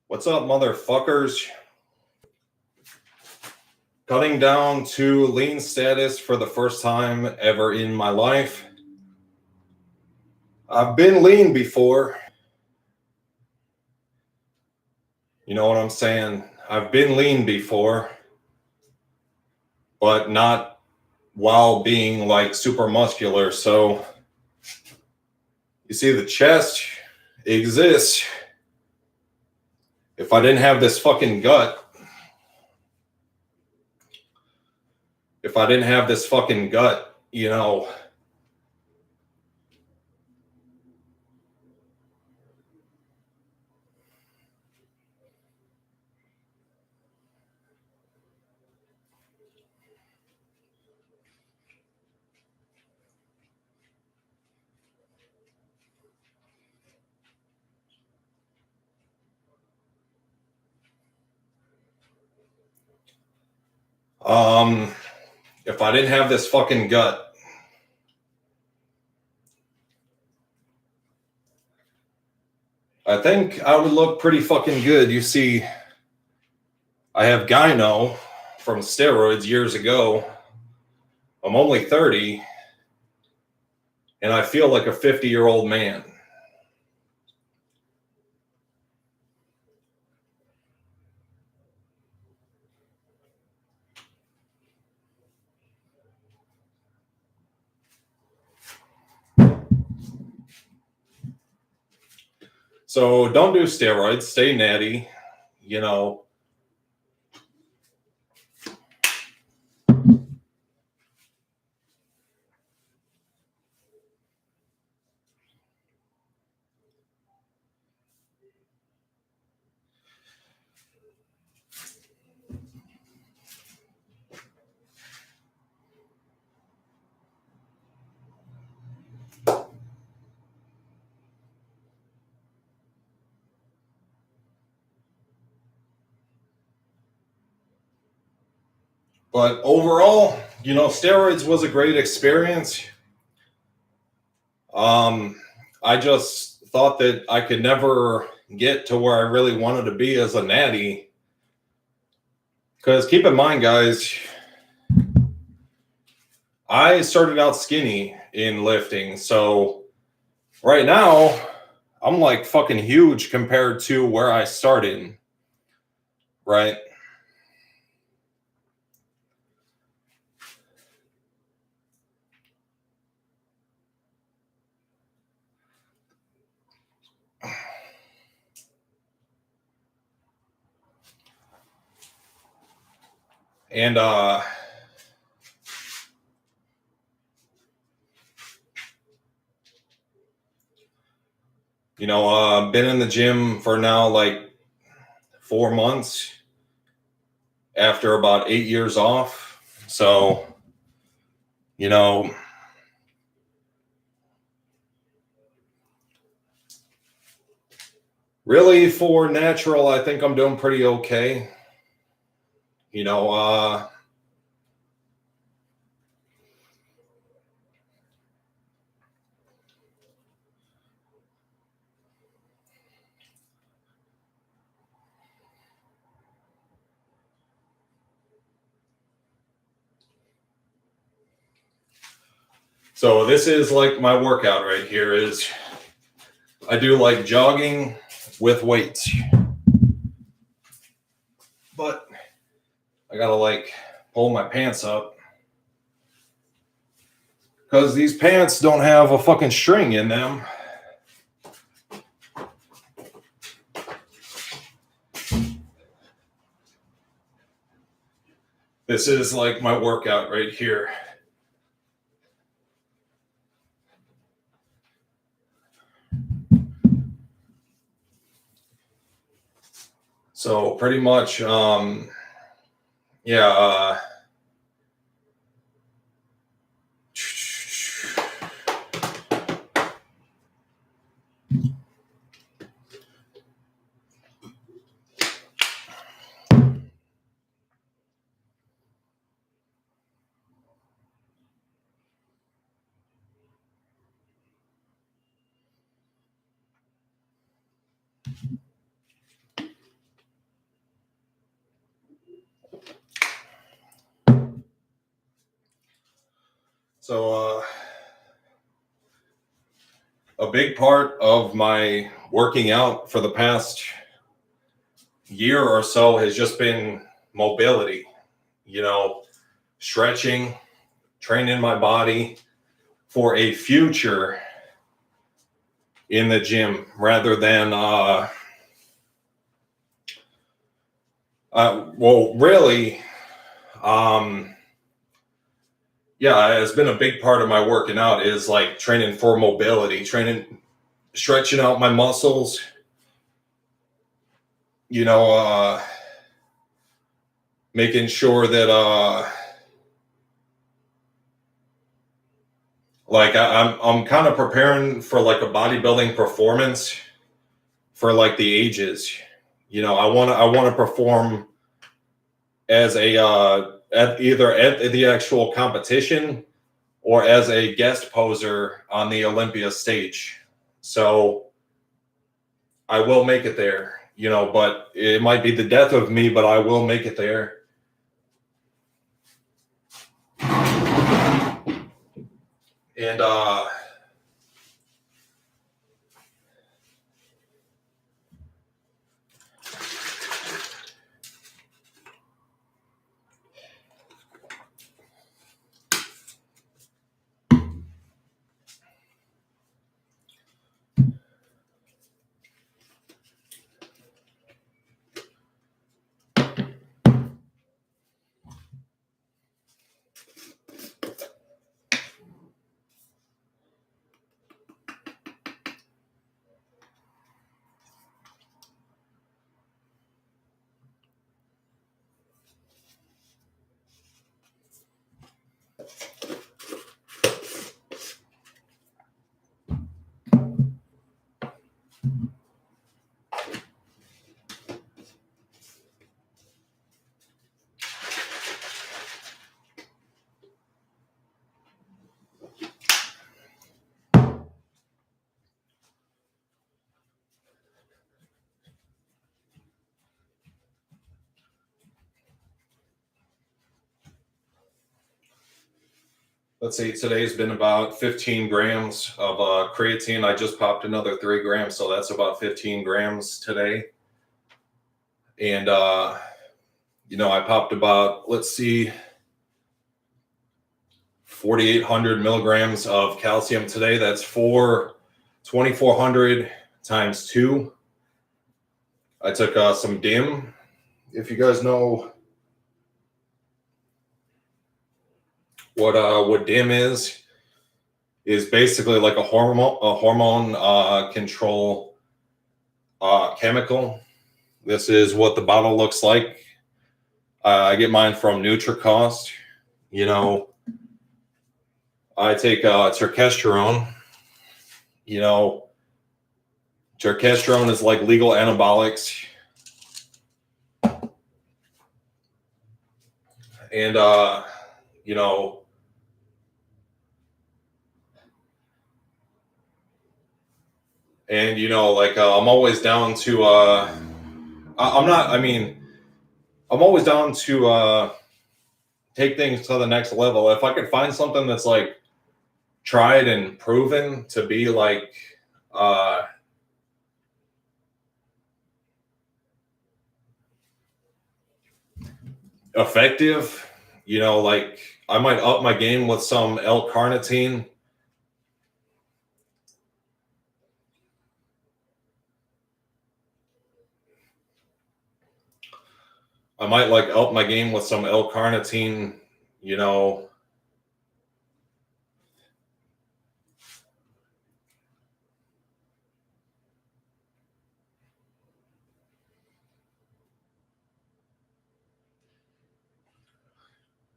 What's up, motherfuckers? Cutting down to lean status for the first time ever in my life. I've been lean before. You know what I'm saying? I've been lean before, but not while being like super muscular. So you see, the chest exists. If I didn't have this fucking gut, you know, if I didn't have this fucking gut, I think I would look pretty fucking good. You see, I have gyno from steroids years ago. I'm only 30, and I feel like a 50-year-old man. So don't do steroids, stay natty, you know. But overall, you know, steroids was a great experience. I just thought that I could never get to where I really wanted to be as a natty. Because keep in mind, guys, I started out skinny in lifting. So right now, I'm like fucking huge compared to where I started. Right? And you know, I've been in the gym for now like 4 months after about 8 years off. So, you know, really for natural, I think I'm doing pretty okay. You know, so this is like my workout right here is I do like jogging with weights. But I gotta like pull my pants up because these pants don't have a fucking string in them. This is like my workout right here. So pretty much, yeah. So, a big part of my working out for the past year or so has just been mobility, you know, stretching, training my body for a future in the gym rather than, well, really, yeah, it's been a big part of my working out is like training for mobility, stretching out my muscles, you know, making sure that, like I'm kind of preparing for like a bodybuilding performance for like the ages. You know, I want to perform as a at either at the actual competition or as a guest poser on the Olympia stage. So I will make it there, you know, but it might be the death of me, but I will make it there. And let's see, today's been about 15 grams of creatine. I just popped another 3 grams, so that's about 15 grams today. And, you know, I popped about, let's see, 4,800 milligrams of calcium today. That's 2,400 times 2. I took some DIM. If you guys know what DIM is basically like a hormone control chemical. This is what the bottle looks like. I get mine from NutriCost. You know, I take terkestrone. You know, terkestrone is like legal anabolics. And, you know, like I'm always down to, I'm always down to take things to the next level. If I could find something that's like tried and proven to be like, effective, you know, like I might up my game with some L-carnitine. I might like up my game with some L-carnitine, you know.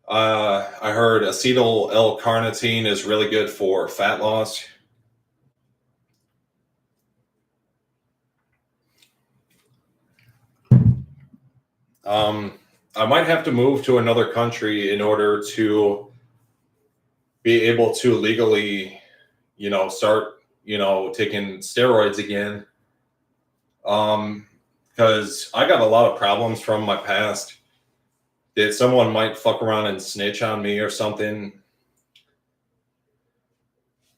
I heard acetyl L-carnitine is really good for fat loss. I might have to move to another country in order to be able to legally, you know, start, you know, taking steroids again. Because I got a lot of problems from my past that someone might fuck around and snitch on me or something.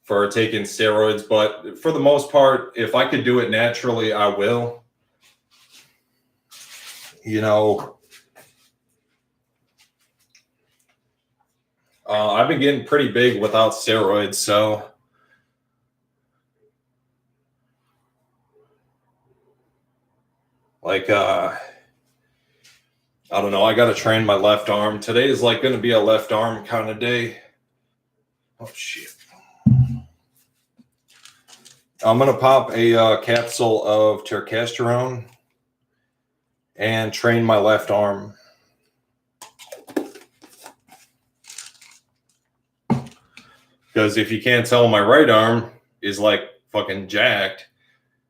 for taking steroids, but for the most part, if I could do it naturally, I will. You know, I've been getting pretty big without steroids, so like I don't know, I got to train my left arm. Today is like going to be a left arm kind of day. Oh shit. I'm going to pop a capsule of testosterone and train my left arm. Because if you can't tell, my right arm is like fucking jacked,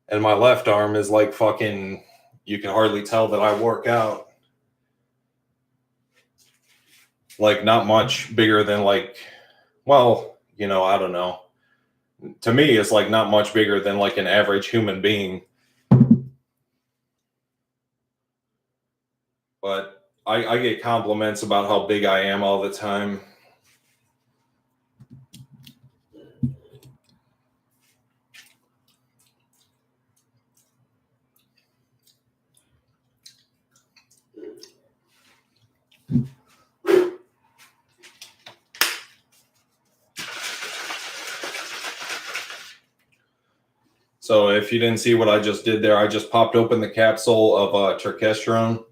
and my left arm is like fucking, you can hardly tell that I work out. Like, not much bigger than like, well, you know, I don't know. To me, it's like not much bigger than like an average human being. But I get compliments about how big I am all the time. So if you didn't see what I just did there, I just popped open the capsule of testosterone.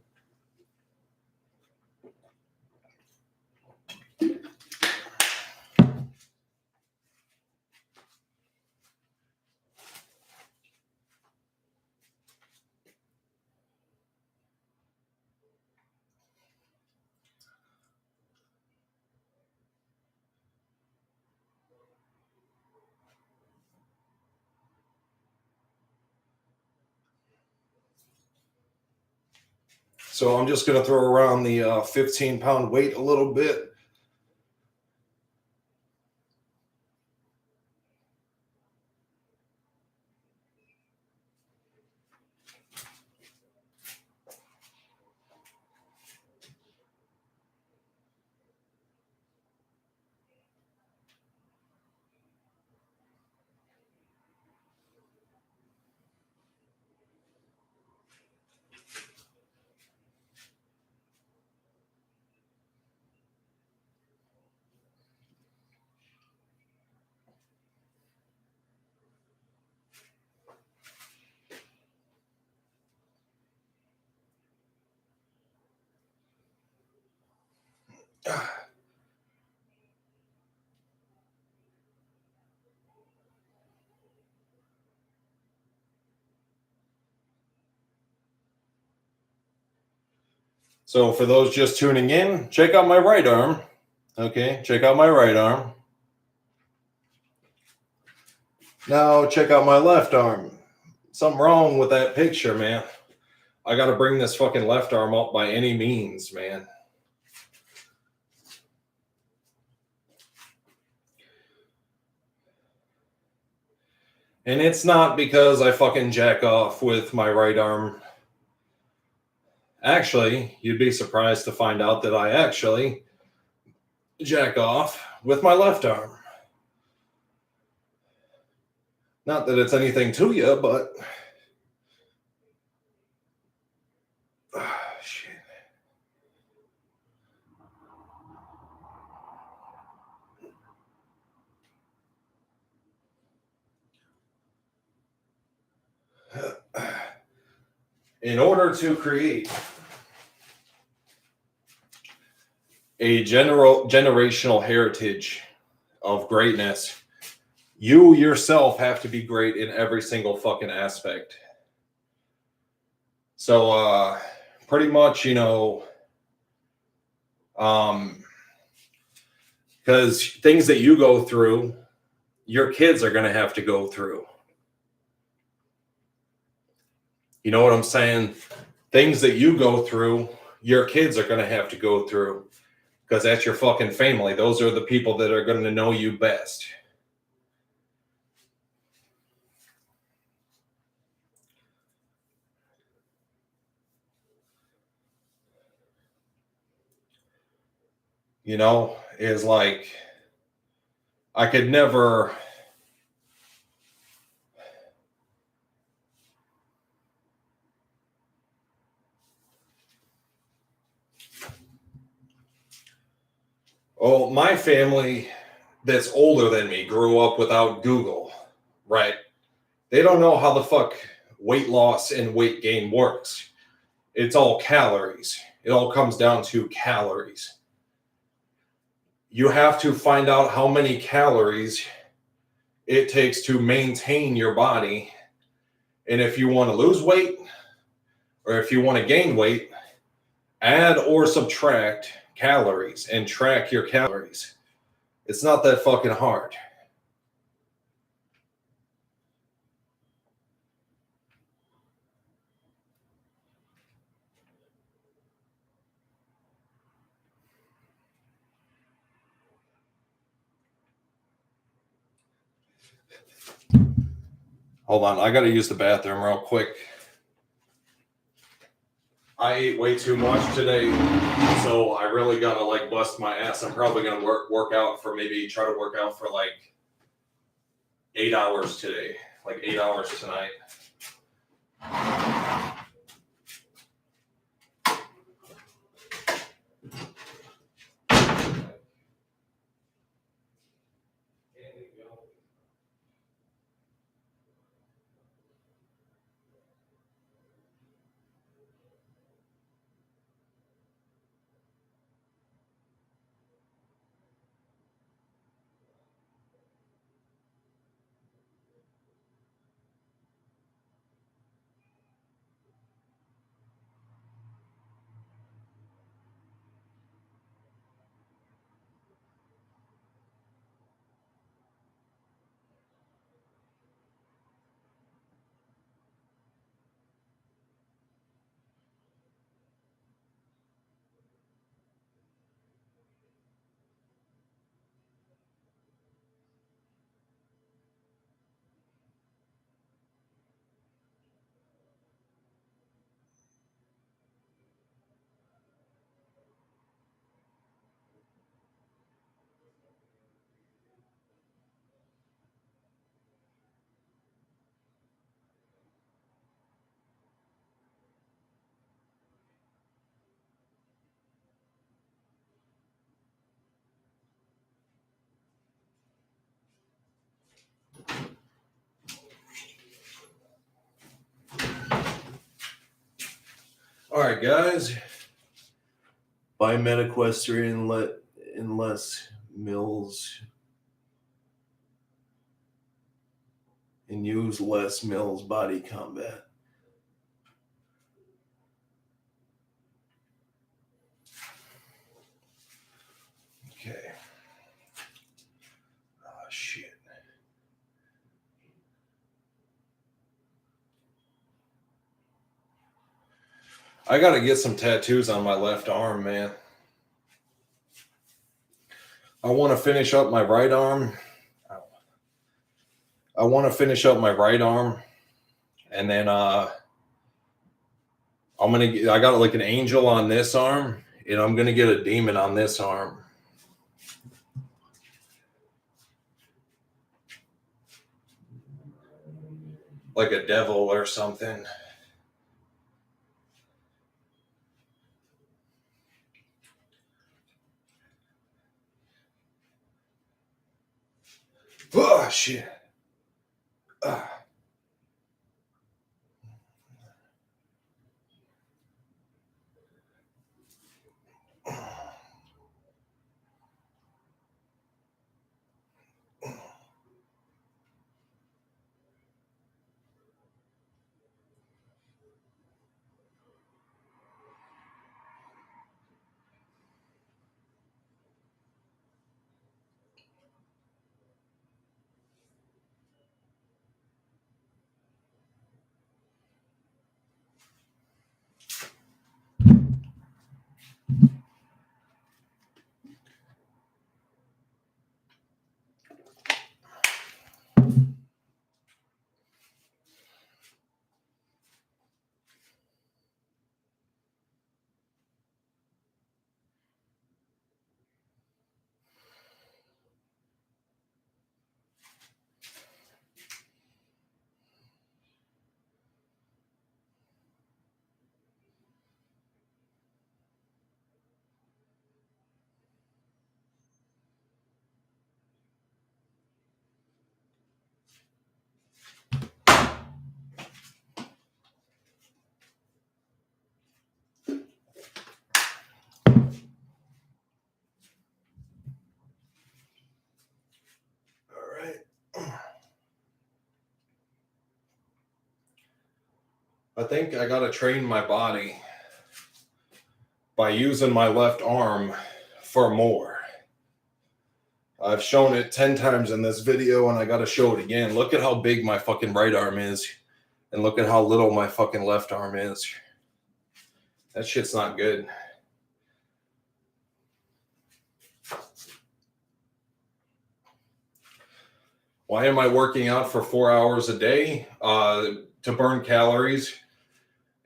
So I'm just going to throw around the 15-pound weight a little bit. So for those just tuning in, check out my right arm. Okay, check out my right arm. Now check out my left arm. Something wrong with that picture, man. I got to bring this fucking left arm up by any means, man. And it's not because I fucking jack off with my right arm. Actually, you'd be surprised to find out that I actually jack off with my left arm. Not that it's anything to you, but shit. In order to create a generational heritage of greatness, you yourself have to be great in every single fucking aspect. So pretty much, you know, because things that you go through, your kids are going to have to go through. You know what I'm saying? Things that you go through, your kids are going to have to go through, because that's your fucking family. Those are the people that are going to know you best. You know, is like, I could never, Well, my family that's older than me grew up without Google, right? They don't know how the fuck weight loss and weight gain works. It's all calories. It all comes down to calories. You have to find out how many calories it takes to maintain your body. And if you want to lose weight or if you want to gain weight, add or subtract calories and track your calories. It's not that fucking hard. Hold on, I gotta use the bathroom real quick. I ate way too much today, so I really gotta like bust my ass. I'm probably gonna work out for try to work out for like 8 hours today, like 8 hours tonight. All right, guys. Buy Metaquestrian in less mills and use less mills body combat. Okay. Oh, shit. I gotta get some tattoos on my left arm, man. I want to finish up my right arm. And then I got like an angel on this arm, and I'm gonna get a demon on this arm. Like a devil or something. Oh, shit. I think I got to train my body by using my left arm for more. I've shown it 10 times in this video, and I got to show it again. Look at how big my fucking right arm is, and look at how little my fucking left arm is. That shit's not good. Why am I working out for 4 hours a day? To burn calories.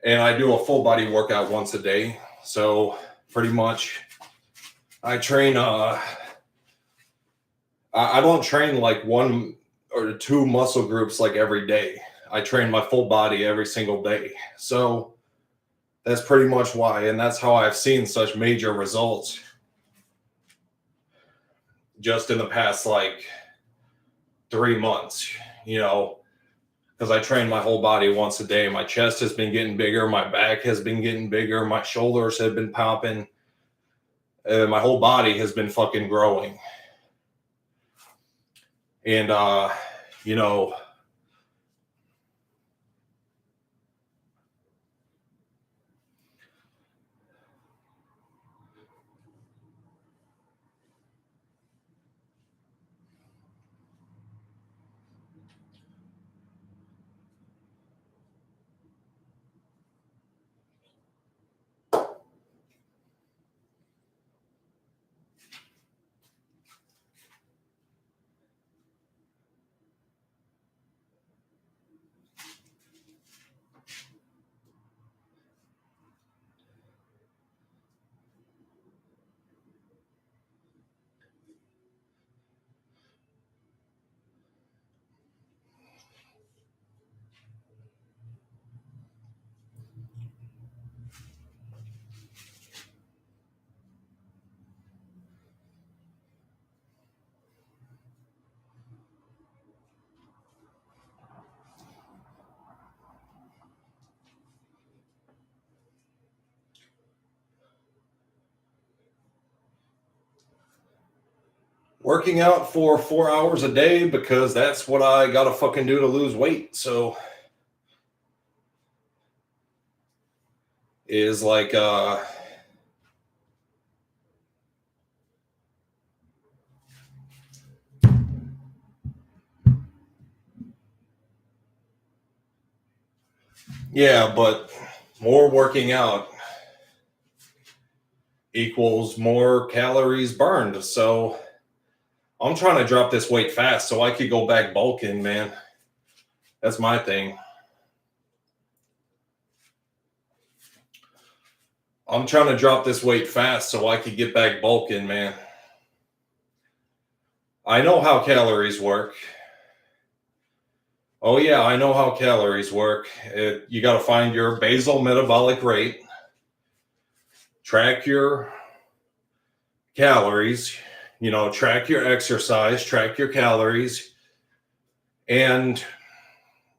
And I do a full body workout once a day. So pretty much I train, I don't train like one or two muscle groups like every day. I train my full body every single day. So that's pretty much why. And that's how I've seen such major results just in the past like 3 months, because I train my whole body once a day. My chest has been getting bigger. My back has been getting bigger. My shoulders have been popping. My whole body has been fucking growing. And, working out for 4 hours a day because that's what I gotta fucking do to lose weight. So is like yeah, but more working out equals more calories burned. So I'm trying to drop this weight fast so I could go back bulking, man. That's my thing. I'm trying to drop this weight fast so I could get back bulking, man. I know how calories work. Oh, yeah, I know how calories work. You got to find your basal metabolic rate, track your calories, track your exercise, track your calories. And,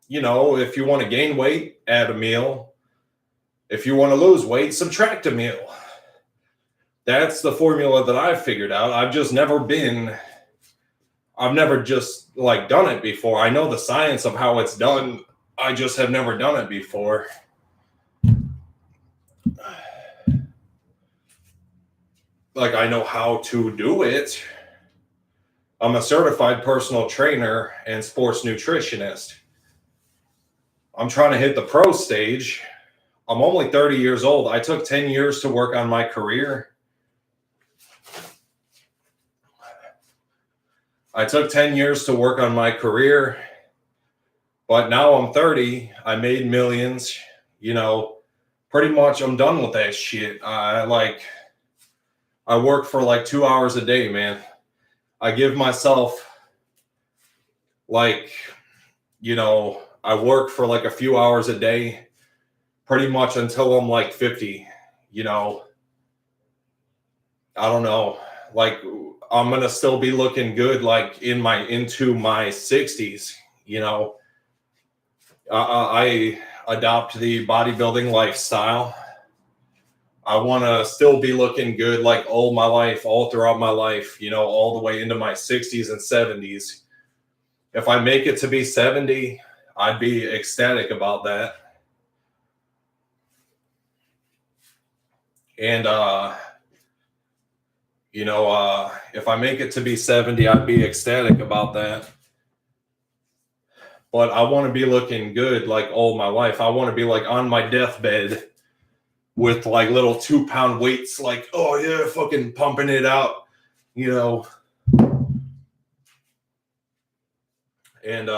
if you want to gain weight, add a meal. If you want to lose weight, subtract a meal. That's the formula that I've figured out. I've never just like done it before. I know the science of how it's done. I just have never done it before. Like, I know how to do it. I'm a certified personal trainer and sports nutritionist. I'm trying to hit the pro stage. I'm only 30 years old. I took 10 years to work on my career. But now I'm 30. I made millions. Pretty much I'm done with that shit. I work for like 2 hours a day, man. I give myself I work for like a few hours a day, pretty much until I'm like 50, I don't know. Like, I'm going to still be looking good, like into my 60s, I adopt the bodybuilding lifestyle. I want to still be looking good like all throughout my life, all the way into my 60s and 70s. If I make it to be 70, I'd be ecstatic about that. And, if I make it to be 70, I'd be ecstatic about that. But I want to be looking good like all my life. I want to be like on my deathbed with like little 2-pound weights, like, oh yeah, fucking pumping it out, And,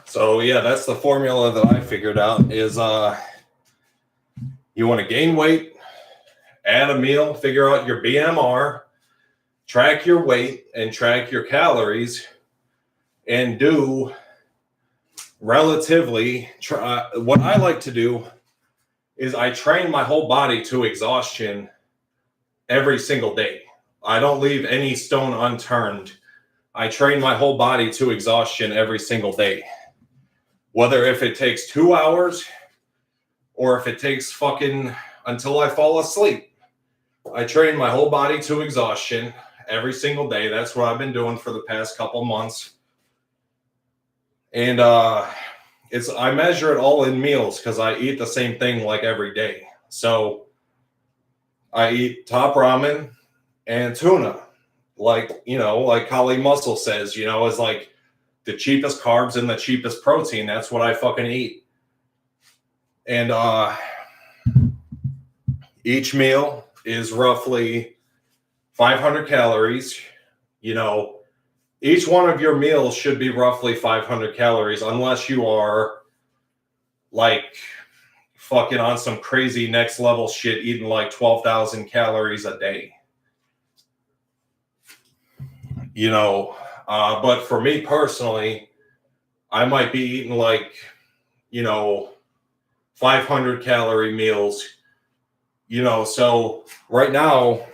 so yeah, that's the formula that I figured out is, you want to gain weight, add a meal, figure out your BMR, track your weight and track your calories, and do relatively, what I like to do is I train my whole body to exhaustion every single day. I don't leave any stone unturned. I train my whole body to exhaustion every single day. Whether if it takes 2 hours or if it takes fucking until I fall asleep. I train my whole body to exhaustion every single day. That's what I've been doing for the past couple months. And I measure it all in meals because I eat the same thing like every day. So I eat top ramen and tuna. Like Kali Muscle says, is like the cheapest carbs and the cheapest protein. That's what I fucking eat. And each meal is roughly 500 calories. Each one of your meals should be roughly 500 calories, unless you are like fucking on some crazy next level shit, eating like 12,000 calories a day. But for me personally, I might be eating like, 500 calorie meals, so right now,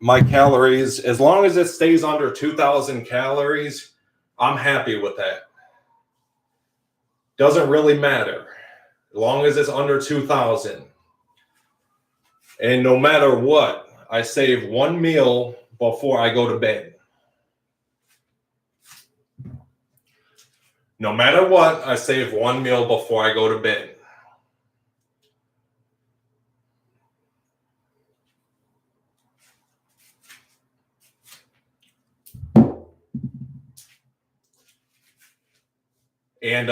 my calories, as long as it stays under 2,000 calories, I'm happy with that. Doesn't really matter. As long as it's under 2,000. And no matter what, I save one meal before I go to bed. No matter what, I save one meal before I go to bed. And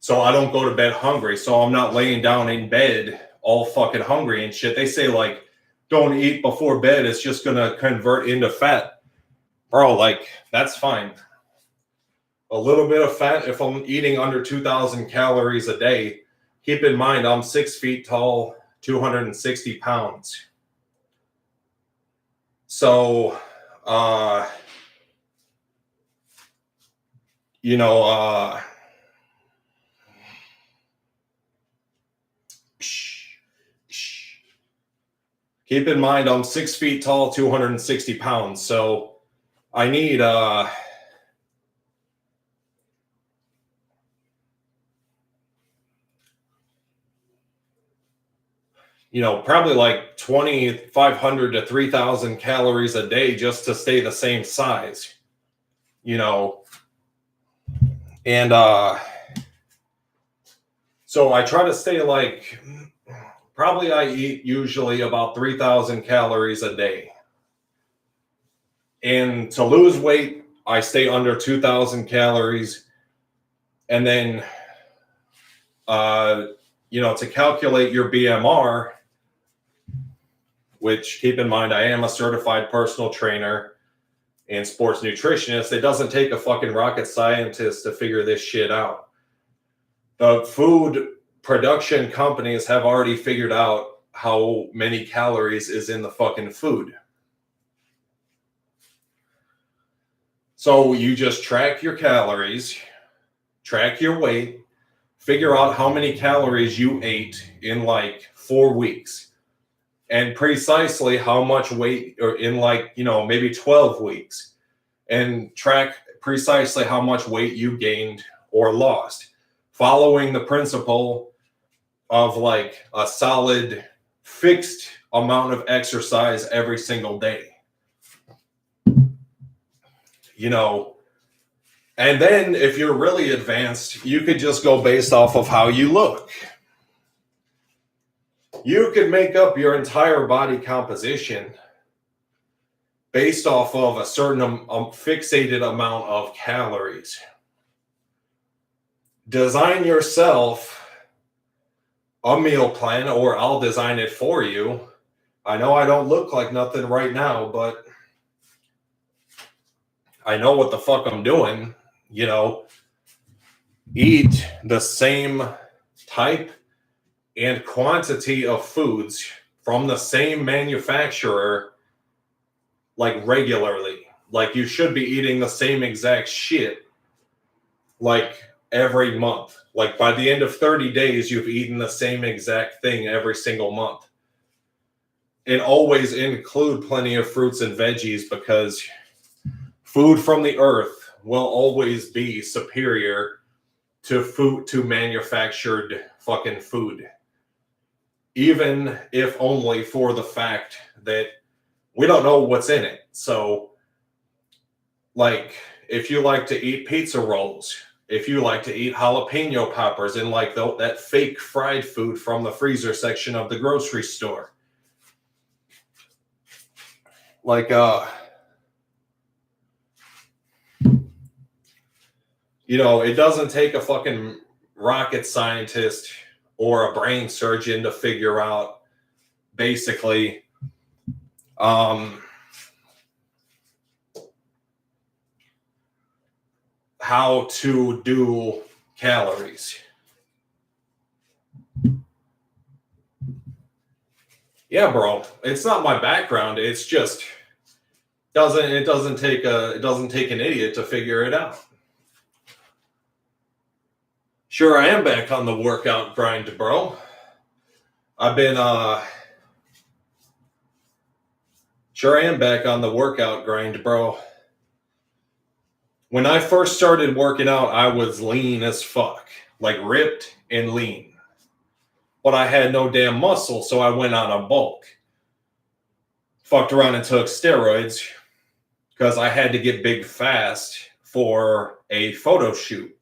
so I don't go to bed hungry. So I'm not laying down in bed all fucking hungry and shit. They say like, don't eat before bed. It's just going to convert into fat. Bro, like, that's fine. A little bit of fat if I'm eating under 2,000 calories a day. Keep in mind, I'm 6 feet tall, 260 pounds. So, keep in mind, I'm 6 feet tall, 260 pounds. So I need, probably like 2,500 to 3,000 calories a day just to stay the same size, and so I try to stay like, probably I eat usually about 3,000 calories a day. And to lose weight, I stay under 2,000 calories. And then, to calculate your BMR, which keep in mind, I am a certified personal trainer and sports nutritionist. It doesn't take a fucking rocket scientist to figure this shit out. The food production companies have already figured out how many calories is in the fucking food. So you just track your calories, track your weight, figure out how many calories you ate in like 4 weeks, and precisely how much weight or in like, maybe 12 weeks, and track precisely how much weight you gained or lost, following the principle of like a solid fixed amount of exercise every single day. And then if you're really advanced, you could just go based off of how you look. You could make up your entire body composition based off of a certain fixated amount of calories. Design yourself a meal plan, or I'll design it for you. I know I don't look like nothing right now, but I know what the fuck I'm doing. Eat the same type and quantity of foods from the same manufacturer, like regularly. Like you should be eating the same exact shit, like every month. Like by the end of 30 days, you've eaten the same exact thing every single month. And always include plenty of fruits and veggies, because food from the earth will always be superior to manufactured fucking food. Even if only for the fact that we don't know what's in it. So, like, if you like to eat pizza rolls, if you like to eat jalapeno poppers and like that fake fried food from the freezer section of the grocery store, like, it doesn't take a fucking rocket scientist or a brain surgeon to figure out basically how to do calories. Yeah, bro. It's not my background. It's just it doesn't take an idiot to figure it out. Sure, I am back on the workout grind, bro. I've been Sure, I am back on the workout grind, bro. When I first started working out, I was lean as fuck, like ripped and lean. But I had no damn muscle, so I went on a bulk. Fucked around and took steroids because I had to get big fast for a photo shoot.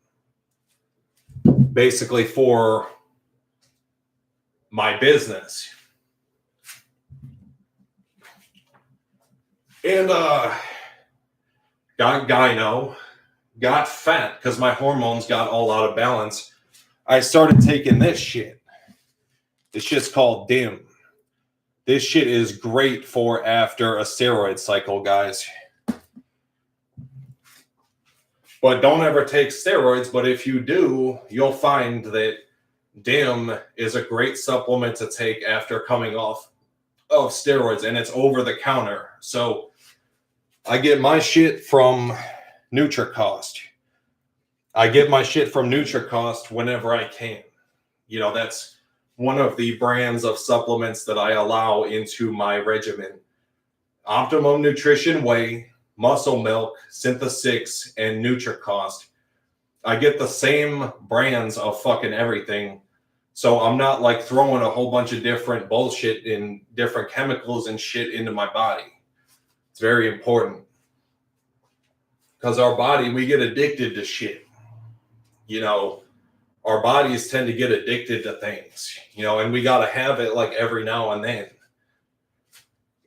Basically for my business. And got gyno, got fat because my hormones got all out of balance. I started taking this shit. This shit's called DIM. This shit is great for after a steroid cycle, guys. But don't ever take steroids. But if you do, you'll find that DIM is a great supplement to take after coming off of steroids, and it's over the counter. So I get my shit from NutriCost. I get my shit from NutriCost whenever I can. That's one of the brands of supplements that I allow into my regimen. Optimum Nutrition Whey, Muscle Milk, Synthesix, and NutriCost. I get the same brands of fucking everything. So I'm not like throwing a whole bunch of different bullshit and different chemicals and shit into my body. It's very important. Because our body, we get addicted to shit. Our bodies tend to get addicted to things, and we got to have it like every now and then.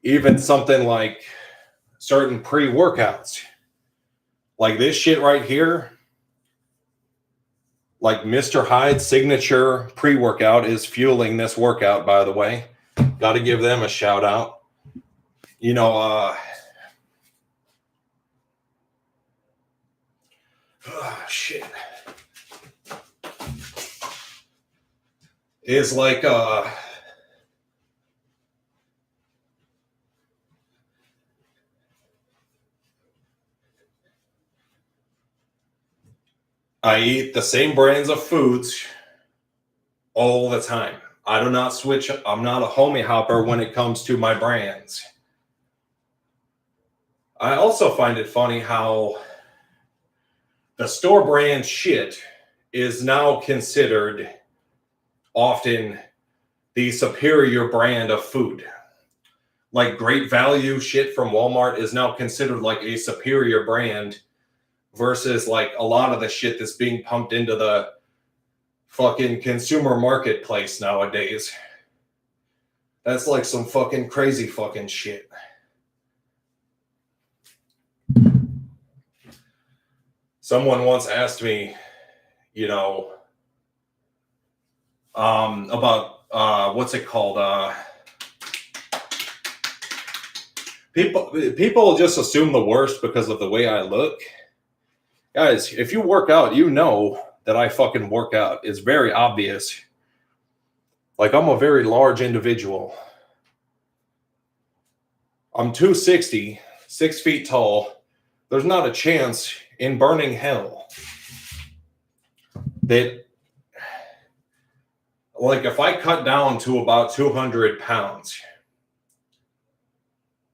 Even something like certain pre-workouts. Like this shit right here. Like Mr. Hyde's signature pre-workout is fueling this workout, by the way. Got to give them a shout out. you know, shit. Is like I eat the same brands of foods all the time. I do not switch. I'm not a homie hopper when it comes to my brands. I also find it funny how the store brand shit is now considered often the superior brand of food. Like Great Value shit from Walmart is now considered like a superior brand versus like a lot of the shit that's being pumped into the fucking consumer marketplace nowadays. That's like some fucking crazy fucking shit. Someone once asked me, you know, about what's it called? People just assume the worst because of the way I look. Guys, if you work out, you know that I fucking work out. It's very obvious. Like, I'm a very large individual. I'm 260, 6 feet tall. There's not a chance in burning hell that, like, if I cut down to about 200 pounds,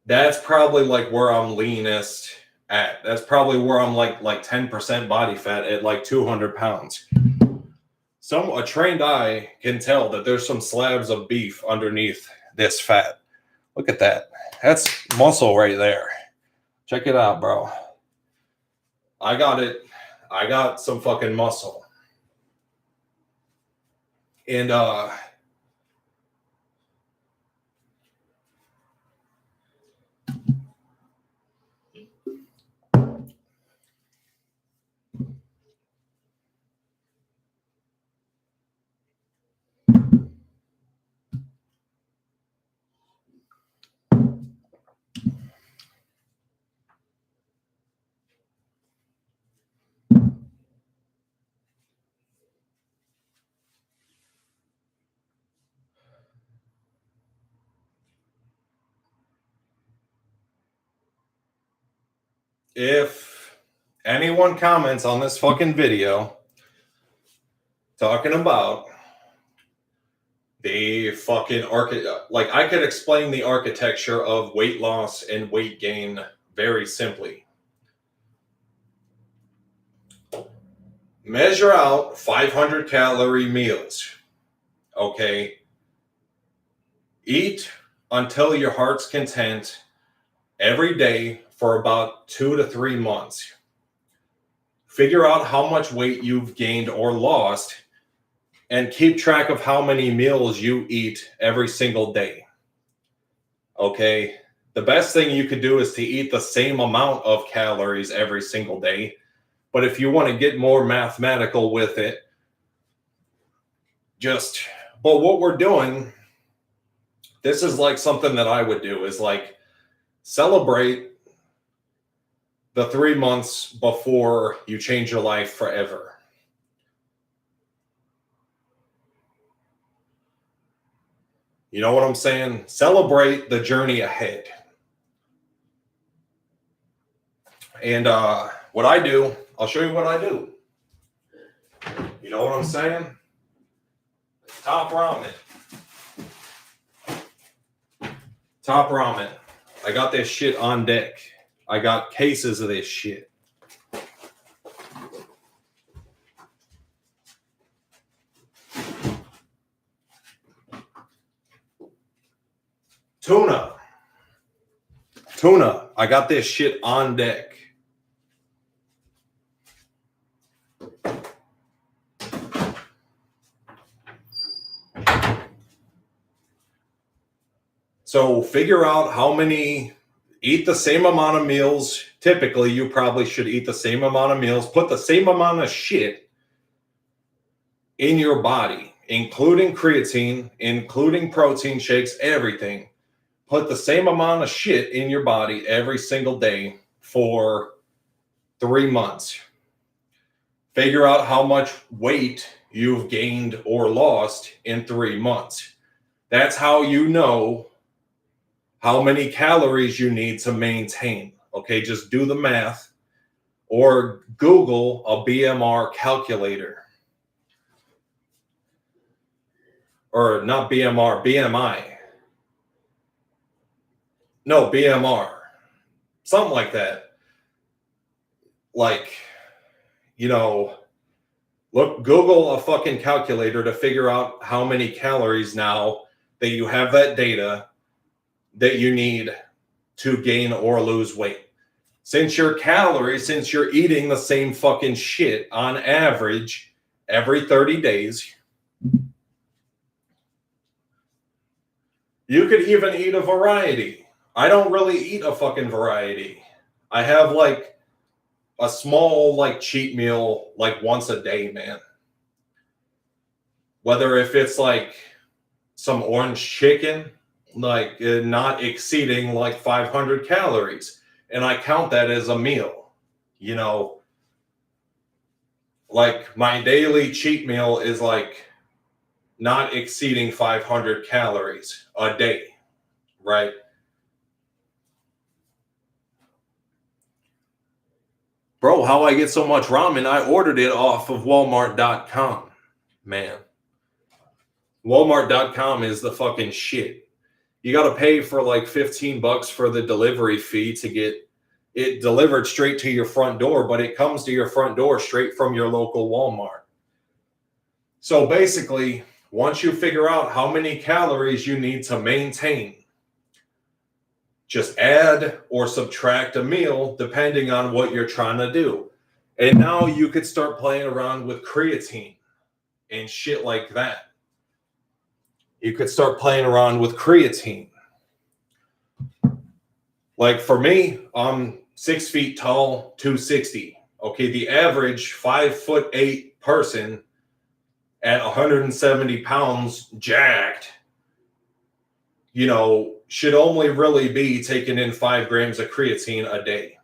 that's probably like where I'm leanest at. That's probably where I'm like 10% body fat at like 200 pounds. A trained eye can tell that there's some slabs of beef underneath this fat. Look at that. That's muscle right there. Check it out, bro. I got it. I got some fucking muscle. And if anyone comments on this fucking video talking about the fucking like, I could explain the architecture of weight loss and weight gain very simply. Measure out 500 calorie meals. Okay. Eat until your heart's content every day for about 2 to 3 months. Figure out how much weight you've gained or lost and keep track of how many meals you eat every single day. Okay. The best thing you could do is to eat the same amount of calories every single day. But if you want to get more mathematical with it, but what we're doing, this is like something that I would do, is like celebrate the 3 months before you change your life forever. You know what I'm saying? Celebrate the journey ahead. And what I do, I'll show you what I do. You know what I'm saying? Top ramen. Top ramen. I got this shit on deck. I got cases of this shit. Tuna. I got this shit on deck. So figure out how many, eat the same amount of meals. Typically, you probably should eat the same amount of meals. Put the same amount of shit in your body, including creatine, including protein shakes, everything. put the same amount of shit in your body every single day for 3 months. Figure out how much weight you've gained or lost in 3 months. That's how you know how many calories you need to maintain. Okay, just do the math or Google a BMR calculator. Or not BMR, BMI. No, BMR. Something like that. Like, you know, look, Google a fucking calculator to figure out how many calories now that you have that data that you need to gain or lose weight. Since you're eating the same fucking shit on average every 30 days, you could even eat a variety. I don't really eat a fucking variety. I have like a small like cheat meal like once a day, man. Whether if it's like some orange chicken, like not exceeding like 500 calories. And I count that as a meal. You know, like my daily cheat meal is like not exceeding 500 calories a day, right? Bro, how I get so much ramen? I ordered it off of Walmart.com, man. Walmart.com is the fucking shit. You got to pay for like $15 for the delivery fee to get it delivered straight to your front door, but it comes to your front door straight from your local Walmart. So basically, once you figure out how many calories you need to maintain, just add or subtract a meal depending on what you're trying to do. And now you could start playing around with creatine and shit like that. You could start playing around with creatine. Like for me, I'm 6 feet tall, 260. Okay, the average 5'8" person at 170 pounds, jacked, you know, should only really be taking in 5 grams of creatine a day.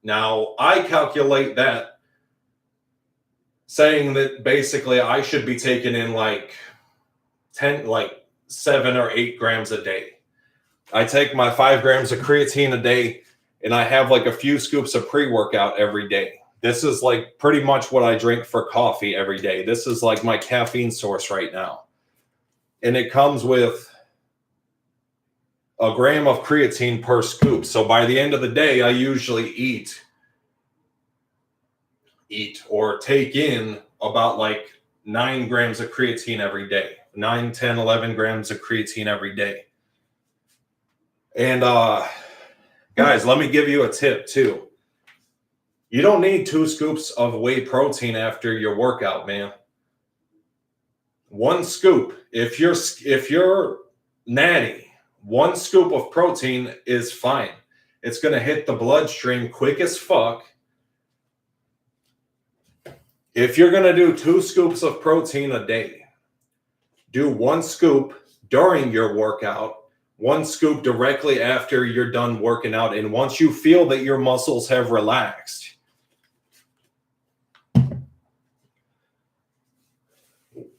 Now, I calculate that saying that basically I should be taking in like 7 or 8 grams a day. I take my 5 grams of creatine a day and I have like a few scoops of pre-workout every day. This is like pretty much what I drink for coffee every day. This is like my caffeine source right now. And it comes with a gram of creatine per scoop. So by the end of the day, I usually eat or take in about like 9 grams of creatine every day. 9, 10, 11 grams of creatine every day. And guys, let me give you a tip too. You don't need 2 scoops of whey protein after your workout, man. 1 scoop. If you're natty, 1 scoop of protein is fine. It's going to hit the bloodstream quick as fuck. If you're going to do 2 scoops of protein a day, do 1 scoop during your workout, 1 scoop directly after you're done working out. And once you feel that your muscles have relaxed,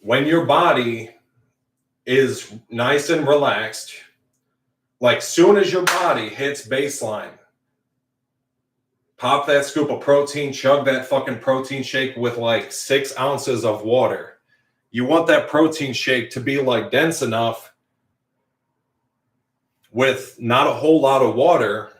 when your body is nice and relaxed, like soon as your body hits baseline, pop that scoop of protein, chug that fucking protein shake with like 6 ounces of water. You want that protein shake to be like dense enough with not a whole lot of water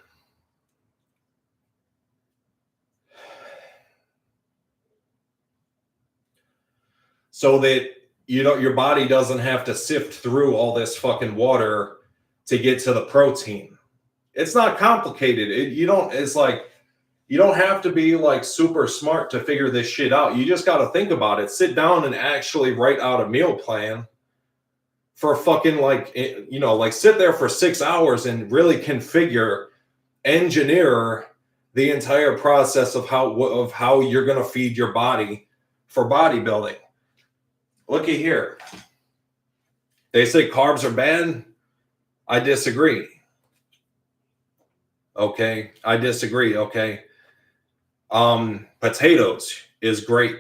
so that your body doesn't have to sift through all this fucking water to get to the protein. It's not complicated. You don't have to be like super smart to figure this shit out. You just got to think about it. Sit down and actually write out a meal plan for fucking like sit there for 6 hours and really engineer the entire process of how you're going to feed your body for bodybuilding. Looky here. They say carbs are bad. I disagree. Okay. I disagree. Okay. Potatoes is great,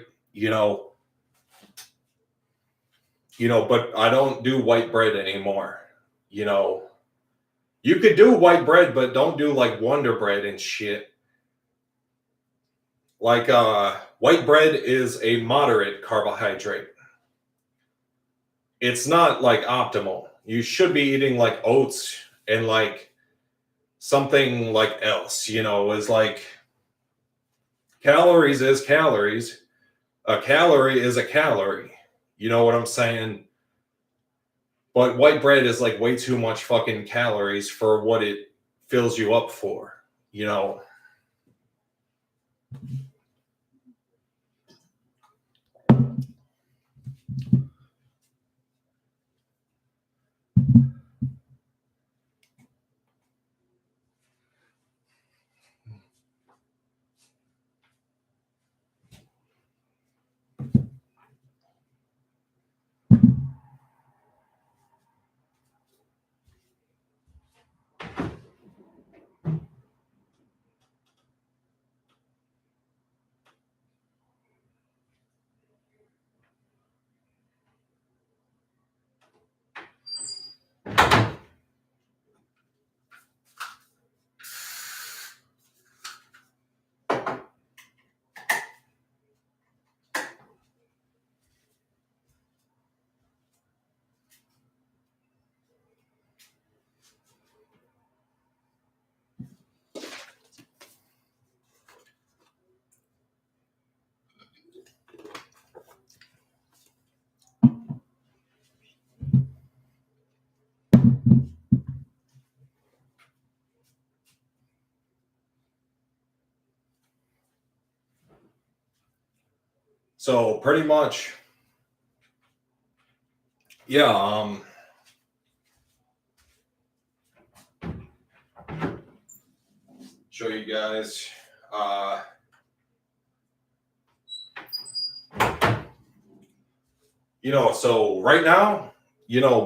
but I don't do white bread anymore. You could do white bread, but don't do like Wonder Bread and shit. Like white bread is a moderate carbohydrate. It's not like optimal. You should be eating like oats and like something like else, is like calories is calories. A calorie is a calorie. You know what I'm saying? But white bread is like way too much fucking calories for what it fills you up for, So pretty much, yeah, show you guys. So right now,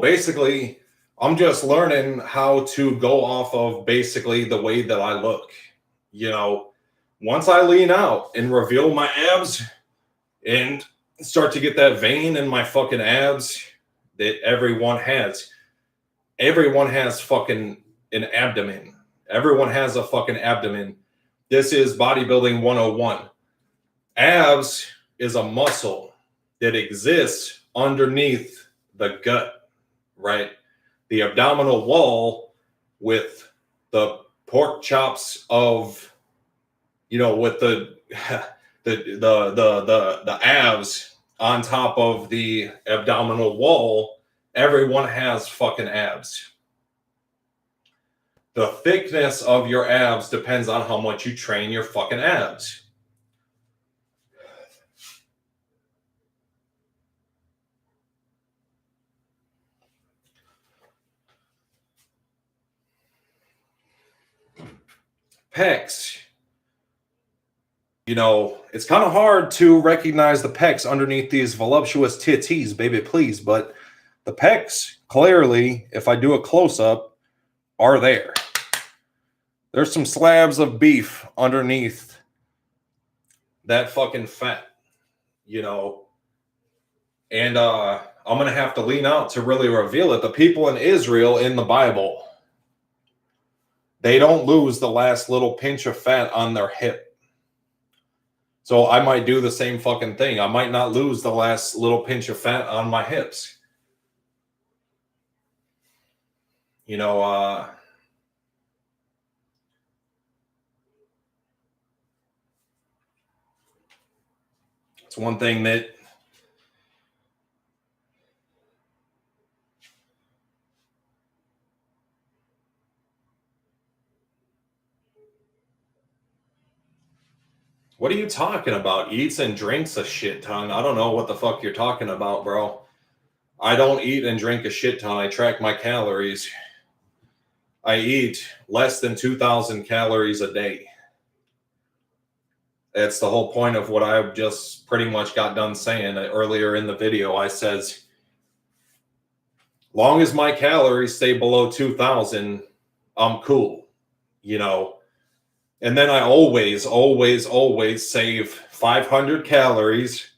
basically, I'm just learning how to go off of basically the way that I look. Once I lean out and reveal my abs and start to get that vein in my fucking abs that everyone has. Everyone has fucking an abdomen. Everyone has a fucking abdomen. This is bodybuilding 101. Abs is a muscle that exists underneath the gut, right? The abdominal wall with the pork chops of, with the the abs on top of the abdominal wall. Everyone has fucking abs. The thickness of your abs depends on how much you train your fucking abs. Pecs. It's kind of hard to recognize the pecs underneath these voluptuous titties, baby, please. But the pecs, clearly, if I do a close-up, are there. There's some slabs of beef underneath that fucking fat, and I'm going to have to lean out to really reveal it. The people in Israel in the Bible, they don't lose the last little pinch of fat on their hip. So I might do the same fucking thing. I might not lose the last little pinch of fat on my hips. It's one thing that what are you talking about? Eats and drinks a shit ton. I don't know what the fuck you're talking about, bro. I don't eat and drink a shit ton. I track my calories. I eat less than 2,000 calories a day. That's the whole point of what I just pretty much got done saying earlier in the video. I says long as my calories stay below 2,000, I'm cool, you know. And then I always save 500 calories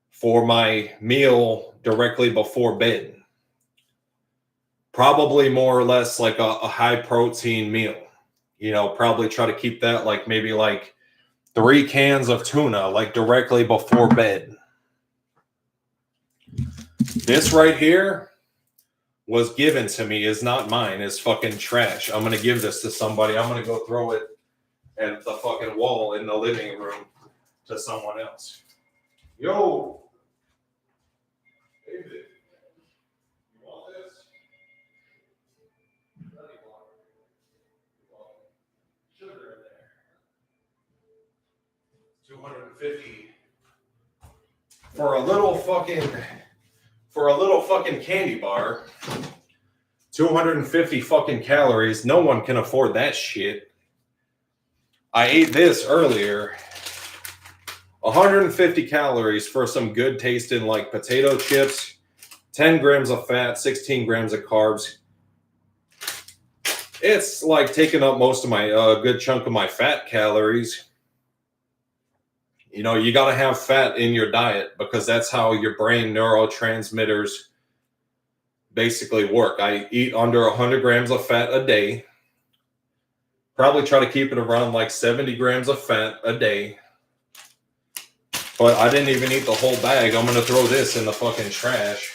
for my meal directly before bed. Probably more or less like a high protein meal. You know, probably try to keep that like maybe like 3 cans of tuna, like directly before bed. This right here was given to me, is not mine, is fucking trash. I'm going to give this to somebody. I'm going to go throw it at the fucking wall in the living room to someone else. Yo! David, you want this? Sugar in there. 250 for a little fucking candy bar. 250 fucking calories. No one can afford that shit. I ate this earlier. 150 calories for some good tasting like potato chips, 10 grams of fat, 16 grams of carbs. It's like taking up most of my good chunk of my fat calories. You know, you got to have fat in your diet because that's how your brain neurotransmitters basically work. I eat under 100 grams of fat a day. Probably try to keep it around like 70 grams of fat a day. But I didn't even eat the whole bag. I'm going to throw this in the fucking trash.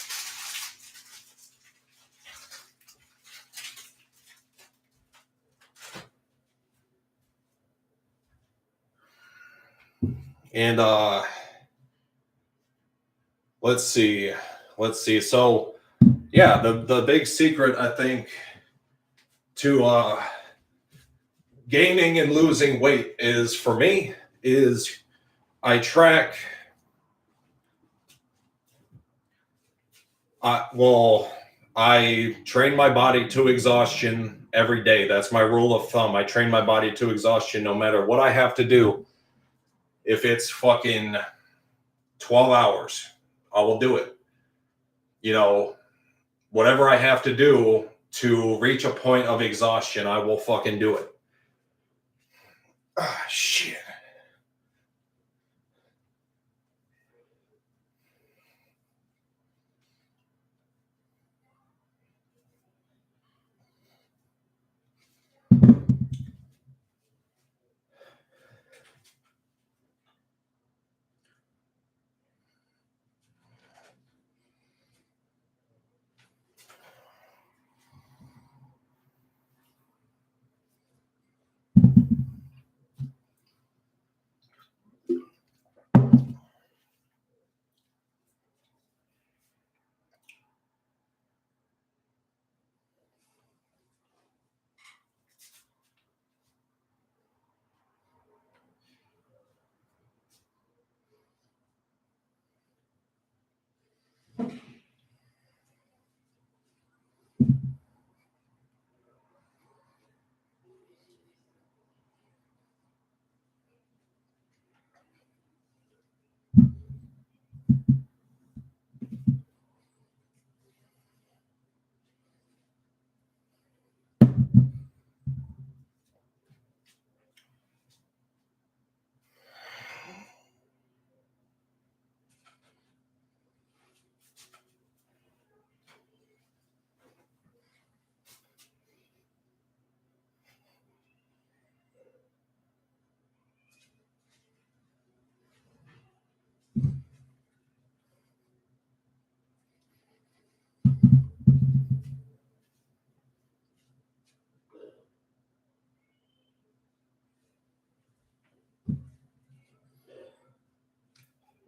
And let's see. So yeah, the big secret I think to gaining and losing weight is, for me, is I track. I train my body to exhaustion every day. That's my rule of thumb. I train my body to exhaustion no matter what I have to do. If it's fucking 12 hours, I will do it. You know, whatever I have to do to reach a point of exhaustion, I will fucking do it. Ah, shit.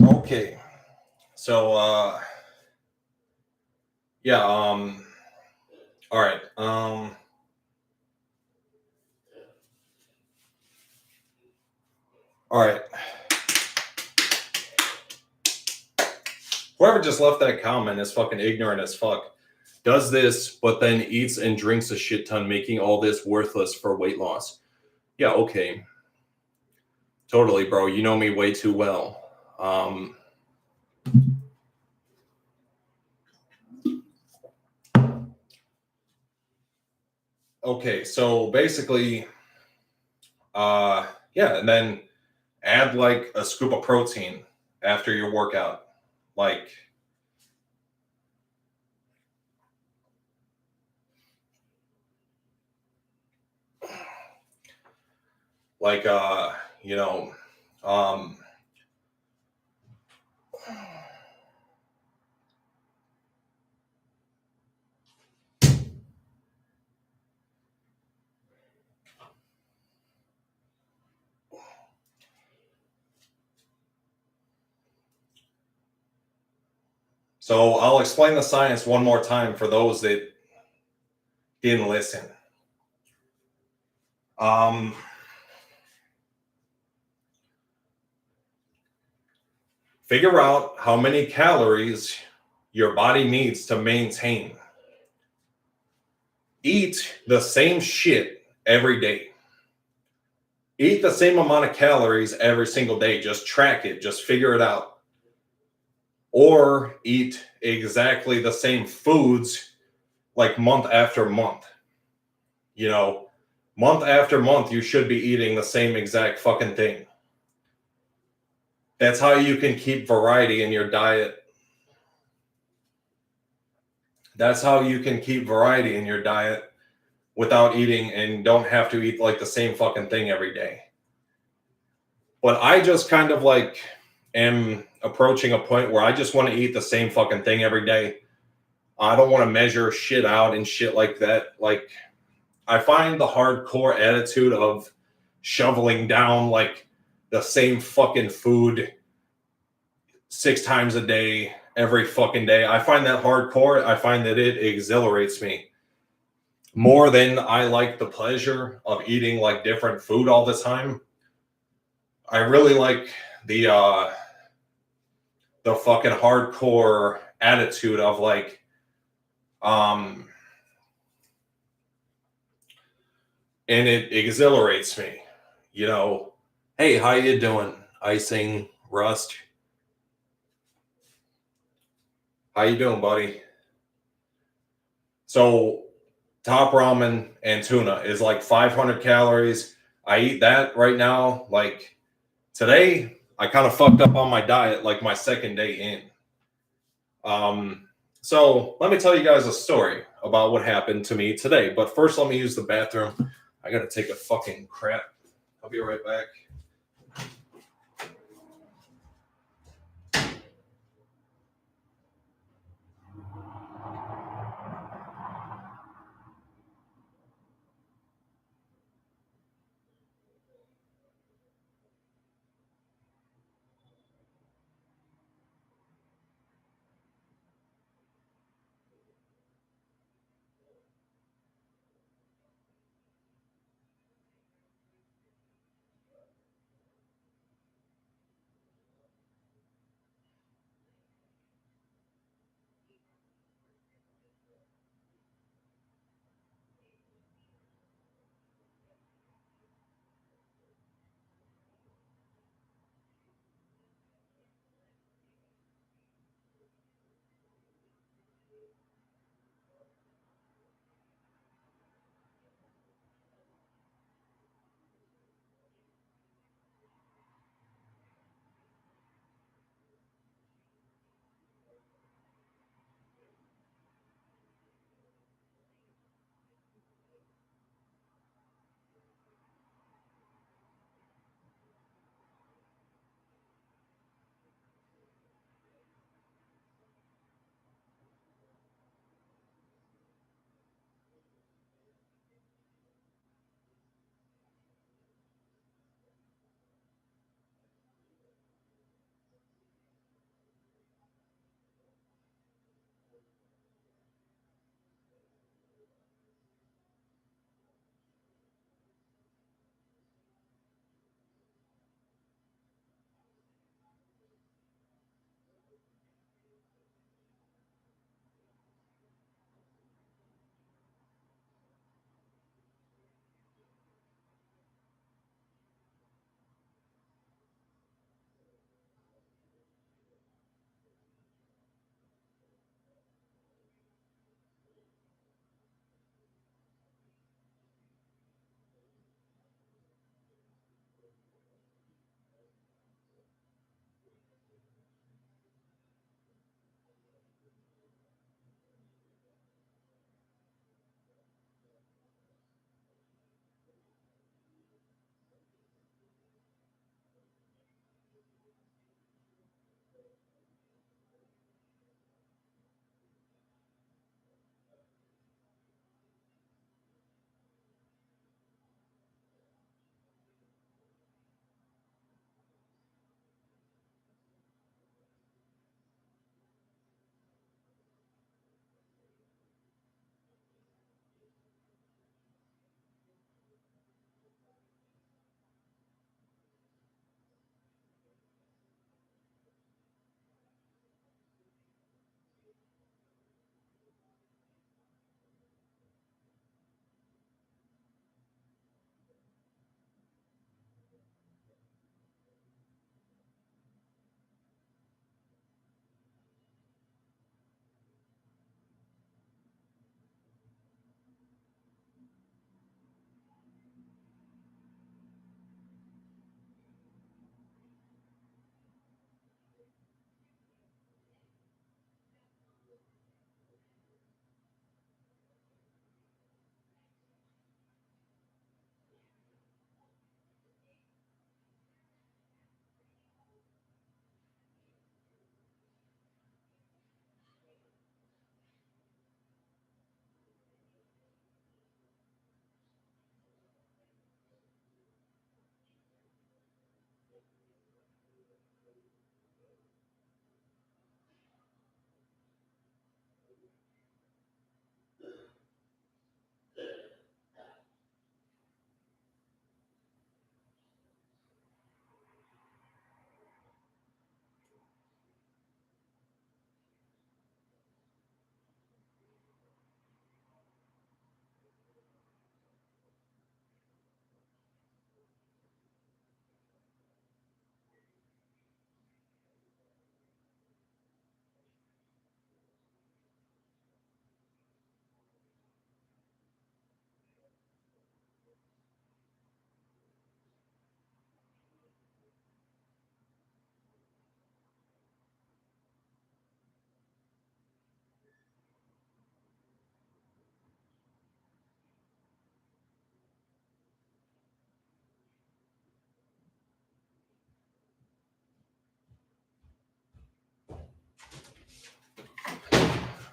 Okay. So yeah, all right. All right. Whoever just left that comment is fucking ignorant as fuck. Does this, but then eats and drinks a shit ton, making all this worthless for weight loss. Yeah, okay. Totally, bro. You know me way too well. Okay, so basically, yeah, and then add like a scoop of protein after your workout. Like, like, you know, um, so I'll explain the science one more time for those that didn't listen. Um, Figure out how many calories your body needs to maintain. Eat the same shit every day. Eat the same amount of calories every single day. Just track it, just figure it out. Or eat exactly the same foods like month after month. You know, month after month, you should be eating the same exact fucking thing. That's how you can keep variety in your diet. That's how you can keep variety in your diet without eating and don't have to eat like the same fucking thing every day. But I just kind of like am approaching a point where I just want to eat the same fucking thing every day. I don't want to measure shit out and shit like that. Like, I find the hardcore attitude of shoveling down like the same fucking food 6 times a day, every fucking day. I find that hardcore. I find that it exhilarates me more than I like the pleasure of eating like different food all the time. I really like the fucking hardcore attitude of like um and it exhilarates me, you know. Hey, how you doing, Icing Rust? How you doing, buddy? So top ramen and tuna is like 500 calories. I eat that right now. Like today, I kind of fucked up on my diet like my second day in. Um, so let me tell you guys a story about what happened to me today. But first, let me use the bathroom. I gotta take a fucking crap. I'll be right back.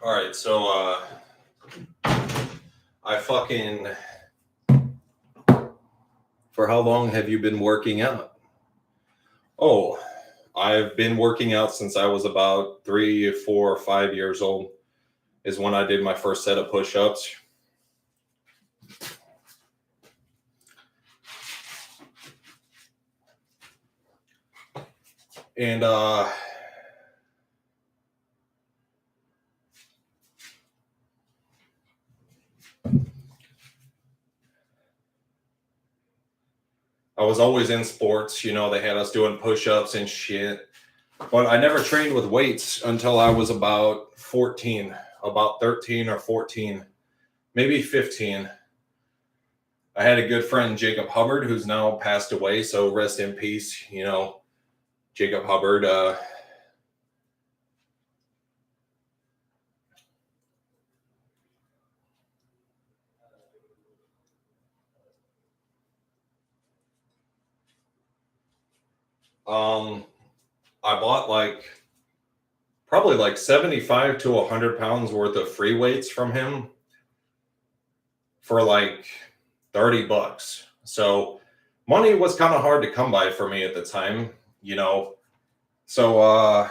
All right, so I fucking. For how long have you been working out? Oh, I've been working out since I was about 3, 4, 5 years old. Is when I did my first set of push-ups. And I was always in sports, you know, they had us doing push-ups and shit. But I never trained with weights until I was about 14, about 13 or 14, maybe 15. I had a good friend, Jacob Hubbard, who's now passed away, so rest in peace, you know, Jacob Hubbard. I bought probably like 75 to 100 pounds worth of free weights from him for like $30. So money was kind of hard to come by for me at the time, you know. So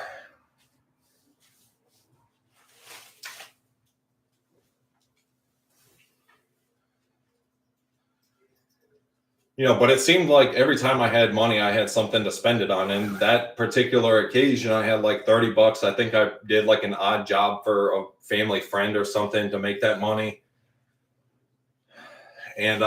you know, but it seemed like every time I had money, I had something to spend it on. And that particular occasion, I had like $30. I think I did like an odd job for a family friend or something to make that money. And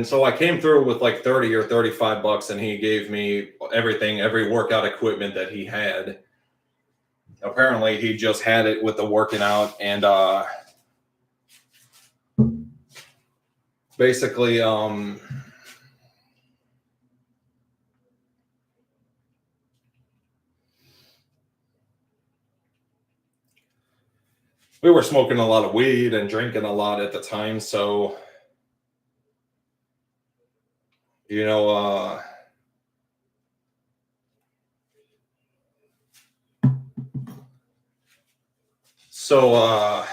so I came through with like 30 or $35, and he gave me everything, every workout equipment that he had. Apparently, he just had it with the working out, and basically, we were smoking a lot of weed and drinking a lot at the time, so you know, so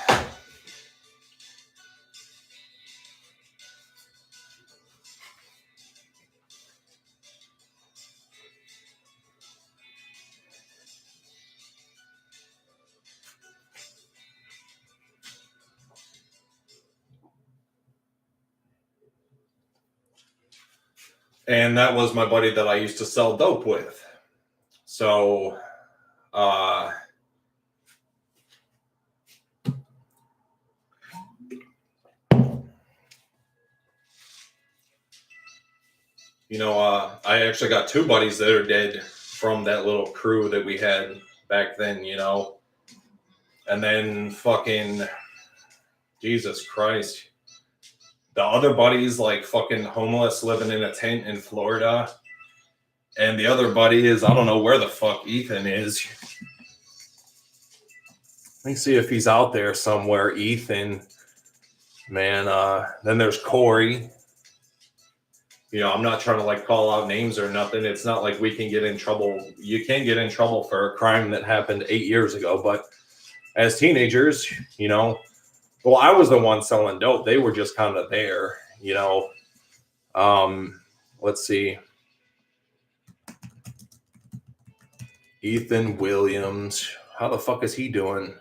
and that was my buddy that I used to sell dope with. So you know, I actually got 2 buddies that are dead from that little crew that we had back then, you know. And then fucking Jesus Christ. The other buddy's like fucking homeless living in a tent in Florida. And the other buddy is, I don't know where the fuck Ethan is. Let me see if he's out there somewhere. Ethan, man. Then there's Corey. You know, I'm not trying to like call out names or nothing. It's not like we can get in trouble. You can get in trouble for a crime that happened 8 years ago. But as teenagers, you know, well, I was the one selling dope. They were just kind of there, you know. Let's see. Ethan Williams. How the fuck is he doing?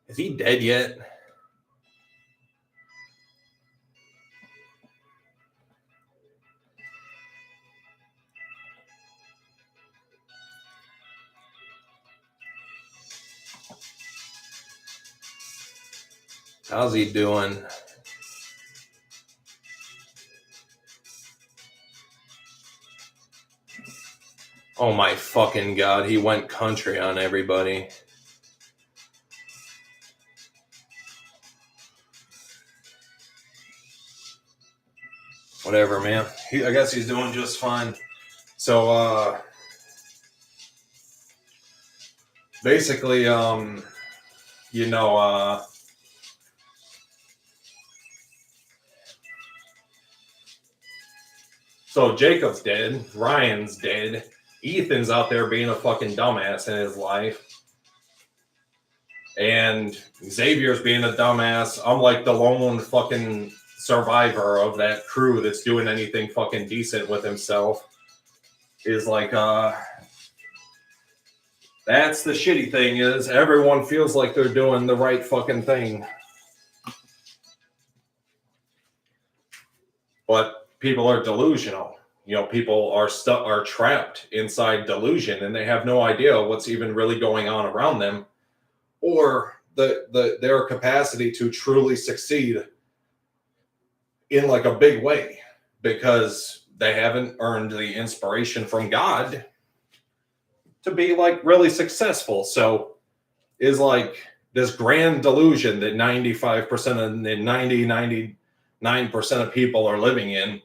Is he dead yet? How's he doing? Oh my fucking God. He went country on everybody. Whatever, man. I guess he's doing just fine. So, basically, you know, So Jacob's dead, Ryan's dead, Ethan's out there being a fucking dumbass in his life, and Xavier's being a dumbass. I'm like the lone fucking survivor of that crew that's doing anything fucking decent with himself. Is like, that's the shitty thing, is everyone feels like they're doing the right fucking thing. But people are delusional. You know, people are trapped inside delusion, and they have no idea what's even really going on around them, or their capacity to truly succeed in like a big way, because they haven't earned the inspiration from God to be like really successful. So is like this grand delusion that 95% and 99% of people are living in.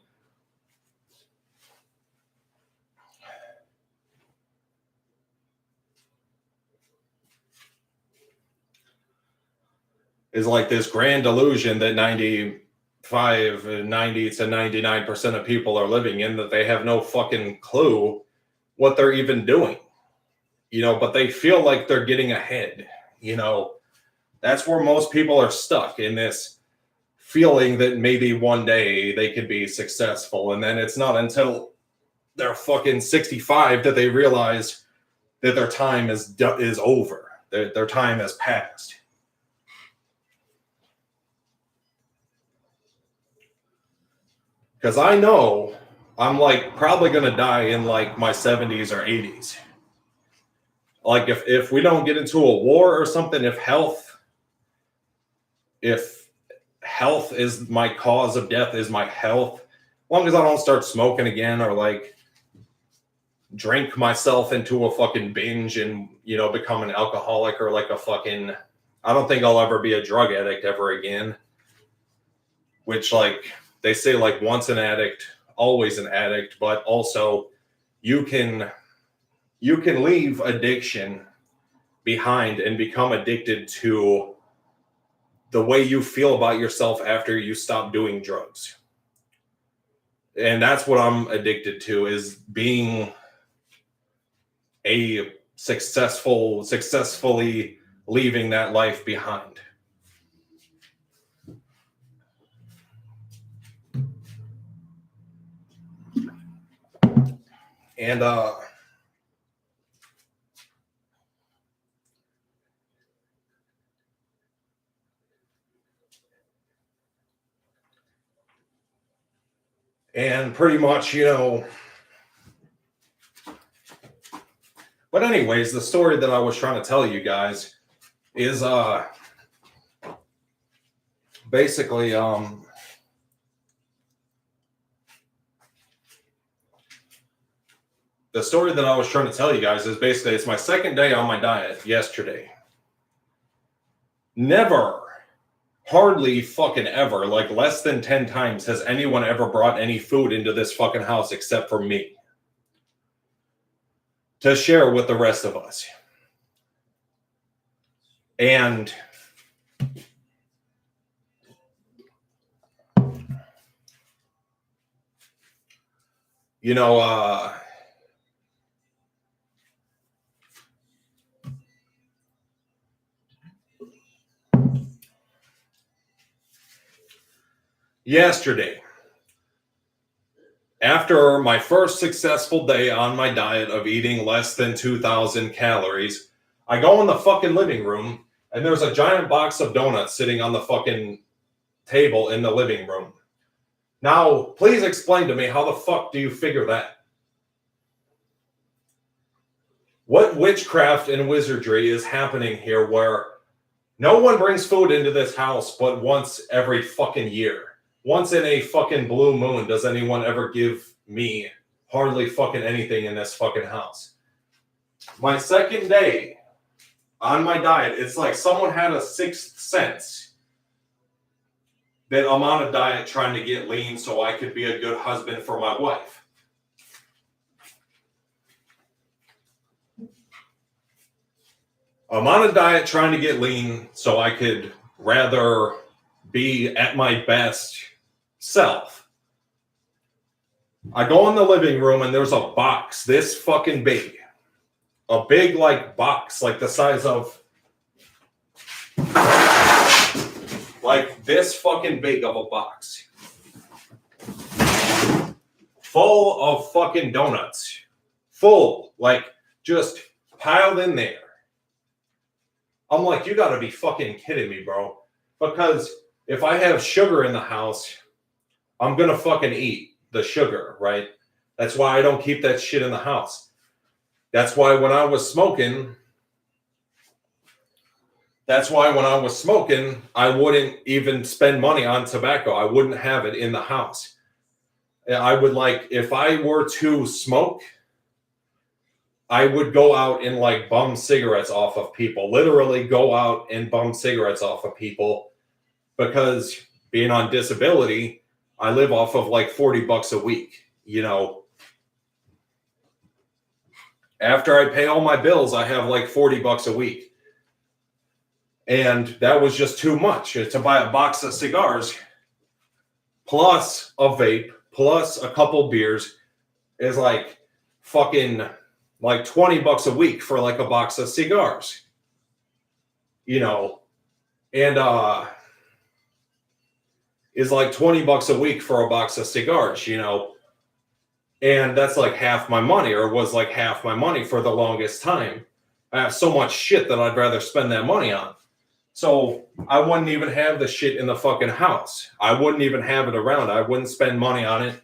Is like this grand delusion that 90 to 99% of people are living in, that they have no fucking clue what they're even doing. You know, but they feel like they're getting ahead. You know, that's where most people are stuck, in this feeling that maybe one day they could be successful. And then it's not until they're fucking 65 that they realize that their time is over. Their time has passed. Because I know I'm like probably going to die in like my 70s or 80s. Like if we don't get into a war or something, if health is my cause of death, is my health, as long as I don't start smoking again, or like drink myself into a fucking binge and, you know, become an alcoholic, or like a fucking, I don't think I'll ever be a drug addict ever again. Which, like, they say, like, once an addict, always an addict, but also you can leave addiction behind and become addicted to the way you feel about yourself after you stop doing drugs. And that's what I'm addicted to, is being a successfully leaving that life behind. And pretty much, you know, but anyways, the story that I was trying to tell you guys is basically the story that I was trying to tell you guys is basically, it's my second day on my diet yesterday. Never, hardly fucking ever, like less than 10 times has anyone ever brought any food into this fucking house except for me, to share with the rest of us. And you know, yesterday, after my first successful day on my diet of eating less than 2,000 calories, I go in the fucking living room, and there's a giant box of donuts sitting on the fucking table in the living room. Now, please explain to me, how the fuck do you figure that? What witchcraft and wizardry is happening here where no one brings food into this house but once every fucking year? Once in a fucking blue moon does anyone ever give me hardly fucking anything in this fucking house. My second day on my diet, it's like someone had a sixth sense that I'm on a diet trying to get lean so I could be a good husband for my wife. I'm on a diet trying to get lean so I could rather be at my best self. I go in the living room and there's a box this fucking big. A big, like, box, like the size of, like, this fucking big of a box. Full of fucking donuts. Full, like, just piled in there. I'm like, you gotta be fucking kidding me, bro. Because if I have sugar in the house, I'm gonna fucking eat the sugar, right? That's why I don't keep that shit in the house. That's why when I was smoking, I wouldn't even spend money on tobacco. I wouldn't have it in the house. I would, like, if I were to smoke, I would go out and, like, bum cigarettes off of people. Literally go out and bum cigarettes off of people, because being on disability, I live off of like $40 a week, you know. After I pay all my bills, I have like $40 a week. And that was just too much to buy a box of cigars plus a vape plus a couple beers is like fucking like $20 a week for like a box of cigars, you know, and is like $20 a week for a box of cigars, you know, and that's like half my money, or was like half my money for the longest time. I have so much shit that I'd rather spend that money on. So I wouldn't even have the shit in the fucking house. I wouldn't even have it around. I wouldn't spend money on it.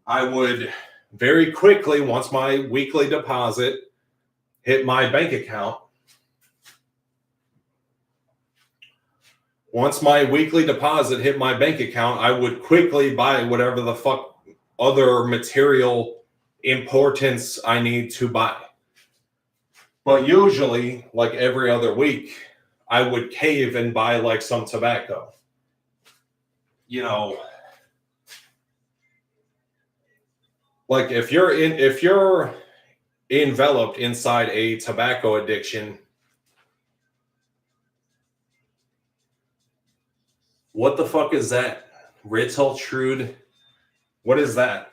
I would very quickly, once my weekly deposit hit my bank account, I would quickly buy whatever the fuck other material importance I need to buy. But usually, like every other week, I would cave and buy like some tobacco. You know, like if you're enveloped inside a tobacco addiction, what the fuck is that? Ritultrude? What is that?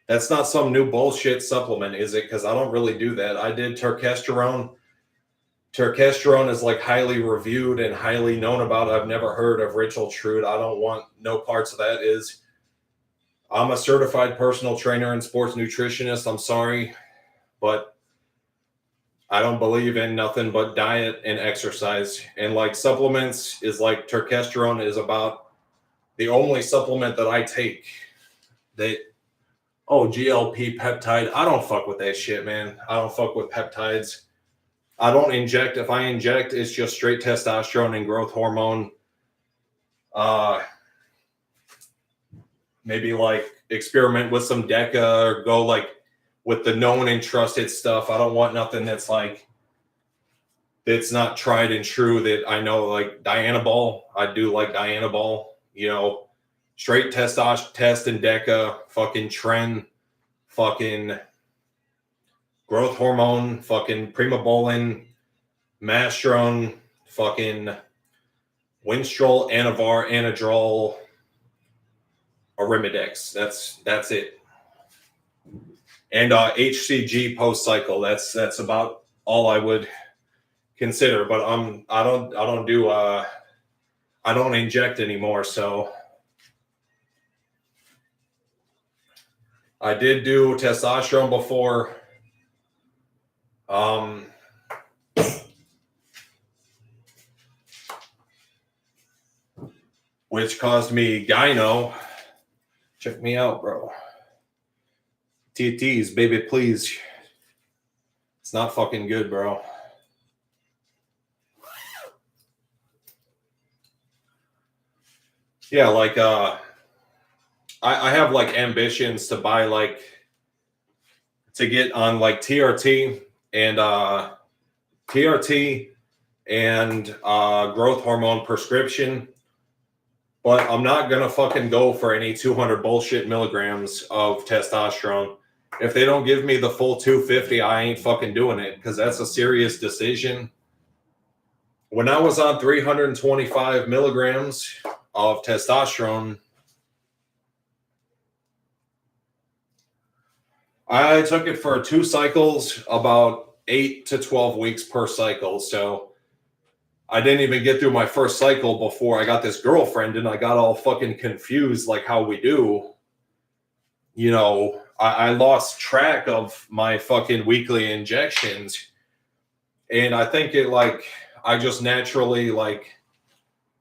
That's not some new bullshit supplement, is it? Because I don't really do that. I did turkesterone. Turkesterone is like highly reviewed and highly known about. I've never heard of Ritultrude. I don't want no parts of that. I'm a certified personal trainer and sports nutritionist. I'm sorry, but I don't believe in nothing but diet and exercise. And like supplements is like turkesterone is about the only supplement that I take. GLP peptide. I don't fuck with that shit, man. I don't fuck with peptides. I don't inject. If I inject, it's just straight testosterone and growth hormone. Maybe like experiment with some Deca or go like with the known and trusted stuff. I don't want nothing that's like, that's not tried and true that I know, like Dianabol. I do like Dianabol, you know, straight test and Deca, fucking Tren, fucking growth hormone, fucking Primobolan, Mastrone, fucking Winstrol, Anavar, Anadrol, Arimidex. That's it. And HCG post cycle. That's about all I would consider. But I don't inject anymore. So I did do testosterone before. Which caused me gyno. Check me out, bro. TTs, baby, please. It's not fucking good, bro. Yeah, like I have like ambitions to buy like to get on like TRT and growth hormone prescription. But I'm not going to fucking go for any 200 bullshit milligrams of testosterone. If they don't give me the full 250, I ain't fucking doing it, because that's a serious decision. When I was on 325 milligrams of testosterone, I took it for 2 cycles, about 8 to 12 weeks per cycle. So I didn't even get through my first cycle before I got this girlfriend, and I got all fucking confused, like how we do. You know, I lost track of my fucking weekly injections. And I think I just naturally,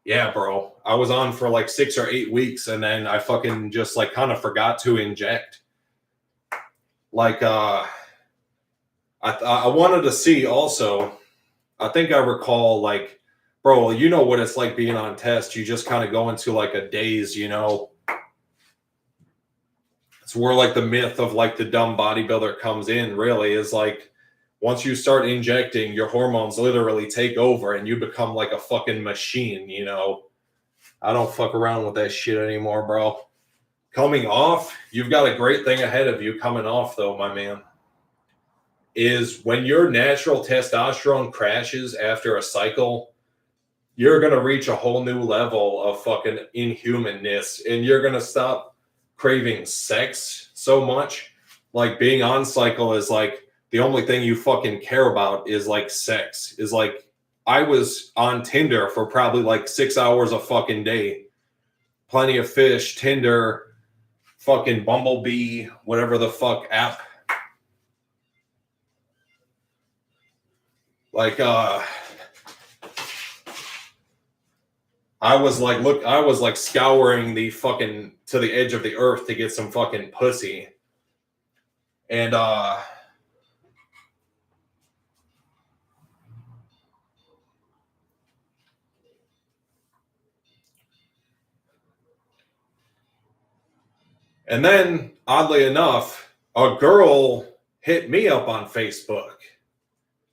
yeah, bro. I was on for like 6 or 8 weeks, and then I fucking just kind of forgot to inject. I wanted to see also. I think I recall bro, you know what it's like being on test. You just kind of go into a daze, you know. It's where the myth of the dumb bodybuilder comes in. Really, is once you start injecting, your hormones literally take over, and you become like a fucking machine. You know, I don't fuck around with that shit anymore, bro. Coming off, you've got a great thing ahead of you. Coming off, though, my man, is when your natural testosterone crashes after a cycle, you're going to reach a whole new level of fucking inhumanness, and you're going to stop craving sex so much. Like, being on cycle is the only thing you fucking care about is sex. Is I was on Tinder for probably 6 hours a fucking day. Plenty of Fish, Tinder, fucking Bumblebee, whatever the fuck app. I was scouring the fucking to the edge of the earth to get some fucking pussy. And and then oddly enough, a girl hit me up on Facebook.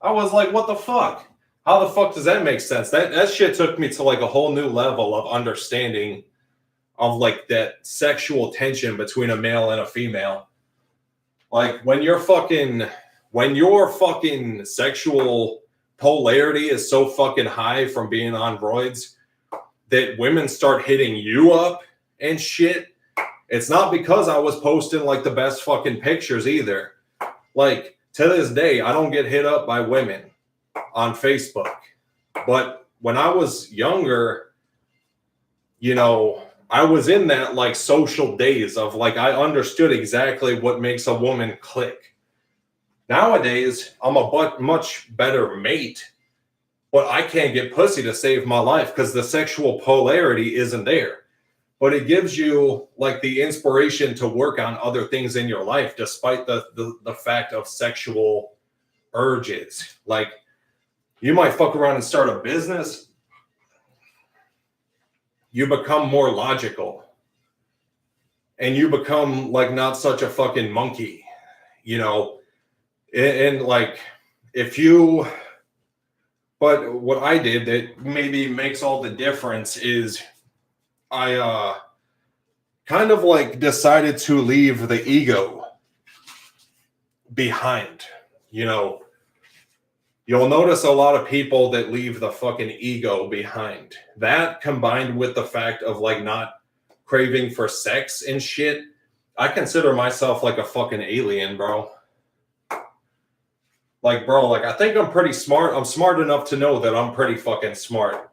I was like, what the fuck? How the fuck does that make sense? That shit took me to a whole new level of understanding of that sexual tension between a male and a female. When your fucking sexual polarity is so fucking high from being on roids that women start hitting you up and shit, it's not because I was posting the best fucking pictures either. To this day, I don't get hit up by women on Facebook. But when I was younger, you know, I was in that social days of I understood exactly what makes a woman click. Nowadays, I'm a much better mate, but I can't get pussy to save my life because the sexual polarity isn't there. But it gives you the inspiration to work on other things in your life, despite the fact of sexual urges. You might fuck around and start a business. You become more logical, and you become not such a fucking monkey, you know. And if you, but what I did that maybe makes all the difference is I kind of decided to leave the ego behind. You know, you'll notice a lot of people that leave the fucking ego behind. That combined with the fact of not craving for sex and shit, I consider myself a fucking alien, bro. Bro, I think I'm pretty smart. I'm smart enough to know that I'm pretty fucking smart.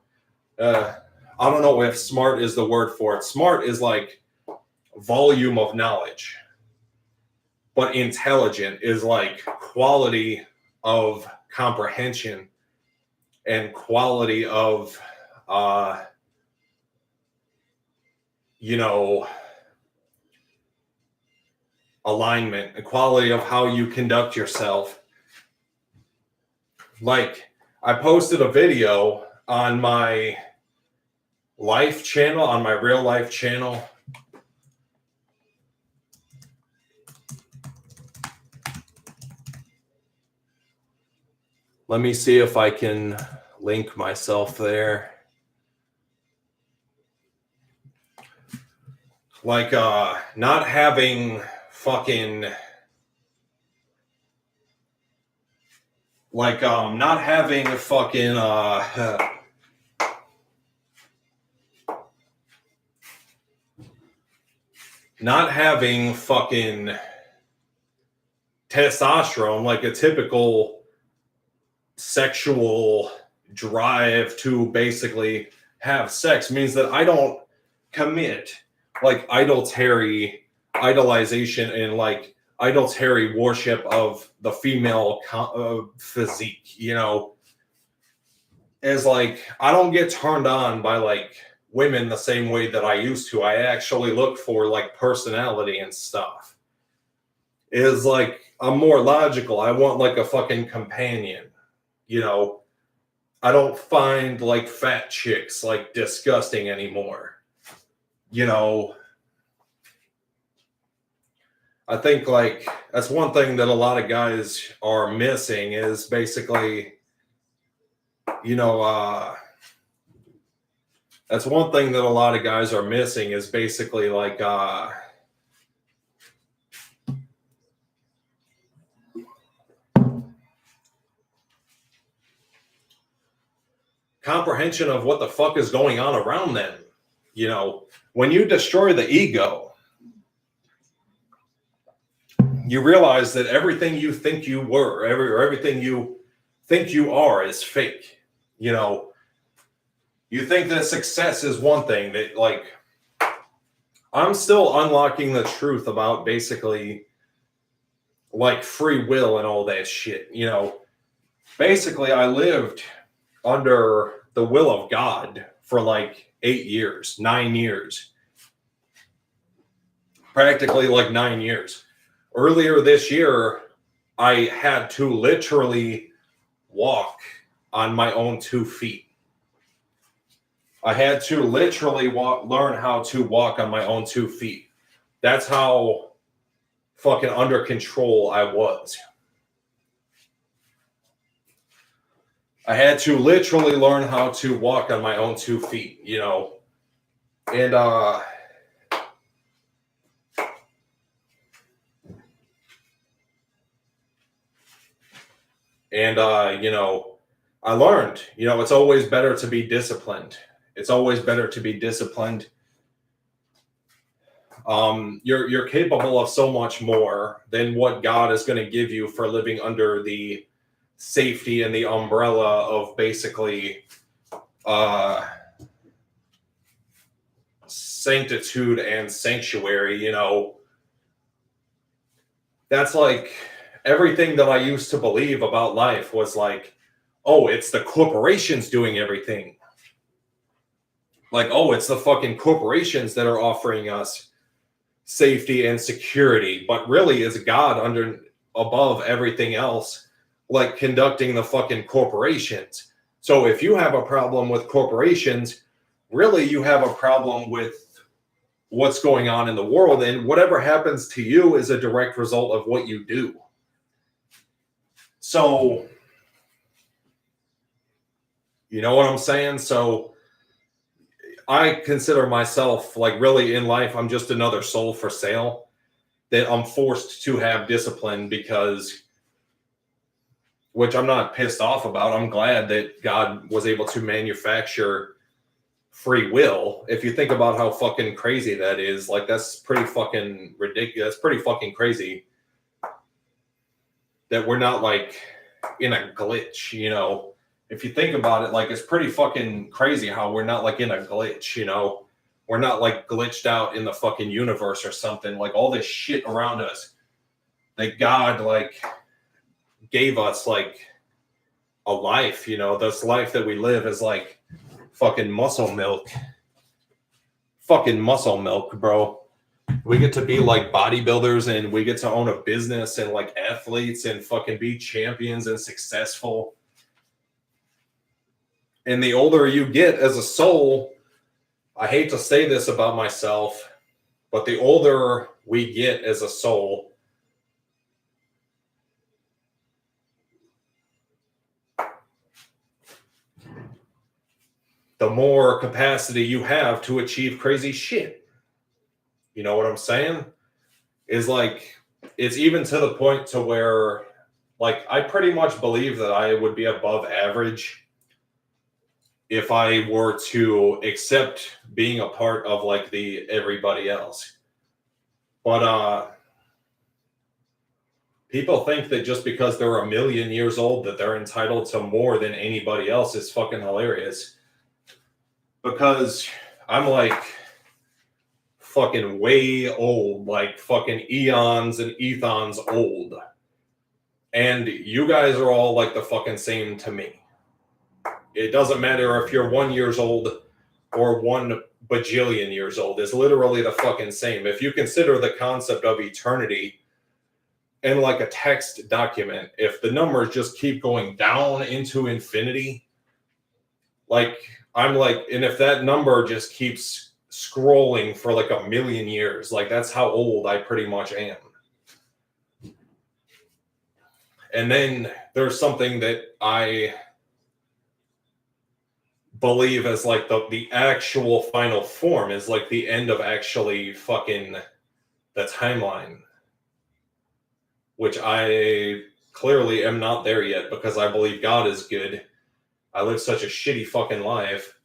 I don't know if smart is the word for it. Smart is volume of knowledge. But intelligent is quality of comprehension and quality of, you know, alignment, and quality of how you conduct yourself. I posted a video on my life channel, on my real life channel. Let me see if I can link myself there. Not having fucking not having fucking not having fucking testosterone, like a typical sexual drive to basically have sex, means that I don't commit like idolization and like idolatory worship of the female physique, you know, is like I don't get turned on by like women the same way that I used to. I actually look for like personality and stuff. Is like I'm more logical. I want like a fucking companion, you know. I don't find like fat chicks like disgusting anymore. You know, I think like that's one thing that a lot of guys are missing is basically, you know, that's one thing that a lot of guys are missing is basically like comprehension of what the fuck is going on around them. You know, when you destroy the ego, you realize that everything you think you were, everything you think you are is fake. You know, you think that success is one thing that like, I'm still unlocking the truth about basically like free will and all that shit. You know, basically I lived under the will of God for like 8 years, 9 years, practically like 9 years. Earlier this year, I had to literally walk on my own 2 feet. I had to literally learn how to walk on my own 2 feet. That's how fucking under control I was. I had to literally learn how to walk on my own 2 feet, you know. And you know, I learned, you know, it's always better to be disciplined. It's always better to be disciplined. You're capable of so much more than what God is going to give you for living under the safety and the umbrella of basically sanctitude and sanctuary. You know, that's like everything that I used to believe about life was like, oh, it's the corporations doing everything. Like, oh, it's the fucking corporations that are offering us safety and security, but really is God above everything else, like conducting the fucking corporations. So if you have a problem with corporations, really you have a problem with what's going on in the world, and whatever happens to you is a direct result of what you do. So, you know what I'm saying? So I consider myself like really in life, I'm just another soul for sale that I'm forced to have discipline because, which I'm not pissed off about. I'm glad that God was able to manufacture free will. If you think about how fucking crazy that is, like that's pretty fucking ridiculous. That's pretty fucking crazy that we're not like in a glitch, you know. If you think about it, like it's pretty fucking crazy how we're not like in a glitch, you know. We're not like glitched out in the fucking universe or something. Like all this shit around us that God like gave us like a life, you know. This life that we live is like fucking muscle milk. Fucking muscle milk, bro. We get to be like bodybuilders and we get to own a business and like athletes and fucking be champions and successful. And the older you get as a soul, I hate to say this about myself, but the older we get as a soul, the more capacity you have to achieve crazy shit. You know what I'm saying? Is like, it's even to the point to where, like, I pretty much believe that I would be above average if I were to accept being a part of like the everybody else. But People think that just because they're a million years old that they're entitled to more than anybody else is fucking hilarious. Because I'm like fucking way old, like fucking eons and ethons old. And you guys are all like the fucking same to me. It doesn't matter if you're 1 year old or 1 bajillion years old. It's literally the fucking same. If you consider the concept of eternity in like a text document, if the numbers just keep going down into infinity, like I'm like, and if that number just keeps scrolling for like a million years, like that's how old I pretty much am. And then there's something that I believe as like the actual final form is like the end of actually fucking the timeline, which I clearly am not there yet because I believe God is good. I live such a shitty fucking life.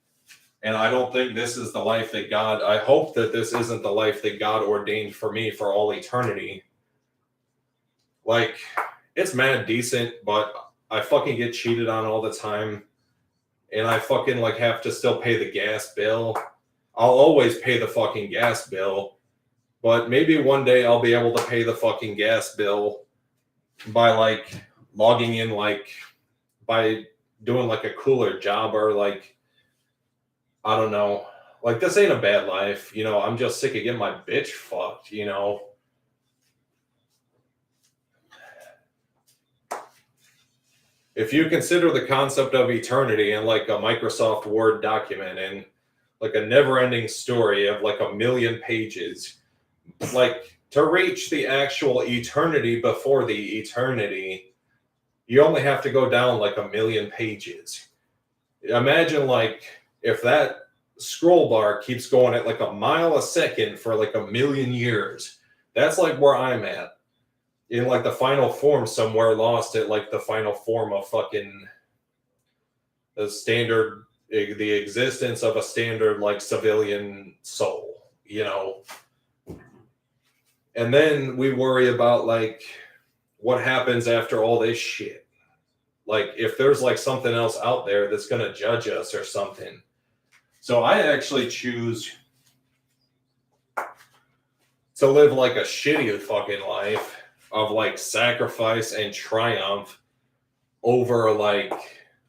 And I don't think this is the life that God, I hope that this isn't the life that God ordained for me for all eternity. Like, it's mad decent, but I fucking get cheated on all the time. And I fucking like have to still pay the gas bill. I'll always pay the fucking gas bill. But maybe one day I'll be able to pay the fucking gas bill by like logging in, like by doing like a cooler job or like, I don't know. Like, this ain't a bad life. You know, I'm just sick of getting my bitch fucked, you know. If you consider the concept of eternity in like a Microsoft Word document and like a never-ending story of like a million pages, like to reach the actual eternity before the eternity, you only have to go down like a million pages. Imagine like if that scroll bar keeps going at like a mile a second for like a million years, that's like where I'm at. In like the final form somewhere lost at like the final form of fucking the standard, the existence of a standard like civilian soul, you know. And then we worry about like what happens after all this shit. Like if there's like something else out there that's going to judge us or something. So I actually choose to live like a shitty fucking life of like sacrifice and triumph over like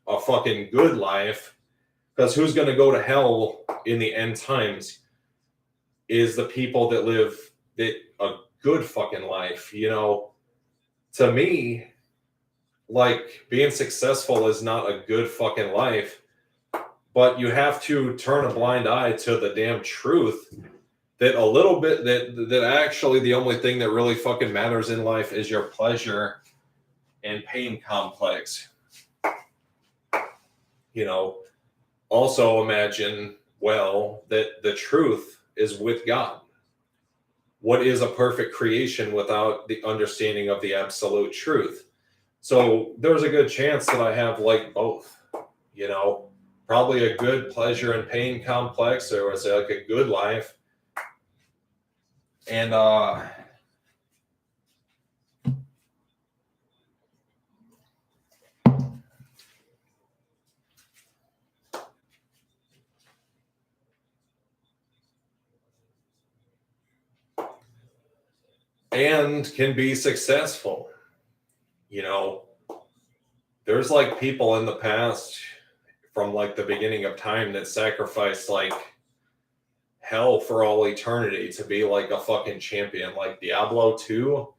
a fucking good life, because who's going to go to hell in the end times is the people that live a good fucking life, you know. To me, like being successful is not a good fucking life, but you have to turn a blind eye to the damn truth that a little bit that actually the only thing that really fucking matters in life is your pleasure and pain complex. You know, also imagine, well, that the truth is with God. What is a perfect creation without the understanding of the absolute truth? So there's a good chance that I have like both, you know, probably a good pleasure and pain complex, or was it like a good life? And can be successful. You know, there's like people in the past from like the beginning of time that sacrificed like hell for all eternity to be like a fucking champion. Like Diablo 2,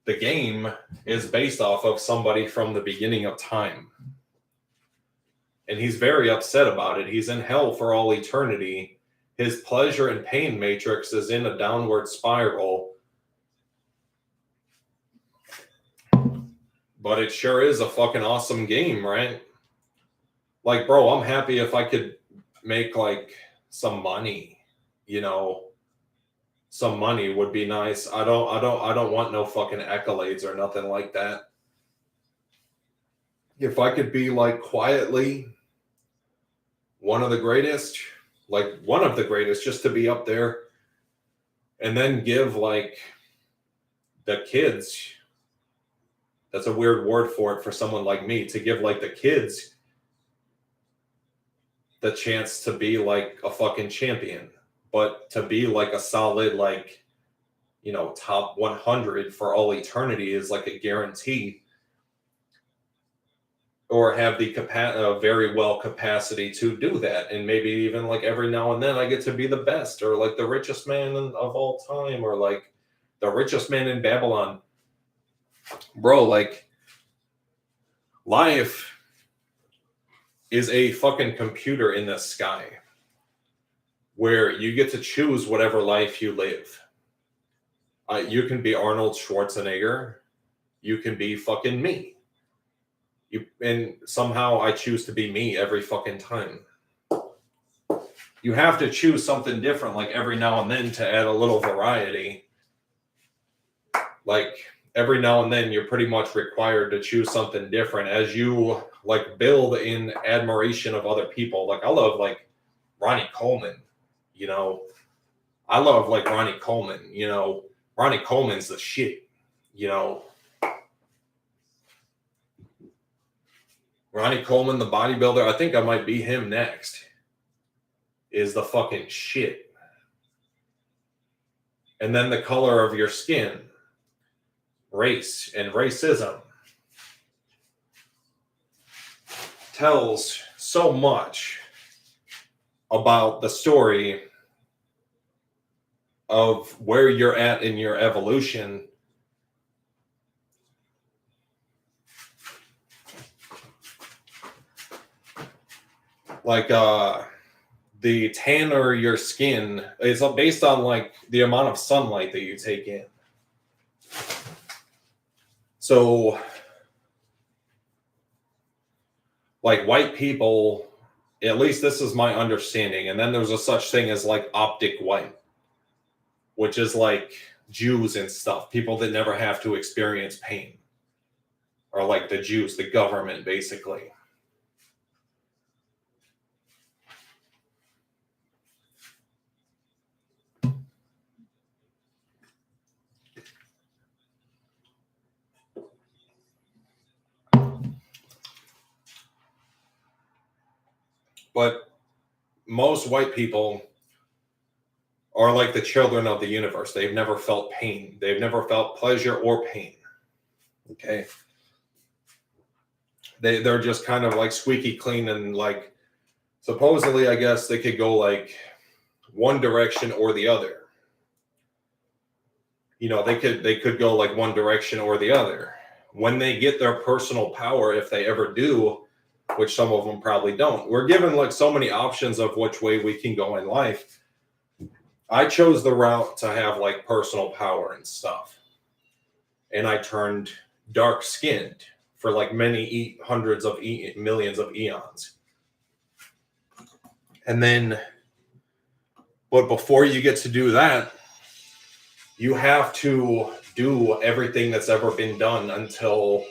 the game is based off of somebody from the beginning of time. And he's very upset about it. He's in hell for all eternity. His pleasure and pain matrix is in a downward spiral. But it sure is a fucking awesome game, right? Like, bro, I'm happy if I could make like some money, you know. Some money would be nice. I don't want no fucking accolades or nothing like that. If I could be like quietly one of the greatest, just to be up there and then give like the kids That's a weird word for it for someone like me, to give like the kids the chance to be like a fucking champion, but to be like a solid, like, you know, top 100 for all eternity is like a guarantee, or have the very well capacity to do that. And maybe even like every now and then I get to be the best, or like the richest man of all time, or like the richest man in Babylon. Bro, like, life is a fucking computer in the sky where you get to choose whatever life you live. You can be Arnold Schwarzenegger. You can be fucking me. And somehow I choose to be me every fucking time. You have to choose something different, like every now and then, to add a little variety. Like every now and then, you're pretty much required to choose something different as you like build in admiration of other people. Like I love like Ronnie Coleman, you know. I love like Ronnie Coleman, you know. Ronnie Coleman's the shit, you know. Ronnie Coleman, the bodybuilder, I think I might be him next, is the fucking shit. And then the color of your skin, race and racism, tells so much about the story of where you're at in your evolution. Like the tanner your skin is based on like the amount of sunlight that you take in. So like white people, at least this is my understanding, and then there's a such thing as like optic white, which is like Jews and stuff, people that never have to experience pain, or like the Jews, the government, basically. But most white people are like the children of the universe. They've never felt pain. They've never felt pleasure or pain. Okay. They're just kind of like squeaky clean, and like supposedly, I guess they could go like one direction or the other. You know, they could go like one direction or the other. When they get their personal power, if they ever do, which some of them probably don't, we're given like so many options of which way we can go in life. I chose the route to have like personal power and stuff. And I turned dark skinned for like many hundreds of millions of eons. And then, but before you get to do that, you have to do everything that's ever been done until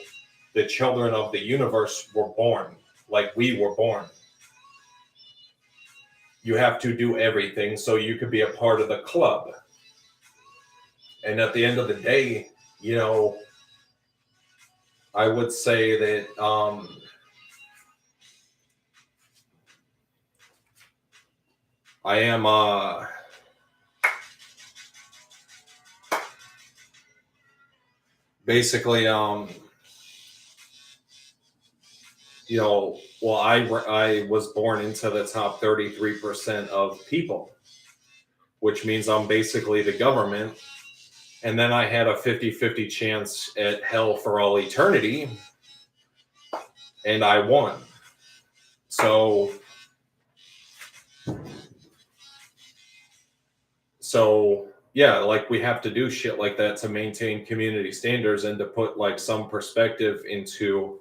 the children of the universe were born, like we were born. You have to do everything so you could be a part of the club. And at the end of the day, you know, I would say that I am basically you know, well, I was born into the top 33% of people, which means I'm basically the government. And then I had a 50-50 chance at hell for all eternity, and I won. So yeah, like we have to do shit like that to maintain community standards and to put like some perspective into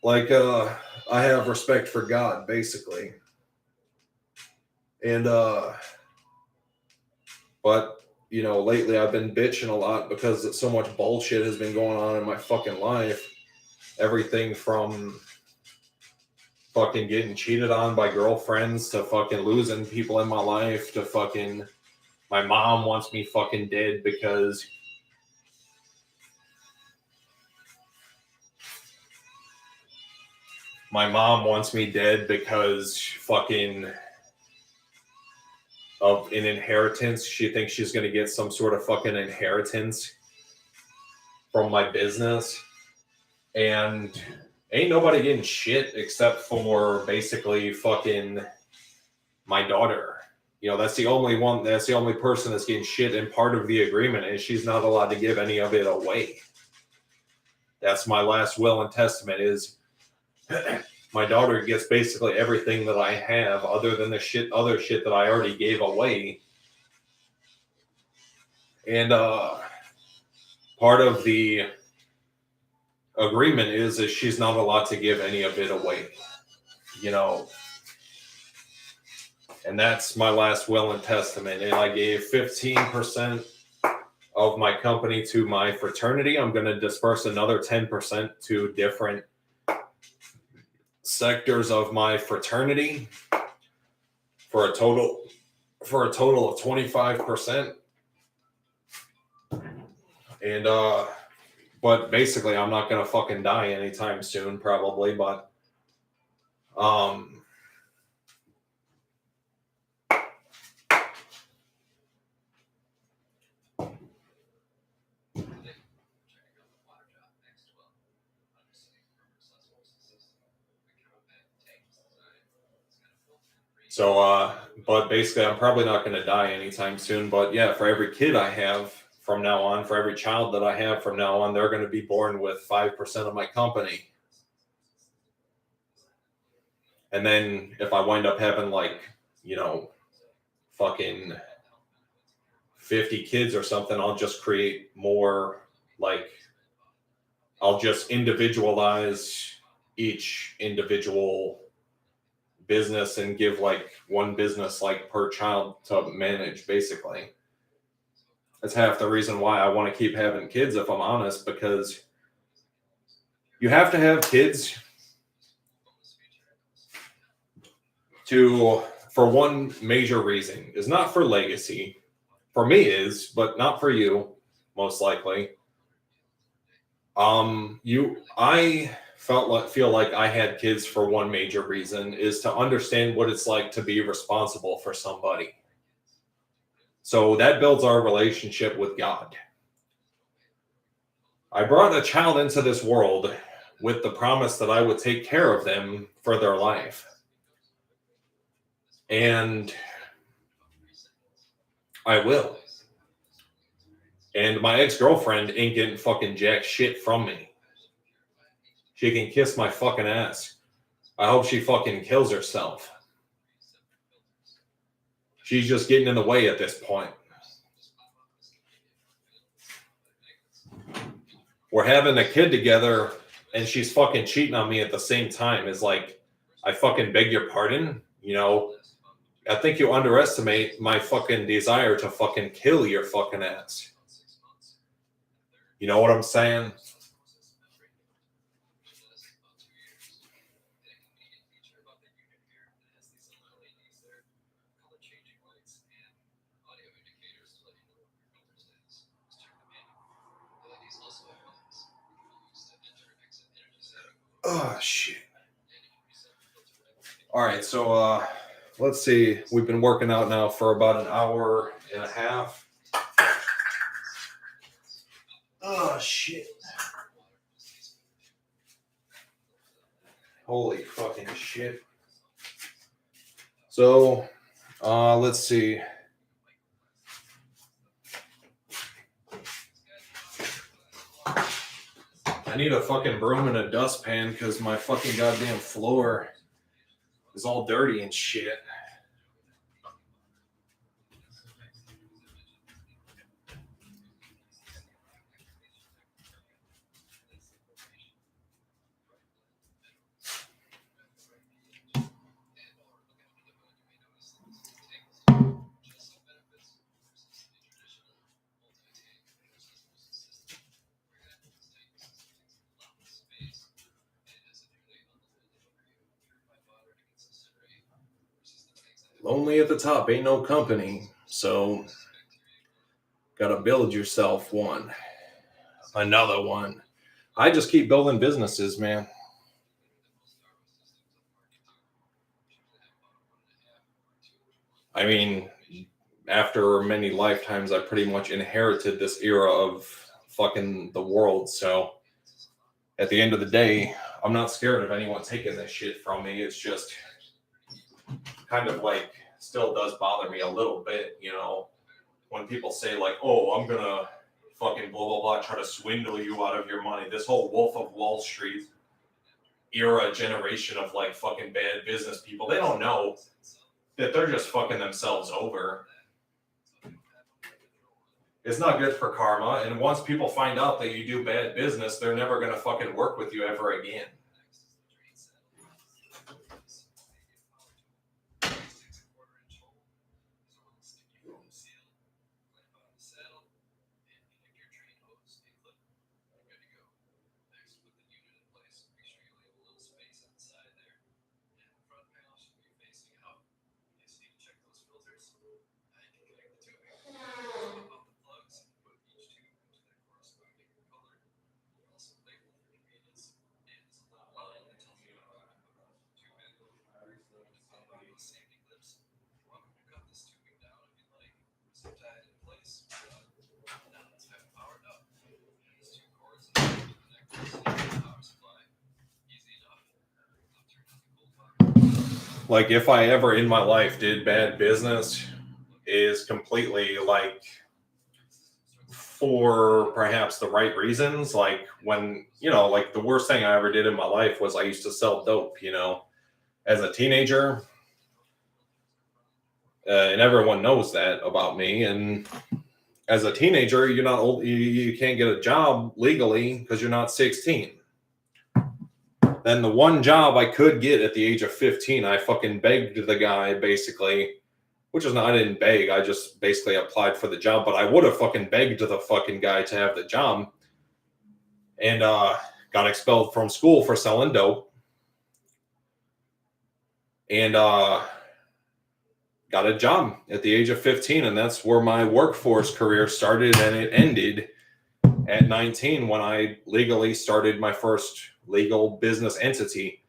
like I have respect for God, basically. And but you know, lately I've been bitching a lot because so much bullshit has been going on in my fucking life. Everything from fucking getting cheated on by girlfriends to fucking losing people in my life to fucking my mom wants me fucking dead because my mom wants me dead because fucking of an inheritance. She thinks she's going to get some sort of fucking inheritance from my business. And ain't nobody getting shit except for basically fucking my daughter. You know, that's the only person that's getting shit. And part of the agreement is she's not allowed to give any of it away. That's my last will and testament is my daughter gets basically everything that I have other than the other shit that I already gave away. And part of the agreement is she's not allowed to give any of it away. You know, and that's my last will and testament. And I gave 15% of my company to my fraternity. I'm going to disperse another 10% to different sectors of my fraternity for a total of 25%. And but basically I'm not going to fucking die anytime soon probably, but so but basically I'm probably not going to die anytime soon, but yeah, for every kid I have from now on, for every child that I have from now on, they're going to be born with 5% of my company. And then if I wind up having like, you know, fucking 50 kids or something, I'll just create more, like, I'll just individualize each individual business and give like one business like per child to manage basically. That's half the reason why I want to keep having kids, if I'm honest, because you have to have kids for one major reason. Is not for legacy. For me is, but not for you, most likely. I feel like I had kids for one major reason, is to understand what it's like to be responsible for somebody. So that builds our relationship with God. I brought a child into this world with the promise that I would take care of them for their life. And I will. And my ex-girlfriend ain't getting fucking jack shit from me. She can kiss my fucking ass. I hope she fucking kills herself. She's just getting in the way at this point. We're having a kid together and she's fucking cheating on me at the same time. Is like, I fucking beg your pardon. You know, I think you underestimate my fucking desire to fucking kill your fucking ass. You know what I'm saying? Oh, shit. All right, so let's see. We've been working out now for about an hour and a half. Oh, shit. Holy fucking shit. So, let's see. I need a fucking broom and a dustpan because my fucking goddamn floor is all dirty and shit. Lonely at the top, ain't no company. So, gotta build yourself one. Another one. I just keep building businesses, man. I mean, after many lifetimes, I pretty much inherited this era of fucking the world. So at the end of the day, I'm not scared of anyone taking this shit from me. It's just kind of like still does bother me a little bit, you know, when people say like, oh, I'm gonna fucking blah blah blah, try to swindle you out of your money. This whole Wolf of Wall Street era generation of like fucking bad business people, they don't know that they're just fucking themselves over. It's not good for karma, and once people find out that you do bad business, they're never gonna fucking work with you ever again. Like, if I ever in my life did bad business, is completely like for perhaps the right reasons. Like, when, you know, like the worst thing I ever did in my life was I used to sell dope, you know, as a teenager. And everyone knows that about me. And as a teenager, you're not old, you can't get a job legally because you're not 16. Then the one job I could get at the age of 15, I fucking begged the guy basically, which is not, I didn't beg, I just basically applied for the job, but I would have fucking begged the fucking guy to have the job, and got expelled from school for selling dope, and got a job at the age of 15, and that's where my workforce career started, and it ended at 19 when I legally started my first legal business entity.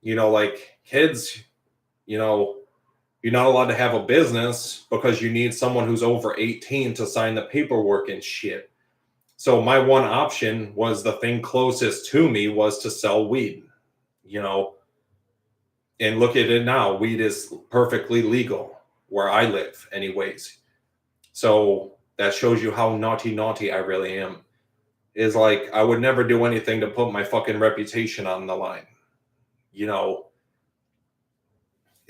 You know, like, kids, you know, you're not allowed to have a business because you need someone who's over 18 to sign the paperwork and shit. So my one option was the thing closest to me was to sell weed, you know, and look at it now. Weed is perfectly legal where I live anyways. So that shows you how naughty I really am. Is like, I would never do anything to put my fucking reputation on the line, you know.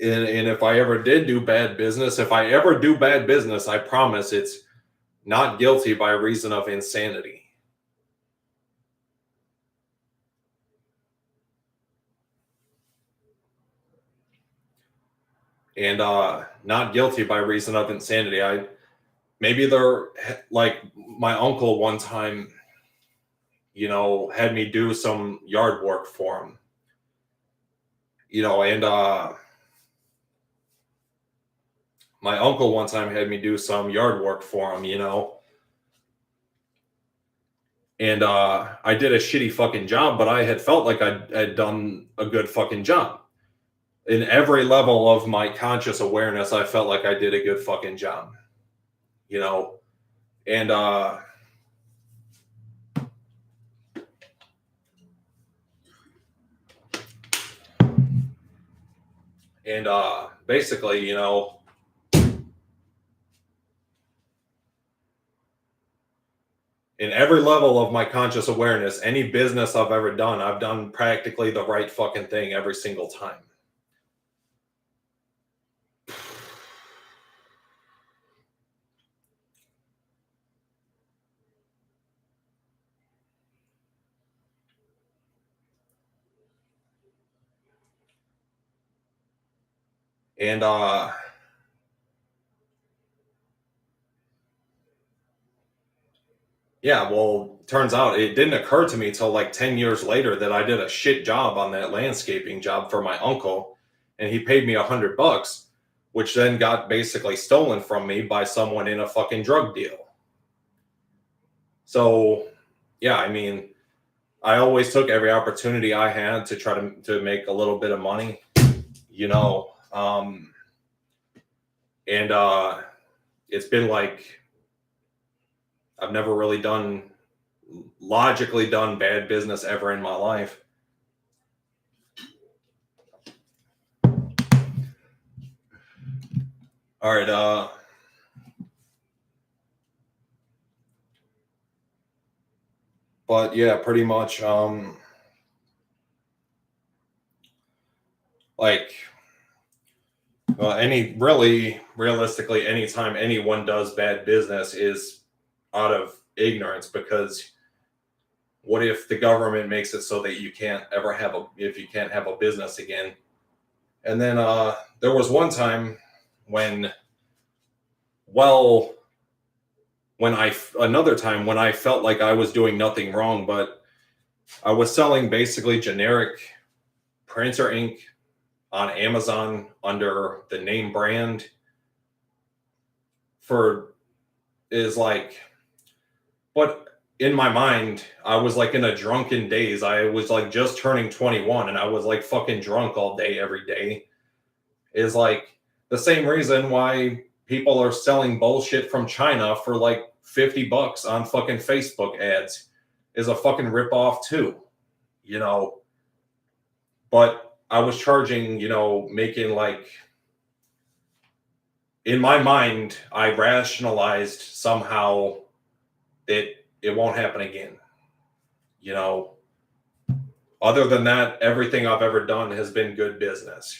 And if I ever did do bad business, I promise it's not guilty by reason of insanity. And not guilty by reason of insanity. Like, my uncle one time, you know, had me do some yard work for him, you know, and my uncle one time had me do some yard work for him, you know, and I did a shitty fucking job, but I had felt like I'd done a good fucking job. In every level of my conscious awareness, I felt like I did a good fucking job, you know, and basically, you know, in every level of my conscious awareness, any business I've ever done, I've done practically the right fucking thing every single time. And yeah, well, turns out it didn't occur to me till like 10 years later that I did a shit job on that landscaping job for my uncle, and he paid me $100, which then got basically stolen from me by someone in a fucking drug deal. So, yeah, I mean, I always took every opportunity I had to try to make a little bit of money, you know. And it's been like I've never really logically done bad business ever in my life. All right, but yeah, pretty much like realistically, anytime anyone does bad business is out of ignorance, because what if the government makes it so that you can't ever if you can't have a business again? And then there was one time when, well, another time when I felt like I was doing nothing wrong, but I was selling basically generic printer ink on Amazon under the name brand for is like, but in my mind, I was like in a drunken daze. I was like just turning 21 and I was like fucking drunk all day, every day. Is like the same reason why people are selling bullshit from China for like $50 on fucking Facebook ads is a fucking ripoff too, you know. But I was charging, making like, in my mind, I rationalized somehow that it won't happen again. You know, other than that, everything I've ever done has been good business.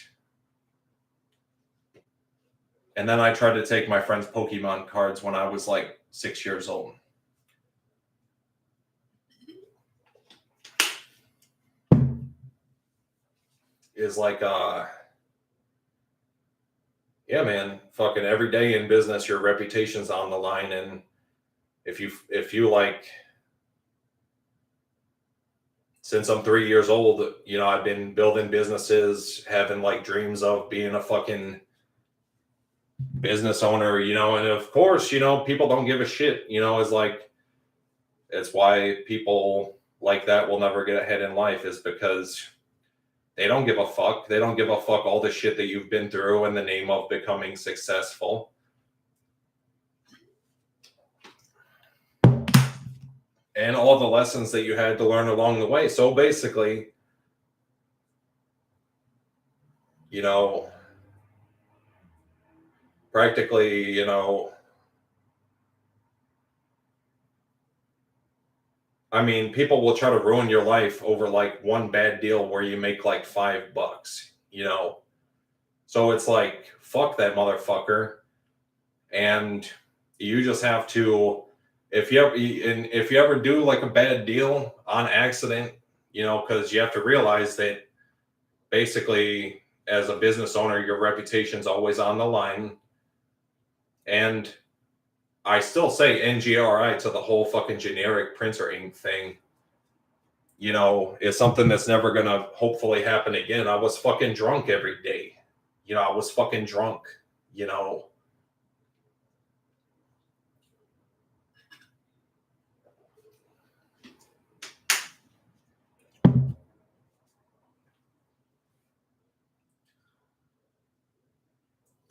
And then I tried to take my friend's Pokemon cards when I was like 6 years old. Is like, yeah, man, fucking every day in business, your reputation's on the line. And if you like, since I'm 3 years old, I've been building businesses, having like dreams of being a fucking business owner, and of course, people don't give a shit, is like, it's why people like that will never get ahead in life, is because they don't give a fuck. They don't give a fuck all the shit that you've been through in the name of becoming successful. And all the lessons that you had to learn along the way. So basically, practically, I mean, people will try to ruin your life over like one bad deal where you make like $5, So it's like, fuck that motherfucker. And you just have to, if you ever do like a bad deal on accident, because you have to realize that basically as a business owner, your reputation's always on the line. And I still say NGRI to the whole fucking generic printer ink thing, is something that's never going to hopefully happen again. I was fucking drunk every day. I was fucking drunk,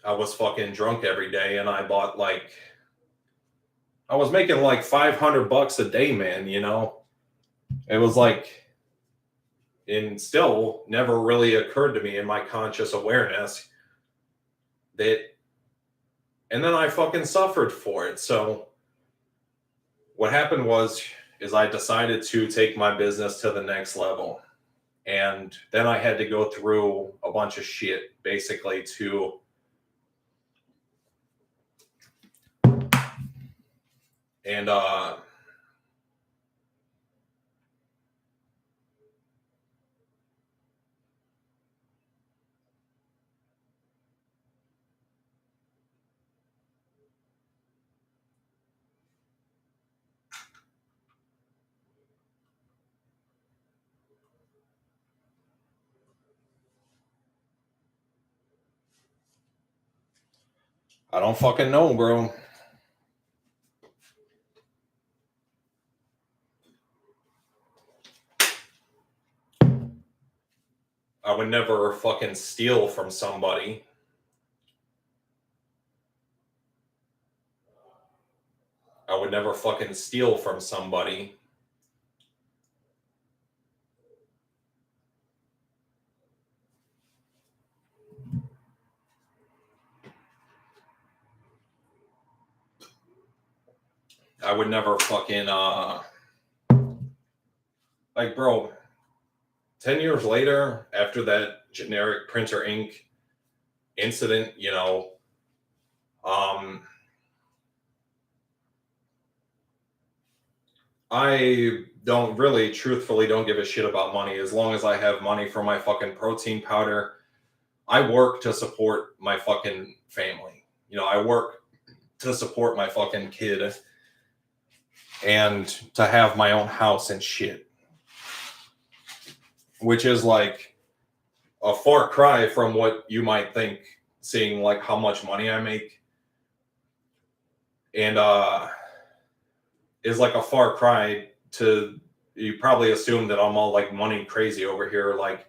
I was fucking drunk every day, and I bought like, I was making like $500 a day, man, It was like, and still never really occurred to me in my conscious awareness that, and then I fucking suffered for it. So what happened is I decided to take my business to the next level. And then I had to go through a bunch of shit basically to, and I don't fucking know, bro. I would never fucking steal from somebody. ever fucking steal from somebody. I would never fucking, like, bro, 10 years later, after that generic printer ink incident, you know, I don't really, truthfully, don't give a shit about money. As long as I have money for my fucking protein powder, I work to support my fucking family. You know, I work to support my fucking kid and to have my own house and shit. Which is like a far cry from what you might think, seeing like how much money I make. And is like a far cry to, you probably assume that I'm all like money crazy over here, like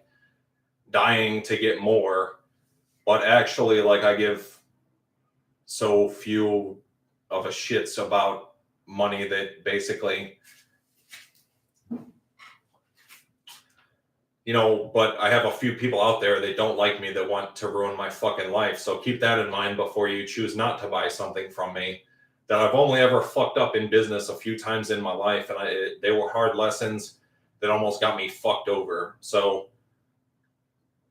dying to get more. But actually, like, I give so few of a shits about money that basically, you know, but I have a few people out there that don't like me that want to ruin my fucking life. So keep that in mind before you choose not to buy something from me. That I've only ever fucked up in business a few times in my life, and they were hard lessons that almost got me fucked over. So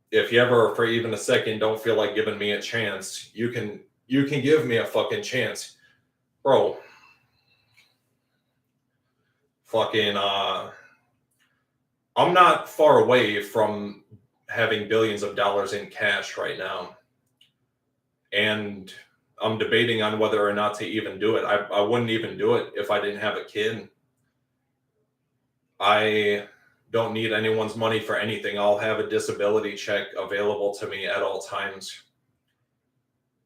if you ever, for even a second, don't feel like giving me a chance, you can give me a fucking chance, bro. Fucking, I'm not far away from having billions of dollars in cash right now, and I'm debating on whether or not to even do it. I wouldn't even do it if I didn't have a kid. I don't need anyone's money for anything. I'll have a disability check available to me at all times.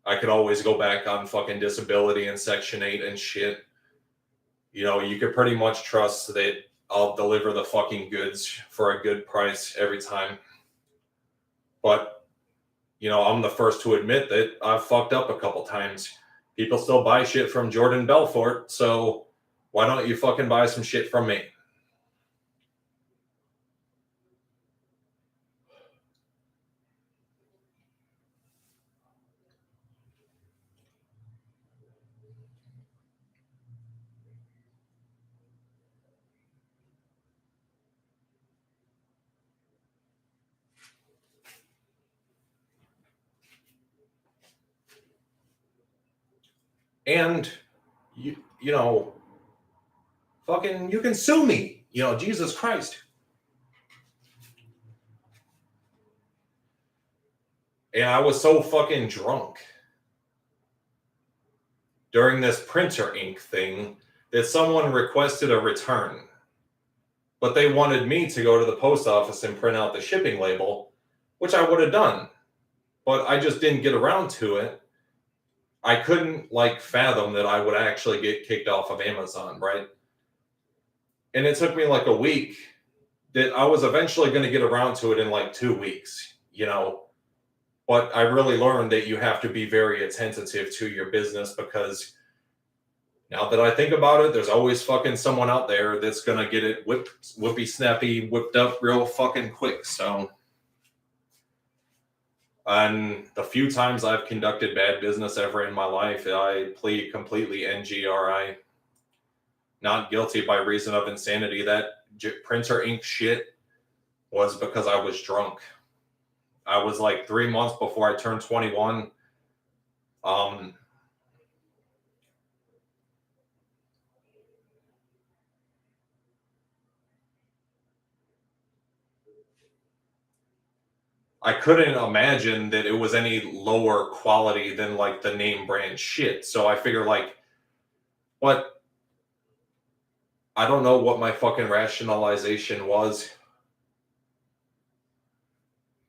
I could always go back on fucking disability and Section 8 and shit. You know, you could pretty much trust that I'll deliver the fucking goods for a good price every time. But you know, I'm the first to admit that I've fucked up a couple times. People still buy shit from Jordan Belfort, so why don't you fucking buy some shit from me? And you know, fucking, you can sue me. You know, Jesus Christ. And I was so fucking drunk during this printer ink thing that someone requested a return. But they wanted me to go to the post office and print out the shipping label, which I would have done. But I just didn't get around to it. I couldn't like fathom that I would actually get kicked off of Amazon, right? And it took me like a week. That I was eventually going to get around to it in like 2 weeks, you know. But I really learned that you have to be very attentive to your business, because now that I think about it, there's always fucking someone out there that's going to get it whippy snappy, whipped up real fucking quick. So, and the few times I've conducted bad business ever in my life, I plead completely NGRI. Not guilty by reason of insanity. That printer ink shit was because I was drunk. I was like 3 months before I turned 21. I couldn't imagine that it was any lower quality than like the name brand shit. So I figured like, what? I don't know what my fucking rationalization was.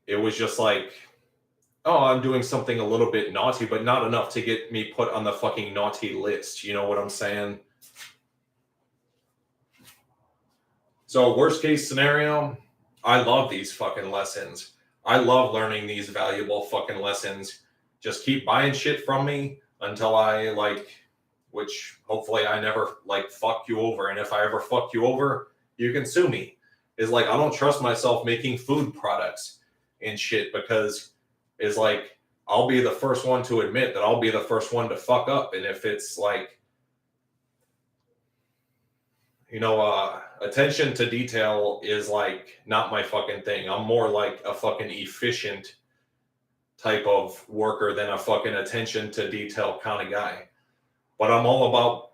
It was just like, oh, I'm doing something a little bit naughty, but not enough to get me put on the fucking naughty list. You know what I'm saying? So worst case scenario, I love these fucking lessons. I love learning these valuable fucking lessons. Just keep buying shit from me until I like which hopefully I never like fuck you over. And if I ever fuck you over, you can sue me. Is like, I don't trust myself making food products and shit because it's like, I'll be the first one to admit that I'll be the first one to fuck up. And if it's like, attention to detail is like not my fucking thing. I'm more like a fucking efficient type of worker than a fucking attention to detail kind of guy. But I'm all about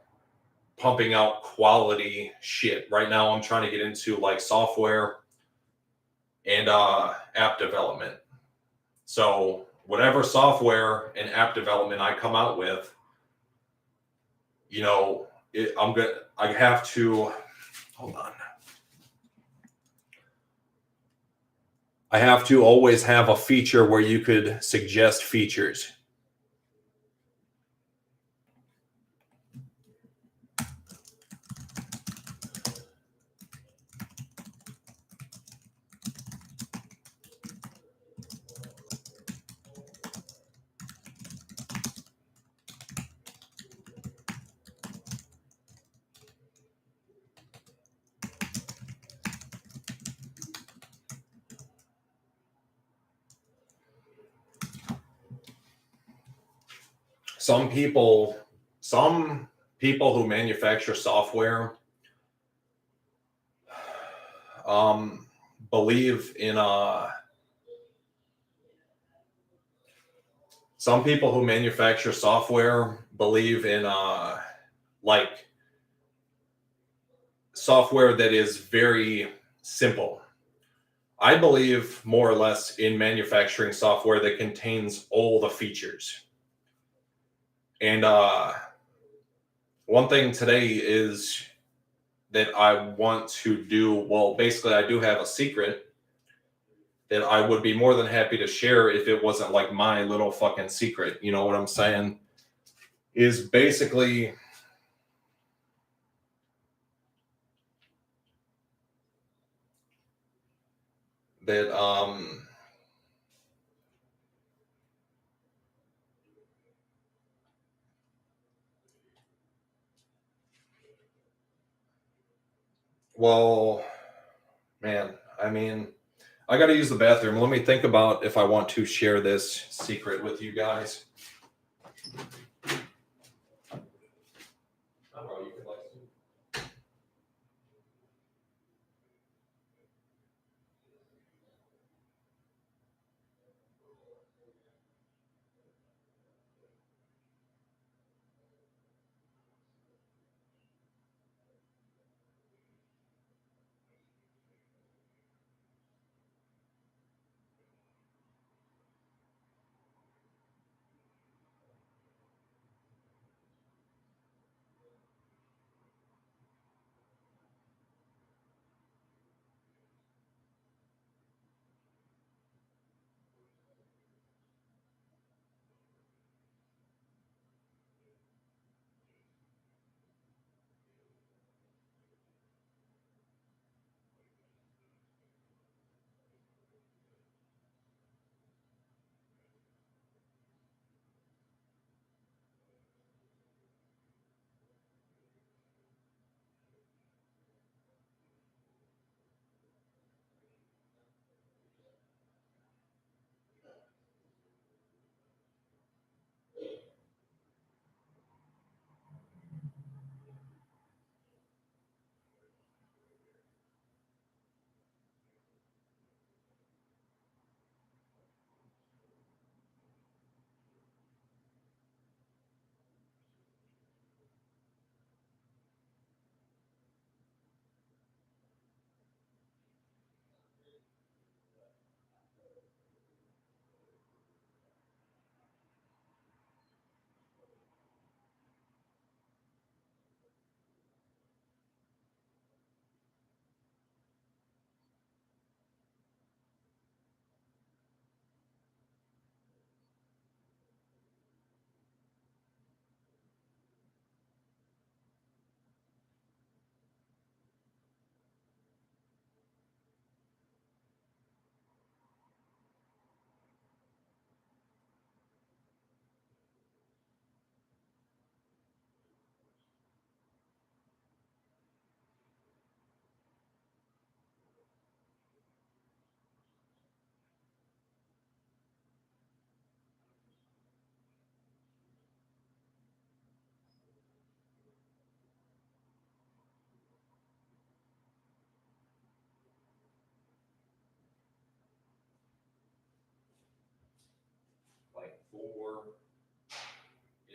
pumping out quality shit. Right now I'm trying to get into like software and app development. So whatever software and app development I come out with, I have to hold on. I have to always have a feature where you could suggest features. Some people who manufacture software believe in some people who manufacture software believe in like software that is very simple. I believe more or less in manufacturing software that contains all the features. And one thing today is that I want to do, well, basically I do have a secret that I would be more than happy to share if it wasn't like my little fucking secret. You know what I'm saying? Is basically that well, man, I mean, I got to use the bathroom. Let me think about if I want to share this secret with you guys.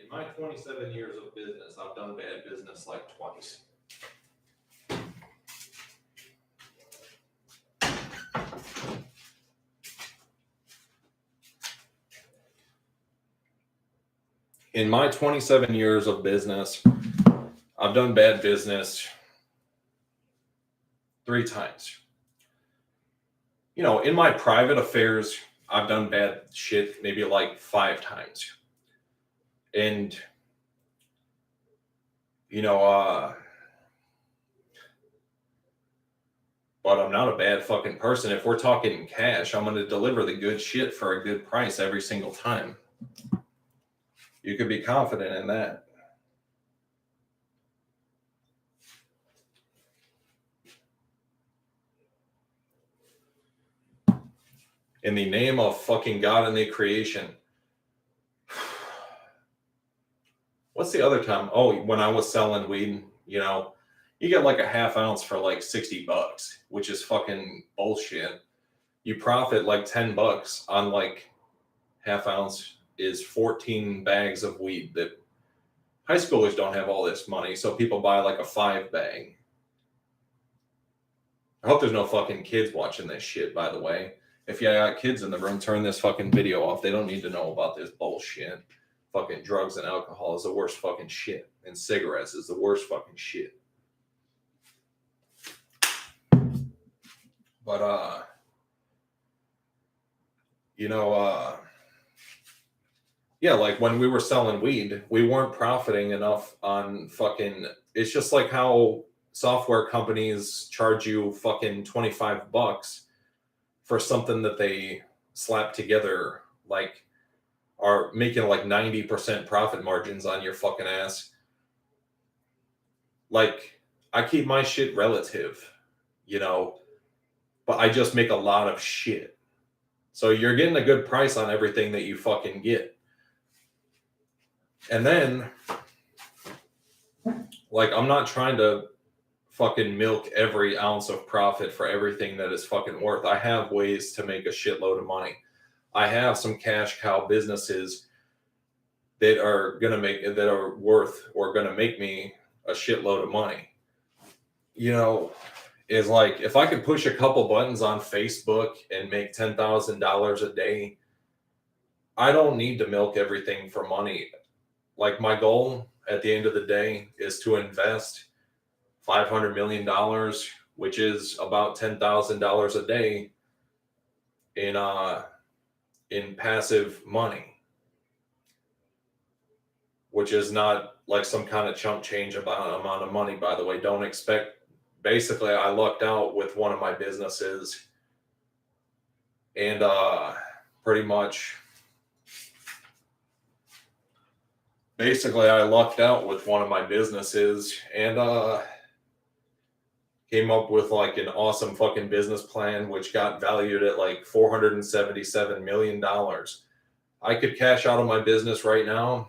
In my 27 years of business, I've done bad business like twice. In my 27 years of business, I've done bad business 3 times. You know, in my private affairs, I've done bad shit maybe like 5 times. And, you know, but I'm not a bad fucking person. If we're talking cash, I'm going to deliver the good shit for a good price every single time. You could be confident in that. In the name of fucking God and the creation. What's the other time? Oh, when I was selling weed, you know, you get like a half ounce for like $60, which is fucking bullshit. You profit like $10 on like half ounce is 14 bags of weed. That high schoolers don't have all this money, so people buy like a 5 bag. I hope there's no fucking kids watching this shit, by the way. If you got kids in the room, turn this fucking video off. They don't need to know about this bullshit. Fucking drugs and alcohol is the worst fucking shit. And cigarettes is the worst fucking shit. But, you know, yeah, like when we were selling weed, we weren't profiting enough on fucking, it's just like how software companies charge you fucking $25 for something that they slap together, like are making like 90% profit margins on your fucking ass. Like, I keep my shit relative, you know, but I just make a lot of shit. So you're getting a good price on everything that you fucking get. And then, like, I'm not trying to fucking milk every ounce of profit for everything that is fucking worth. I have ways to make a shitload of money. I have some cash cow businesses that are worth or gonna make me a shitload of money. You know, is like if I could push a couple buttons on Facebook and make $10,000 a day, I don't need to milk everything for money. Like, my goal at the end of the day is to invest $500 million, which is about $10,000 a day in passive money, which is not like some kind of chump change about amount of money, by the way. Don't expect, basically, I lucked out with one of my businesses and pretty much, basically, I lucked out with one of my businesses and came up with like an awesome fucking business plan, which got valued at like $477 million. I could cash out of my business right now.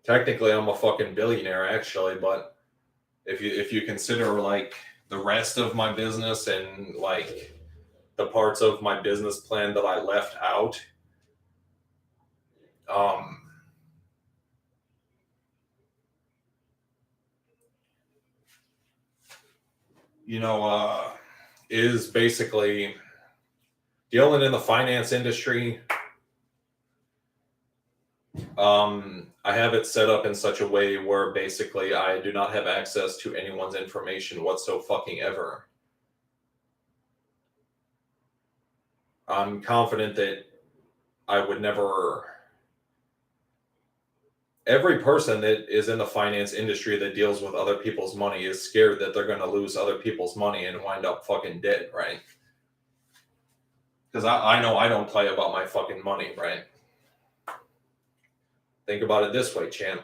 Technically, I'm a fucking billionaire, actually, but if you consider like the rest of my business and like the parts of my business plan that I left out, you know, is basically dealing in the finance industry. I have it set up in such a way where basically I do not have access to anyone's information whatsoever. I'm confident that I would never. Every person that is in the finance industry that deals with other people's money is scared that they're going to lose other people's money and wind up fucking dead, right? Because I know I don't play about my fucking money, right? Think about it this way, champ.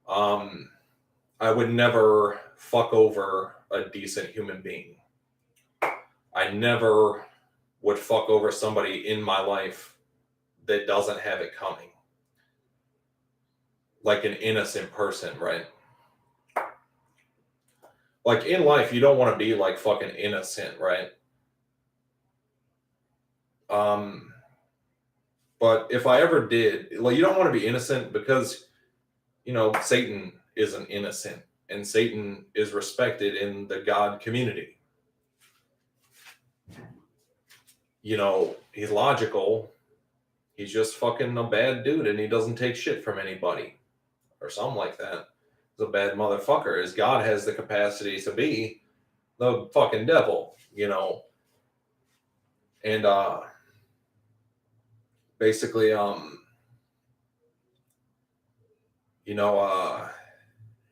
I would never fuck over a decent human being. I never would fuck over somebody in my life that doesn't have it coming. Like an innocent person, right? Like in life, you don't want to be like fucking innocent, right? But if I ever did, like, you don't want to be innocent because, Satan isn't innocent and Satan is respected in the God community. He's logical. He's just fucking a bad dude and he doesn't take shit from anybody or something like that. He's a bad motherfucker. As God has the capacity to be the fucking devil, and basically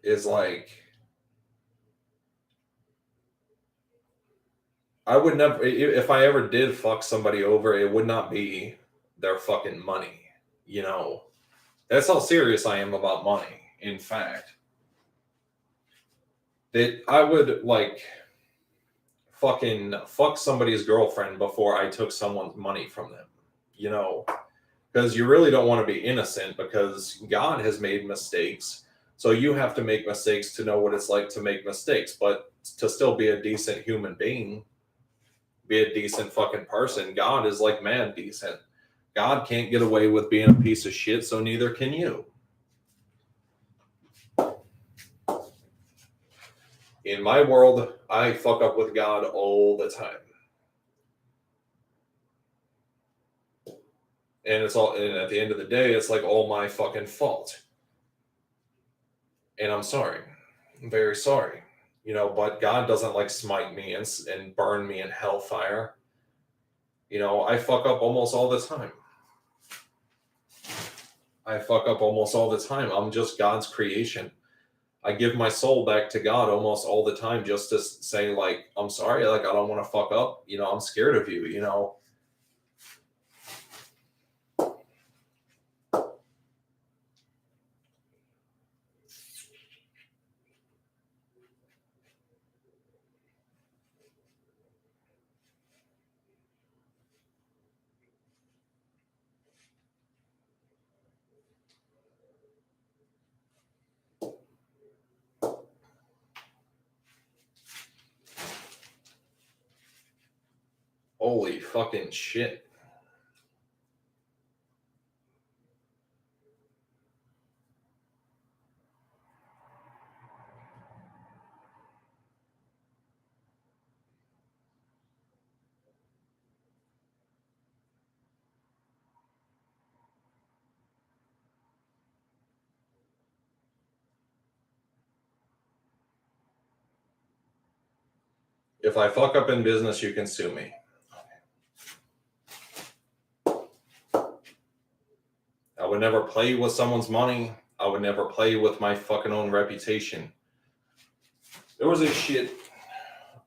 is like, I would never, if I ever did fuck somebody over, it would not be their fucking money. That's how serious I am about money. In fact, that I would like fucking fuck somebody's girlfriend before I took someone's money from them, because you really don't want to be innocent because God has made mistakes. So you have to make mistakes to know what it's like to make mistakes, but to still be a decent human being, be a decent fucking person. God is like mad decent. God can't get away with being a piece of shit, so neither can you. In my world, I fuck up with God all the time. And and at the end of the day, it's like all my fucking fault. And I'm sorry. I'm very sorry. But God doesn't like smite me and burn me in hellfire. I fuck up almost all the time. I'm just God's creation. I give my soul back to God almost all the time just to say, like, I'm sorry, like, I don't want to fuck up. I'm scared of you, Holy fucking shit. If I fuck up in business, you can sue me. I would never play with someone's money. I would never play with my fucking own reputation. There was a shit,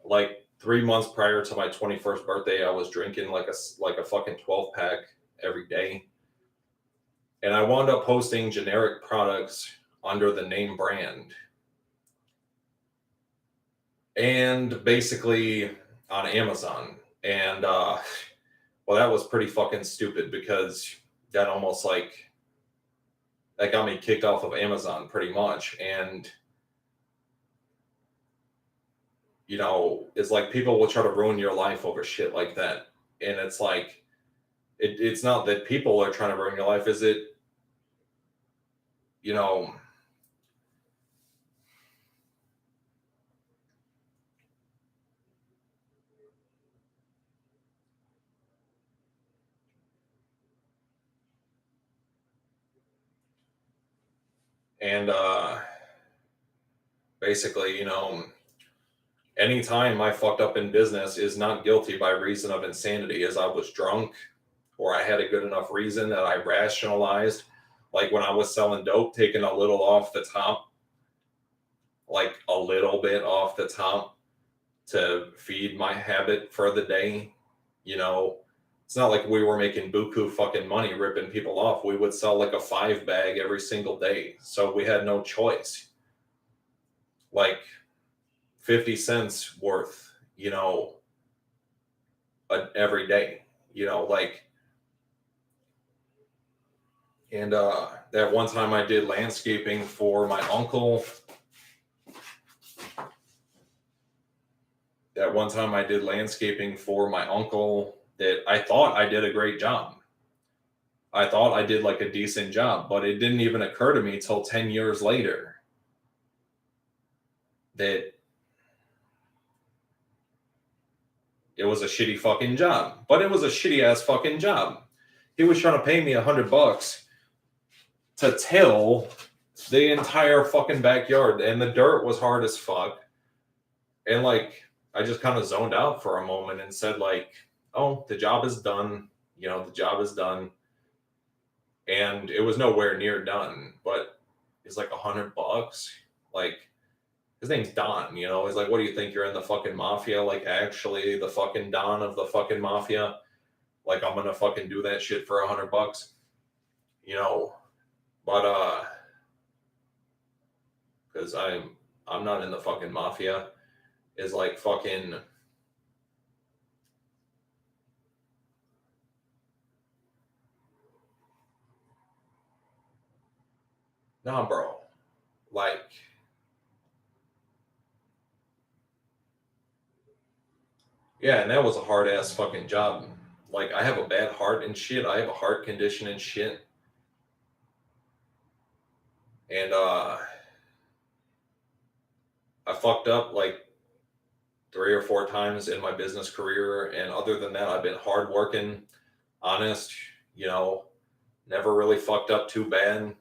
like 3 months prior to my 21st birthday, I was drinking like a fucking 12-pack every day. And I wound up posting generic products under the name brand. And basically on Amazon. And well, that was pretty fucking stupid because that almost that got me kicked off of Amazon pretty much. And it's like people will try to ruin your life over shit like that. And it's like, it's not that people are trying to ruin your life, is it? And basically, anytime I fucked up in business is not guilty by reason of insanity, as I was drunk or I had a good enough reason that I rationalized, like when I was selling dope, taking a little off the top, like a little bit off the top to feed my habit for the day. It's not like we were making buku fucking money ripping people off. We would sell like a 5-bag every single day. So we had no choice. Like 50 cents worth, every day, and that one time I did landscaping for my uncle. that I thought I did a great job. I thought I did like a decent job, but it didn't even occur to me till 10 years later that it was a shitty fucking job. But it was a shitty ass fucking job. He was trying to pay me $100 to till the entire fucking backyard, and the dirt was hard as fuck. And like, I just kind of zoned out for a moment and said, like, oh, the job is done. You know, the job is done. And it was nowhere near done, but it's like $100. Like, his name's Don, you know? He's like, what do you think? You're in the fucking mafia? Like, actually, the fucking Don of the fucking mafia? Like, I'm gonna fucking do that shit for $100? You know? But, because I'm not in the fucking mafia, is like fucking. Nah, bro. Like, yeah, and that was a hard ass fucking job. Like, I have a bad heart and shit. I have a heart condition and shit. And I fucked up like 3 or 4 times in my business career, and other than that, I've been hardworking, honest, you know, never really fucked up too bad.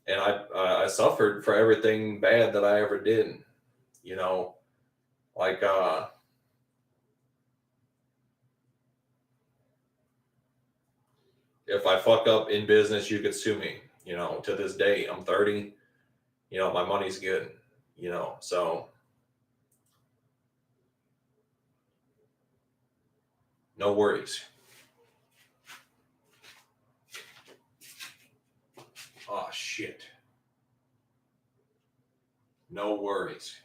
And I suffered for everything bad that I ever did, you know, like if I fuck up in business, you could sue me. You know, to this day, I'm 30. You know, my money's good. You know, so no worries. Oh shit. No worries.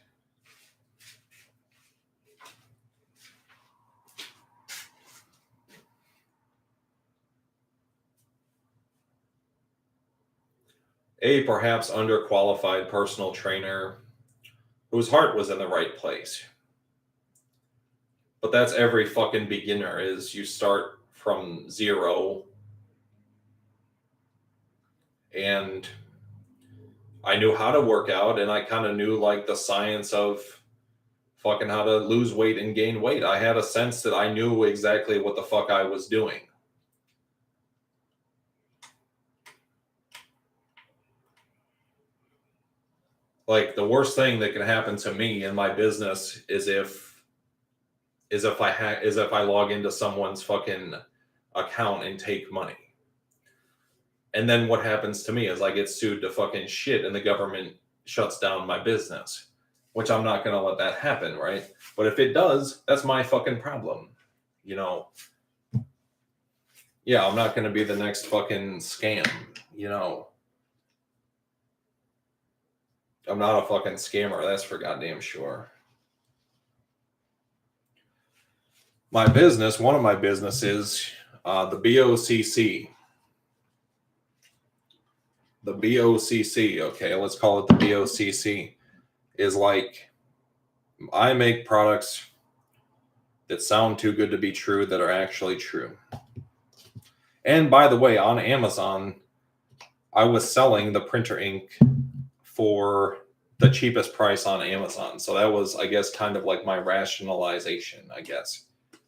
A perhaps underqualified personal trainer whose heart was in the right place. But that's every fucking beginner, is you start from zero. And I knew how to work out, and I kind of knew like the science of fucking how to lose weight and gain weight. I had a sense that I knew exactly what the fuck I was doing. Like, the worst thing that can happen to me in my business is if I log into someone's fucking account and take money. And then what happens to me is I get sued to fucking shit, and the government shuts down my business, which I'm not going to let that happen, right? But if it does, that's my fucking problem. You know, yeah, I'm not going to be the next fucking scam, you know. I'm not a fucking scammer, that's for goddamn sure. My business, one of my businesses, the BOCC. The BOCC, okay, let's call it the BOCC, is like, I make products that sound too good to be true that are actually true. And by the way, on Amazon, I was selling the printer ink for the cheapest price on Amazon. So that was, I guess, kind of like my rationalization, I guess. It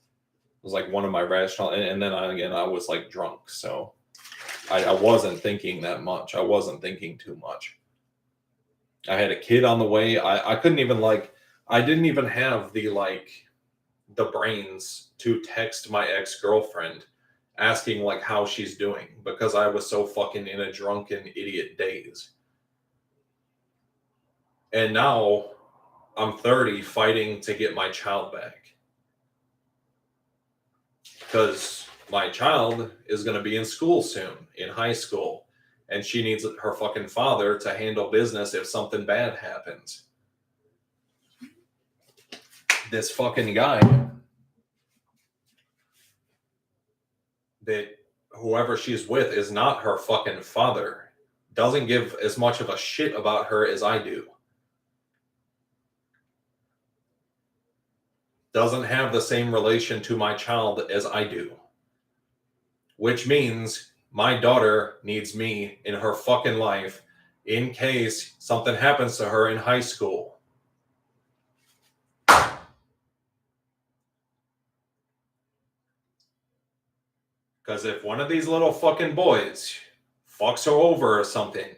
was like one of my rational, and then I was like drunk. So I wasn't thinking that much. I wasn't thinking too much. I had a kid on the way. I couldn't even like, I didn't even have the brains to text my ex-girlfriend asking like how she's doing, because I was so fucking in a drunken idiot daze. And now I'm 30 fighting to get my child back, because my child is going to be in school soon, in high school, and she needs her fucking father to handle business if something bad happens. This fucking guy that whoever she's with is not her fucking father, doesn't give as much of a shit about her as I do. doesn't have the same relation to my child as I do. Which means my daughter needs me in her fucking life in case something happens to her in high school. Because if one of these little fucking boys fucks her over or something,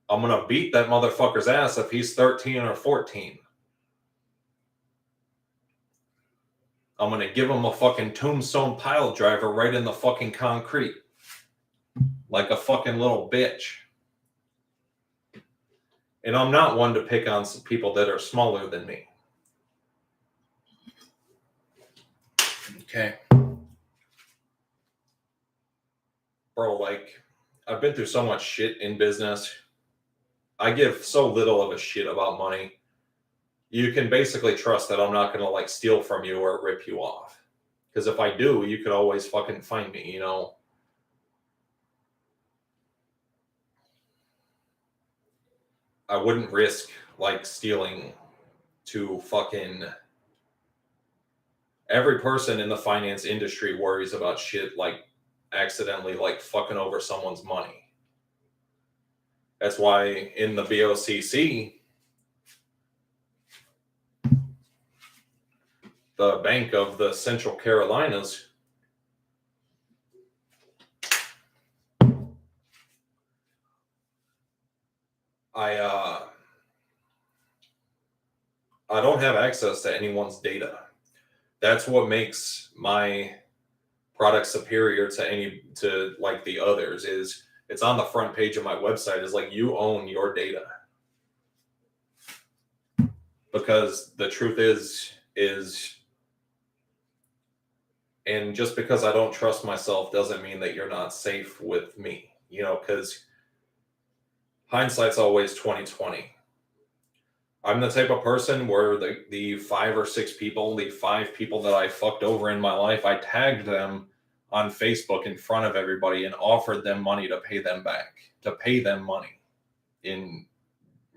I'm going to beat that motherfucker's ass if he's 13 or 14. I'm going to give him a fucking tombstone pile driver right in the fucking concrete. Like a fucking little bitch. And I'm not one to pick on some people that are smaller than me. Okay. Bro, like, I've been through so much shit in business. I give so little of a shit about money. You can basically trust that I'm not going to, like, steal from you or rip you off. Because if I do, you could always fucking find me, you know? I wouldn't risk, like, stealing to fucking... Every person in the finance industry worries about shit like accidentally, like, fucking over someone's money. That's why in the BOCC, the Bank of the Central Carolinas, I don't have access to anyone's data. That's what makes my product superior to like the others. Is it's on the front page of my website. Is like, you own your data. Because the truth is, and just because I don't trust myself doesn't mean that you're not safe with me, you know, because hindsight's always 20/20. I'm the type of person where the 5 or 6 people, the 5 people that I fucked over in my life, I tagged them on Facebook in front of everybody and offered them money to pay them back, to pay them money in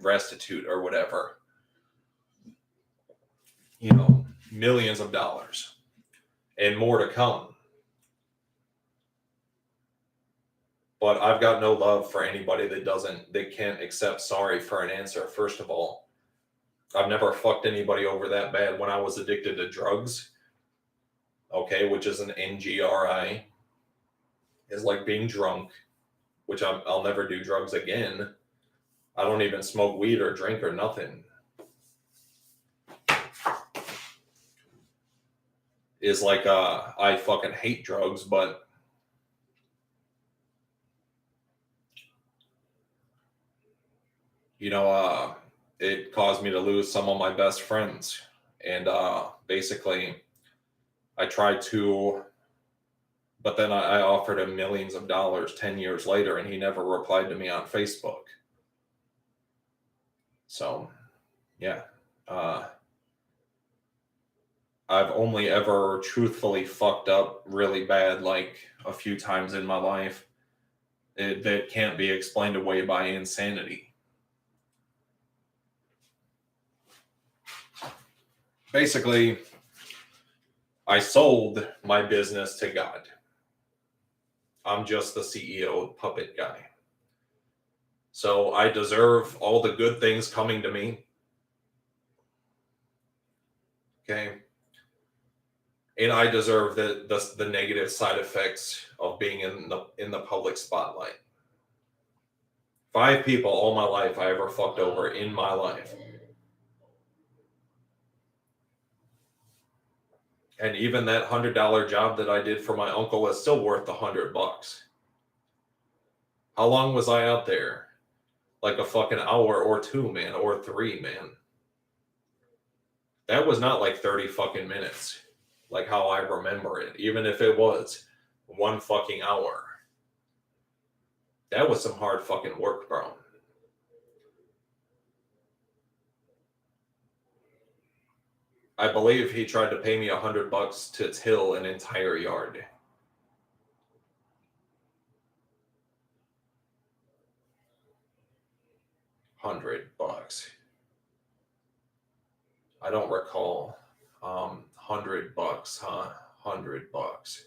restitute or whatever. You know, millions of dollars and more to come. But I've got no love for anybody that can't accept sorry for an answer, first of all. I've never fucked anybody over that bad. When I was addicted to drugs, okay, which is an NGRI, is like being drunk, which I'll never do drugs again. I don't even smoke weed or drink or nothing. Is like, I fucking hate drugs, but you know, it caused me to lose some of my best friends. And basically, I tried to, but then I offered him millions of dollars 10 years later, and he never replied to me on Facebook. So, yeah. I've only ever truthfully fucked up really bad, like a few times in my life. That can't be explained away by insanity. Basically, I sold my business to God. I'm just the CEO puppet guy. So I deserve all the good things coming to me. Okay. And I deserve the negative side effects of being in the public spotlight. 5 people all my life I ever fucked over in my life. And even that $100 job that I did for my uncle is still worth $100. How long was I out there? Like a fucking hour or 2, man, or 3, man. That was not like 30 fucking minutes, like how I remember it, even if it was 1 fucking hour. That was some hard fucking work, bro. I believe he tried to pay me $100 to till an entire yard. $100. I don't recall. $100, huh? $100.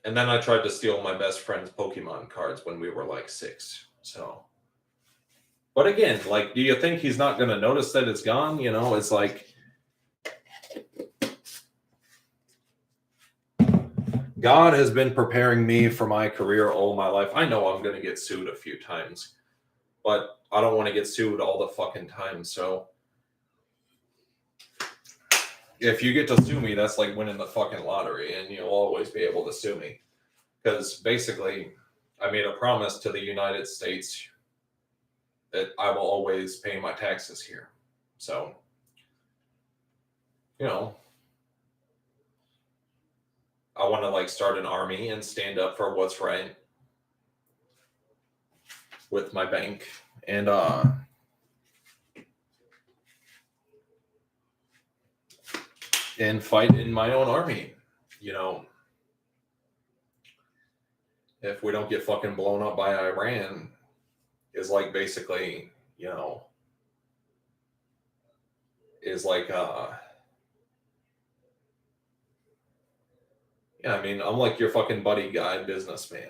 And then I tried to steal my best friend's Pokemon cards when we were like 6. So, but again, like, do you think he's not going to notice that it's gone? You know, it's like, God has been preparing me for my career all my life. I know I'm going to get sued a few times, but I don't want to get sued all the fucking time. So if you get to sue me, that's like winning the fucking lottery, and you'll always be able to sue me. Because basically, I made a promise to the United States that I will always pay my taxes here. So, you know, I want to like start an army and stand up for what's right with my bank and fight in my own army. You know, if we don't get fucking blown up by Iran, is like basically, you know, is like yeah, I mean, I'm like your fucking buddy guy, businessman.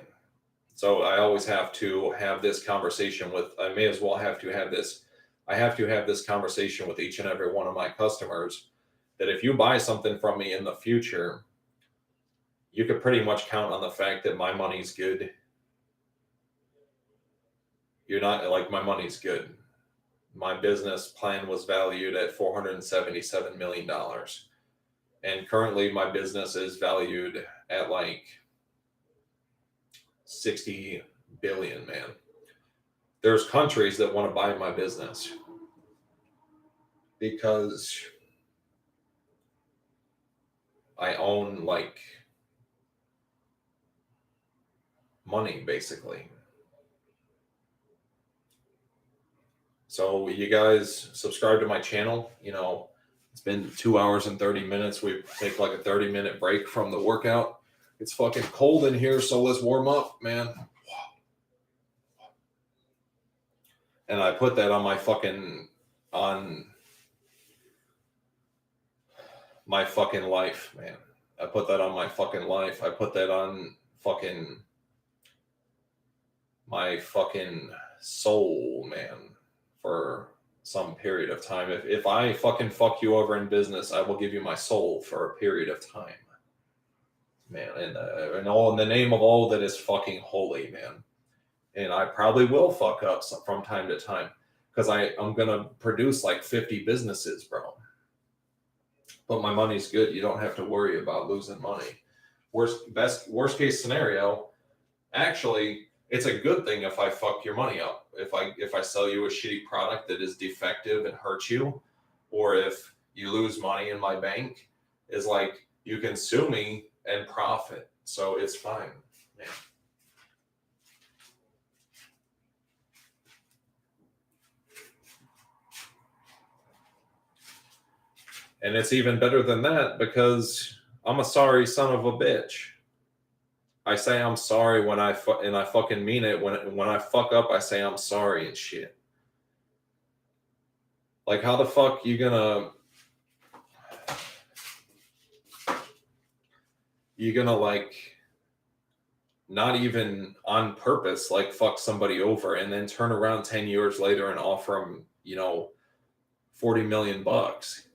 So I always have to have this conversation with, I may as well have to have this, I have to have this conversation with each and every one of my customers that if you buy something from me in the future, you could pretty much count on the fact that my money's good. You're not like, my money's good. My business plan was valued at $477 million. And currently my business is valued at like 60 billion, man. There's countries that want to buy my business because I own like money basically. So you guys subscribe to my channel. You know, it's been 2 hours and 30 minutes. We take like a 30-minute break from the workout. It's fucking cold in here, so let's warm up, man. And I put that on my fucking life, man. I put that on my fucking life. I put that on fucking my fucking soul, man, for some period of time. If I fucking fuck you over in business, I will give you my soul for a period of time, man. And all in the name of all that is fucking holy, man. And I probably will fuck up from time to time because I'm gonna produce like 50 businesses, bro. But my money's good. You don't have to worry about losing money. Worst case scenario, actually, it's a good thing if I fuck your money up. If I sell you a shitty product that is defective and hurts you, or if you lose money in my bank, is like you can sue me and profit. So it's fine, man. And it's even better than that because I'm a sorry son of a bitch. I say I'm sorry when I fucking mean it. When I fuck up, I say I'm sorry and shit. Like, how the fuck you gonna like not even on purpose like fuck somebody over and then turn around 10 years later and offer them, you know, 40 million bucks?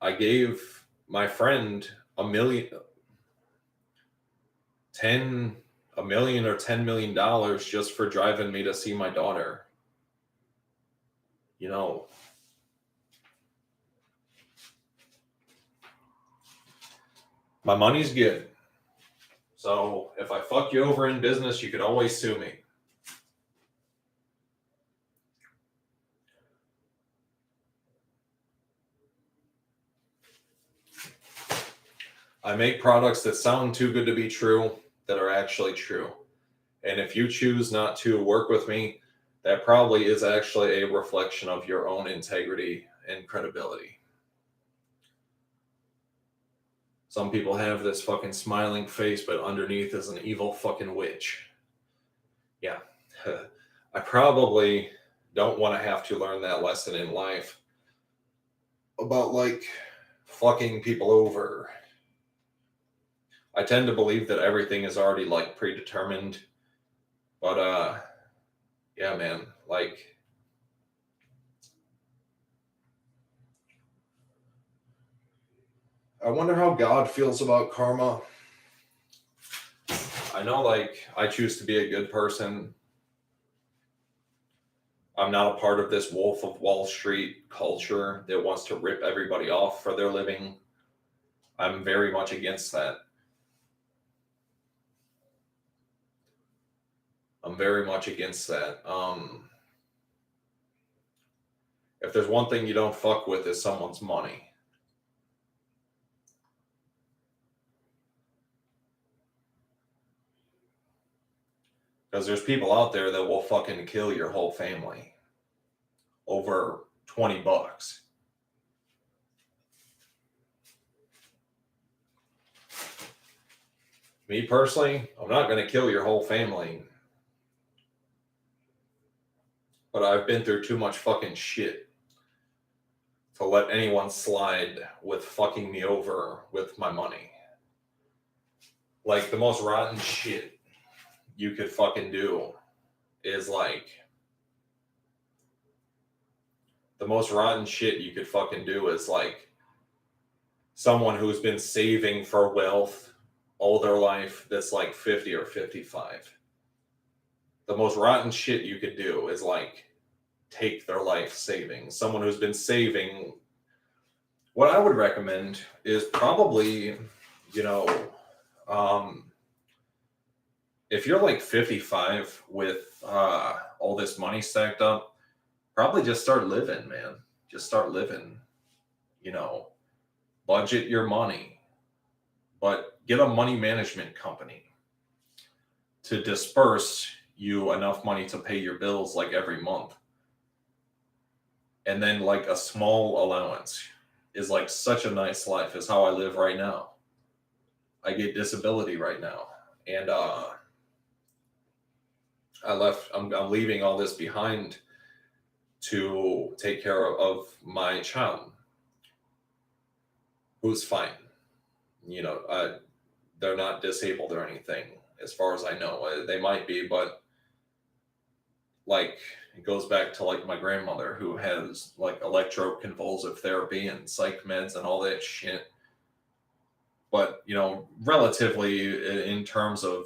I gave my friend a million or $10 million just for driving me to see my daughter. You know, my money's good. So if I fuck you over in business, you could always sue me. I make products that sound too good to be true that are actually true. And if you choose not to work with me, that probably is actually a reflection of your own integrity and credibility. Some people have this fucking smiling face, but underneath is an evil fucking witch. Yeah. I probably don't want to have to learn that lesson in life about like fucking people over. I tend to believe that everything is already like predetermined, but yeah, man, like I wonder how God feels about karma. I know, like, I choose to be a good person. I'm not a part of this Wolf of Wall Street culture that wants to rip everybody off for their living. I'm very much against that. I'm very much against that. If there's one thing you don't fuck with is someone's money. Because there's people out there that will fucking kill your whole family over $20. Me personally, I'm not going to kill your whole family. But I've been through too much fucking shit to let anyone slide with fucking me over with my money. Like, the most rotten shit you could fucking do is like, the most rotten shit you could fucking do is like someone who's been saving for wealth all their life that's like 50 or 55. The most rotten shit you could do is like take their life savings. Someone who's been saving. What I would recommend is probably, you know, if you're like 55 with all this money stacked up, probably just start living, man. Just start living. You know, budget your money, but get a money management company to disperse you enough money to pay your bills like every month. And then like a small allowance is like such a nice life is how I live right now. I get disability right now. And I'm leaving all this behind to take care of my child, who's fine. You know, they're not disabled or anything, as far as I know. They might be, but like it goes back to like my grandmother who has like electroconvulsive therapy and psych meds and all that shit. But you know, relatively in terms of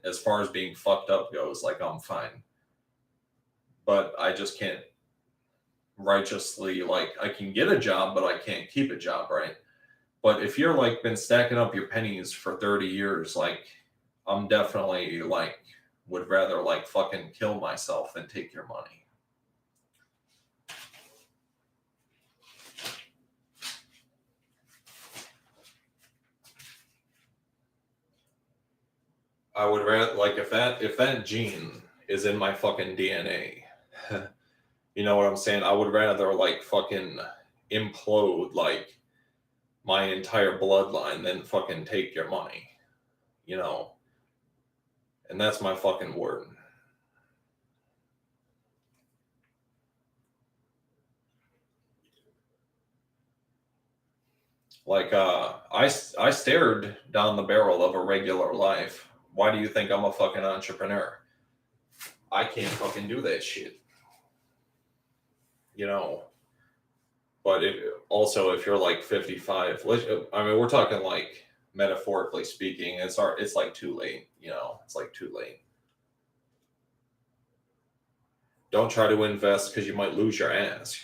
as far as being fucked up goes, like I'm fine. But I just can't righteously, like I can get a job, but I can't keep a job, right? But if you're like been stacking up your pennies for 30 years, like I'm definitely like would rather like fucking kill myself than take your money. I would rather like if that gene is in my fucking DNA, you know what I'm saying? I would rather like fucking implode like my entire bloodline than fucking take your money, you know? And that's my fucking word. Like I stared down the barrel of a regular life. Why do you think I'm a fucking entrepreneur? I can't fucking do that shit. You know. But if you're like 55, I mean, we're talking like metaphorically speaking, it's like too late, you know. It's like too late. Don't try to invest because you might lose your ass.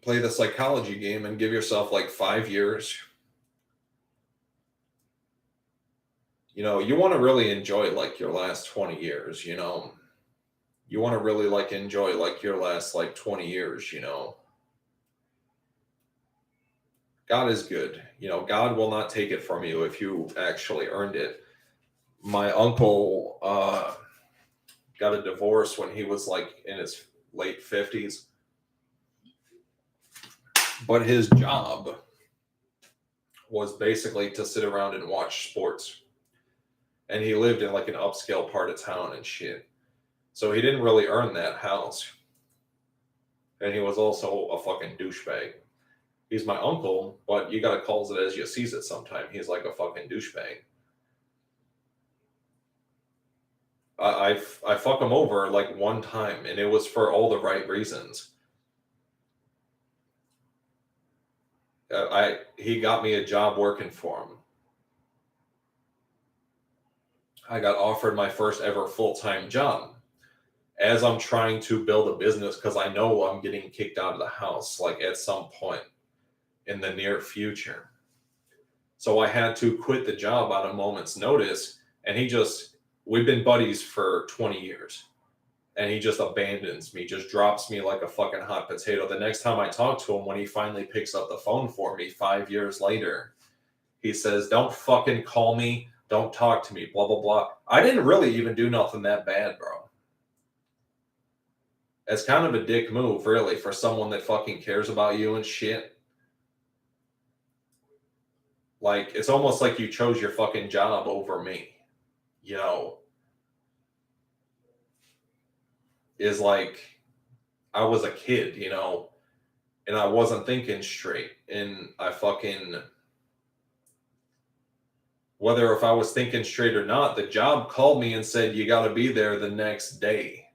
Play the psychology game and give yourself like 5 years. You know, you want to really enjoy like your last 20 years, you know. You want to really like enjoy like your last like 20 years, you know. God is good. You know, God will not take it from you if you actually earned it. My uncle got a divorce when he was like in his late 50s. But his job was basically to sit around and watch sports. And he lived in like an upscale part of town and shit. So he didn't really earn that house. And he was also a fucking douchebag. He's my uncle, but you gotta call it as you sees it sometime. He's like a fucking douchebag. I fuck him over like one time, and it was for all the right reasons. He got me a job working for him. I got offered my first ever full-time job as I'm trying to build a business because I know I'm getting kicked out of the house like at some point in the near future. So I had to quit the job on a moment's notice, and we've been buddies for 20 years. And he just abandons me, just drops me like a fucking hot potato. The next time I talk to him, when he finally picks up the phone for me 5 years later, he says, "Don't fucking call me. Don't talk to me, blah, blah, blah." I didn't really even do nothing that bad, bro. It's kind of a dick move, really, for someone that fucking cares about you and shit. Like, it's almost like you chose your fucking job over me, you know? Is like, I was a kid, you know, and I wasn't thinking straight. And whether if I was thinking straight or not, the job called me and said, "You got to be there the next day."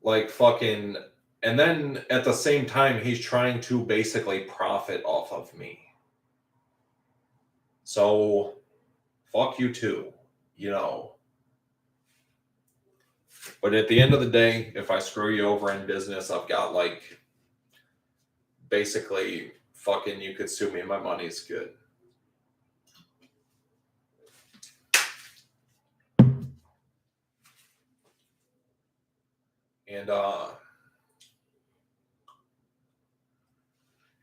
Like, fucking, and then at the same time, he's trying to basically profit off of me. So, fuck you too, you know. But at the end of the day, if I screw you over in business, I've got like basically fucking, you could sue me and my money's good. And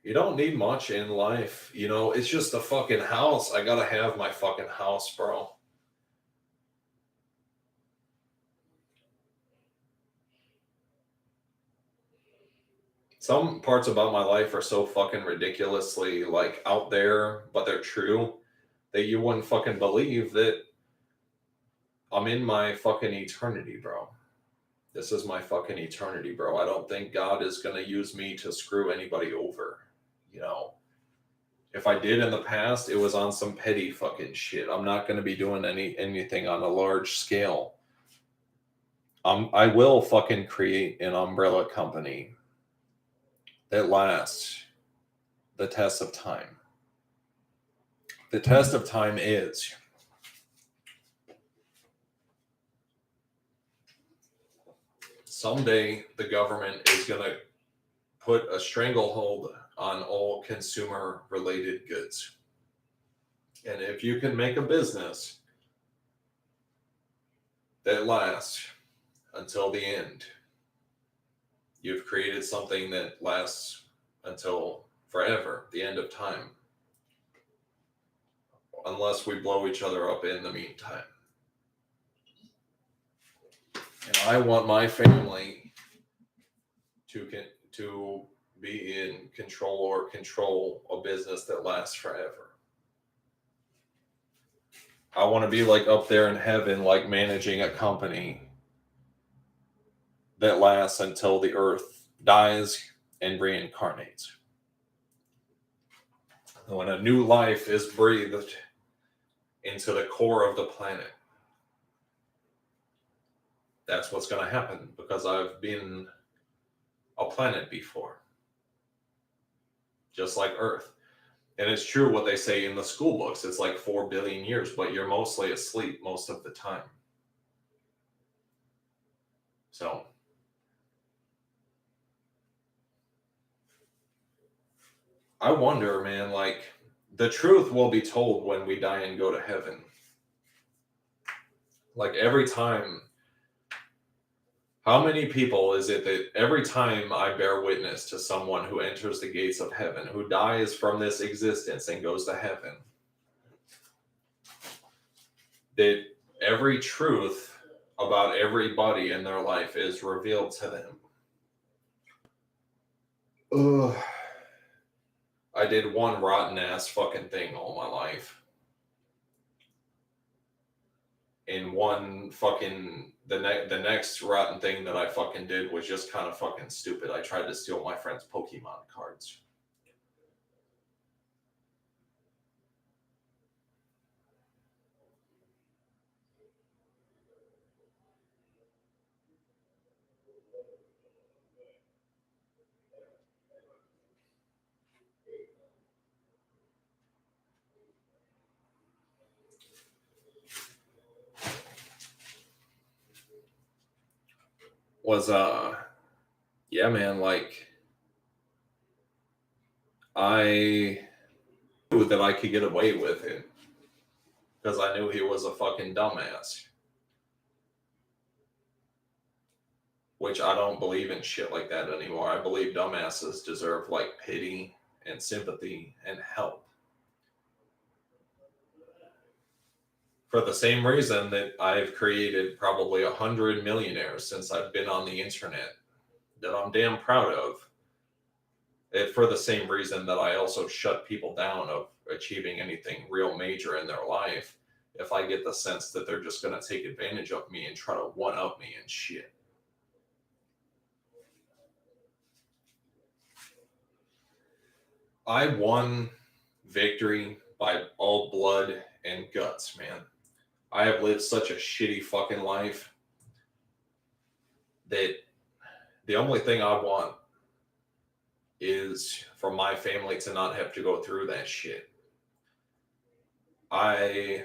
you don't need much in life, you know. It's just a fucking house. I gotta have my fucking house, bro. Some parts about my life are so fucking ridiculously like out there, but they're true, that you wouldn't fucking believe that I'm in my fucking eternity, bro. This is my fucking eternity, bro. I don't think God is gonna use me to screw anybody over, you know. If I did in the past, it was on some petty fucking shit. I'm not gonna be doing anything on a large scale. I will fucking create an umbrella company that lasts the test of time. The test of time is someday the government is going to put a stranglehold on all consumer related goods. And if you can make a business that lasts until the end, you've created something that lasts until forever, the end of time. Unless we blow each other up in the meantime. And I want my family to be in control or control a business that lasts forever. I want to be like up there in heaven, like managing a company that lasts until the earth dies and reincarnates. When a new life is breathed into the core of the planet, that's what's going to happen, because I've been a planet before, just like Earth. And it's true what they say in the school books. It's like 4 billion years, but you're mostly asleep most of the time. So I wonder, man, like, the truth will be told when we die and go to heaven. Like, every time, how many people is it that every time I bear witness to someone who enters the gates of heaven, who dies from this existence and goes to heaven, that every truth about everybody in their life is revealed to them. Ugh. I did one rotten ass fucking thing all my life. And one fucking the next rotten thing that I fucking did was just kind of fucking stupid. I tried to steal my friend's Pokemon cards. Was yeah, man, like I knew that I could get away with it because I knew he was a fucking dumbass. Which I don't believe in shit like that anymore. I believe dumbasses deserve like pity and sympathy and help. For the same reason that I've created probably 100 millionaires since I've been on the internet that I'm damn proud of. It, for the same reason that I also shut people down of achieving anything real major in their life if I get the sense that they're just going to take advantage of me and try to one up me and shit. I won victory by all blood and guts, man. I have lived such a shitty fucking life that the only thing I want is for my family to not have to go through that shit. I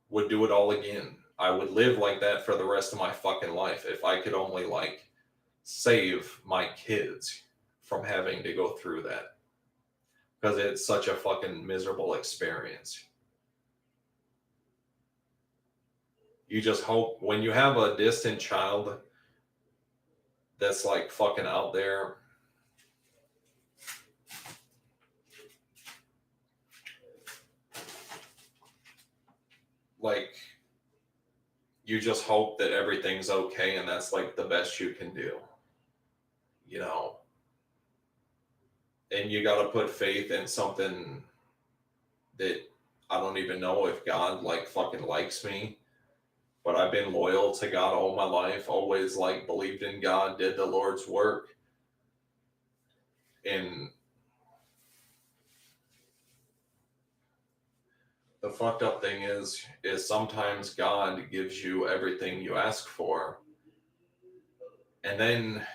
would do it all again. I would live like that for the rest of my fucking life if I could only like save my kids from having to go through that. Because it's such a fucking miserable experience. You just hope when you have a distant child that's like fucking out there, like you just hope that everything's okay and that's like the best you can do, you know. And you got to put faith in something that I don't even know if God like fucking likes me, but I've been loyal to God all my life, always like believed in God, did the Lord's work. And the fucked up thing is sometimes God gives you everything you ask for, and then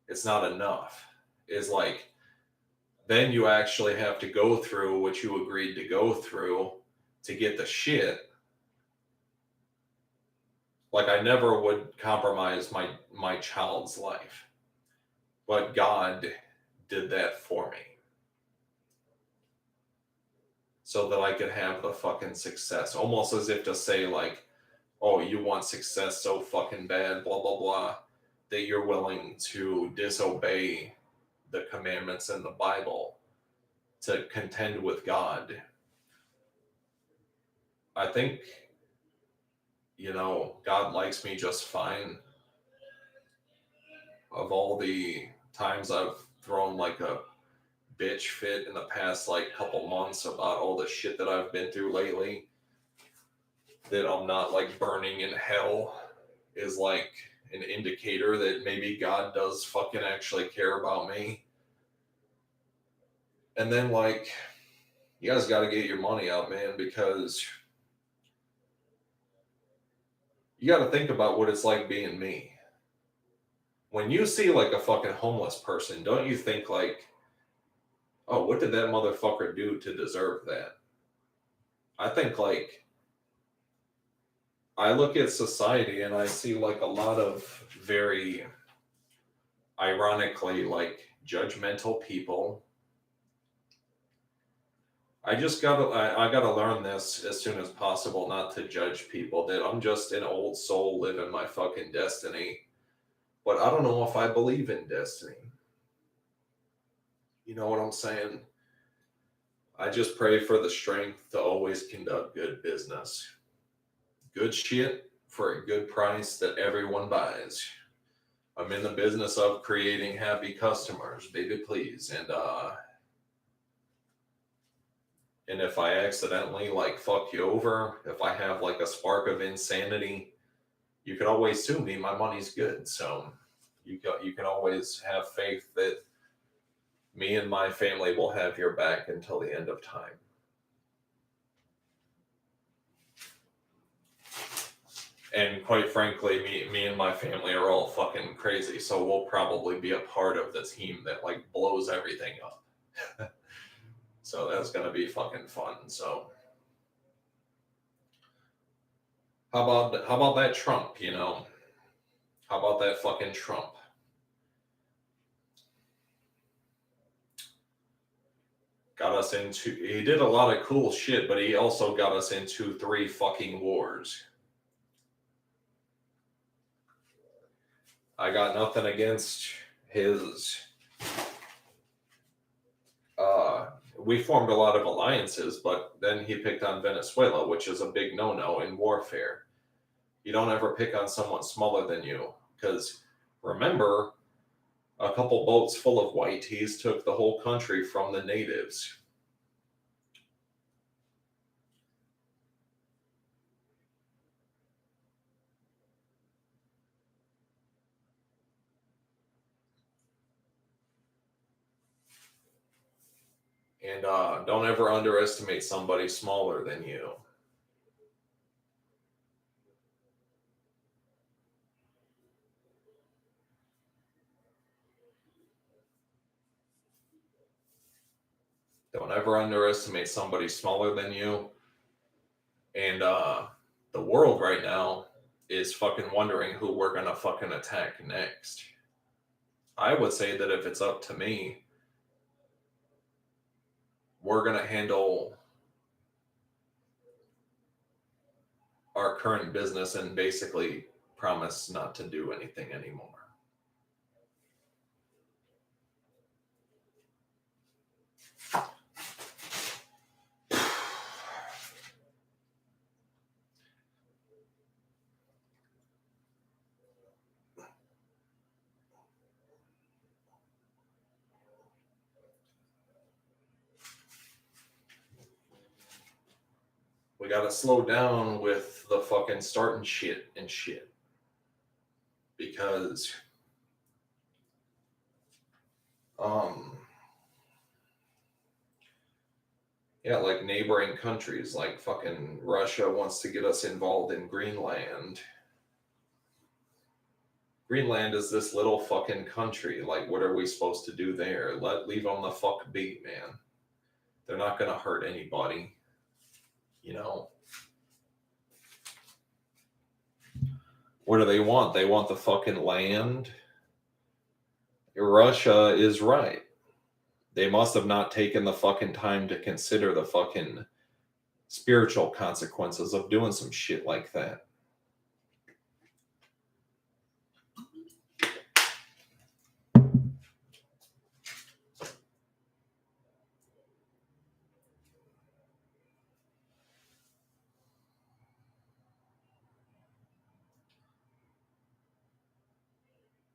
it's not enough. It's like then you actually have to go through what you agreed to go through to get the shit. Like I never would compromise my child's life, but God did that for me so that I could have the fucking success. Almost as if to say like, oh, you want success so fucking bad, blah blah blah, that you're willing to disobey the commandments in the Bible to contend with God. I think, you know, God likes me just fine. Of all the times I've thrown like a bitch fit in the past like couple months about all the shit that I've been through lately, that I'm not like burning in hell is like an indicator that maybe God does fucking actually care about me. And then like you guys got to get your money out, man, because you got to think about what it's like being me. When you see like a fucking homeless person, don't you think like, oh, what did that motherfucker do to deserve that? I think like I look at society and I see like a lot of very ironically like judgmental people. I gotta learn this as soon as possible not to judge people, that I'm just an old soul living my fucking destiny. But I don't know if I believe in destiny. You know what I'm saying? I just pray for the strength to always conduct good business. Good shit for a good price that everyone buys. I'm in the business of creating happy customers, baby, please. And if I accidentally like fuck you over, if I have like a spark of insanity, you can always sue me. My money's good. So you can always have faith that me and my family will have your back until the end of time. And quite frankly, me and my family are all fucking crazy. So we'll probably be a part of the team that like blows everything up. So that's gonna be fucking fun. So how about that Trump, you know? How about that fucking Trump? Got us into, he did a lot of cool shit, but he also got us into 3 fucking wars. I got nothing against his. We formed a lot of alliances, but then he picked on Venezuela, which is a big no-no in warfare. You don't ever pick on someone smaller than you, because remember, a couple boats full of white tees took the whole country from the natives. And don't ever underestimate somebody smaller than you. Don't ever underestimate somebody smaller than you. And the world right now is fucking wondering who we're gonna fucking attack next. I would say that if it's up to me, we're gonna handle our current business and basically promise not to do anything anymore. We gotta slow down with the fucking starting shit and shit. Because yeah, like neighboring countries, like fucking Russia wants to get us involved in Greenland. Greenland is this little fucking country. Like, what are we supposed to do there? Leave them the fuck be, man. They're not gonna hurt anybody, you know. What do they want? They want the fucking land. Russia is right. They must have not taken the fucking time to consider the fucking spiritual consequences of doing some shit like that.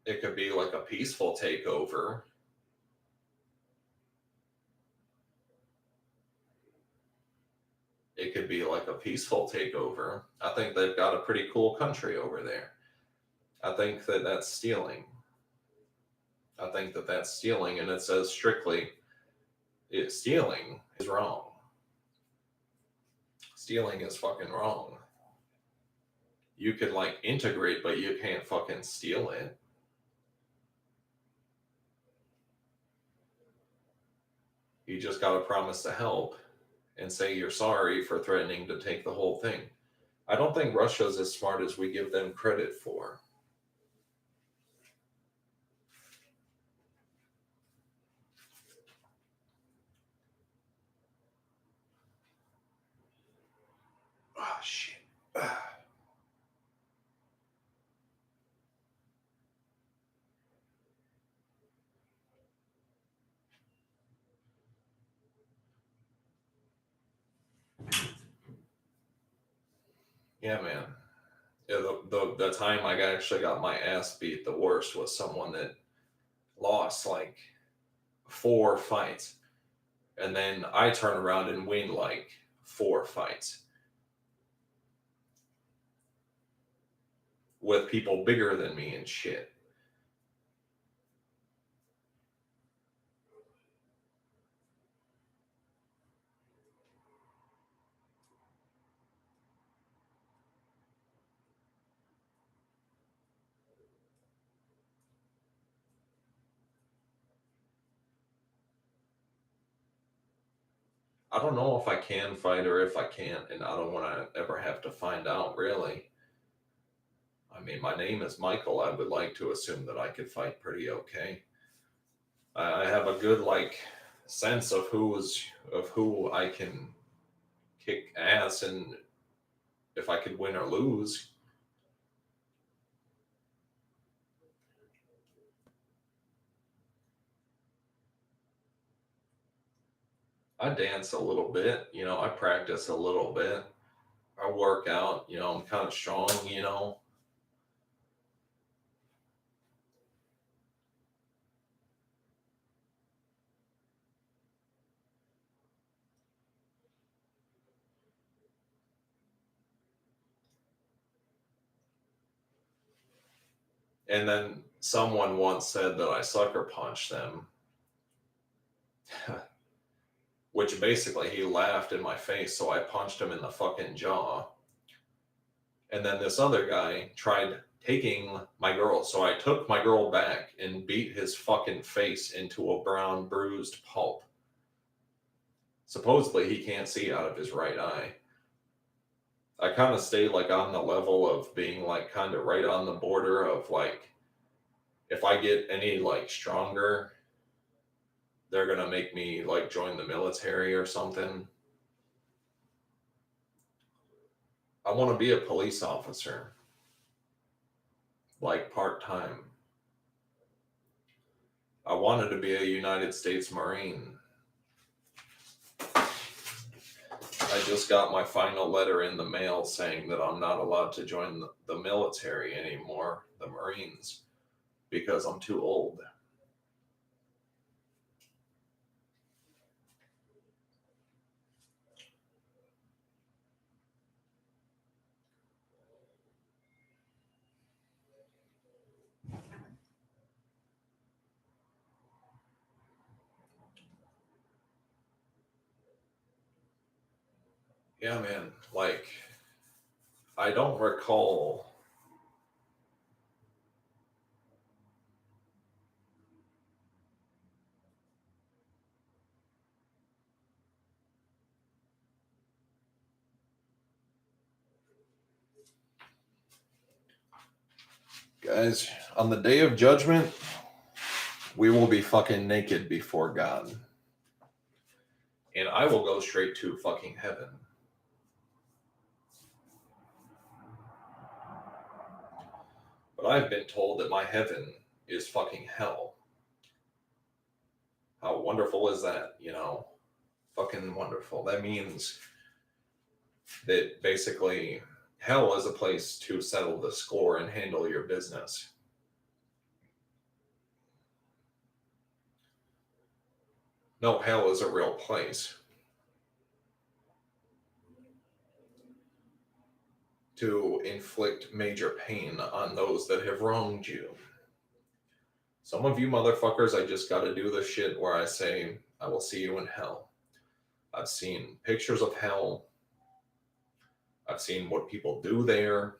It could be like a peaceful takeover. It could be like a peaceful takeover. I think they've got a pretty cool country over there. I think that that's stealing. I think that that's stealing, and it says strictly, stealing is wrong. Stealing is fucking wrong. You could like integrate, but you can't fucking steal it. You just got to promise to help and say you're sorry for threatening to take the whole thing. I don't think Russia's as smart as we give them credit for. Oh, shit. Yeah, man. The time I actually got my ass beat the worst was someone that lost like 4 fights, and then I turn around and win like 4 fights with people bigger than me and shit. I don't know if I can fight or if I can't, and I don't want to ever have to find out, really. I mean, my name is Michael. I would like to assume that I could fight pretty okay. I have a good like sense of who I can kick ass and if I could win or lose. I dance a little bit, I practice a little bit. I work out, I'm kind of strong. And then someone once said that I sucker punched them, which basically he laughed in my face, so I punched him in the fucking jaw. And then this other guy tried taking my girl, so I took my girl back and beat his fucking face into a brown bruised pulp. Supposedly he can't see out of his right eye. I kind of stay like on the level of being like kind of right on the border of like if I get any like stronger, they're gonna make me like join the military or something. I want to be a police officer, like part time. I wanted to be a United States Marine. I just got my final letter in the mail saying that I'm not allowed to join the military anymore, the Marines, because I'm too old. Yeah, man. Like, I don't recall. Guys, on the day of judgment, we will be fucking naked before God. And I will go straight to fucking heaven. But I've been told that my heaven is fucking hell. How wonderful is that, Fucking wonderful. That means that basically hell is a place to settle the score and handle your business. No, hell is a real place to inflict major pain on those that have wronged you. Some of you motherfuckers, I just got to do the shit where I say, I will see you in hell. I've seen pictures of hell. I've seen what people do there.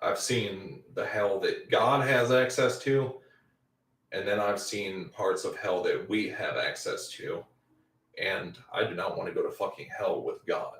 I've seen the hell that God has access to. And then I've seen parts of hell that we have access to. And I do not want to go to fucking hell with God.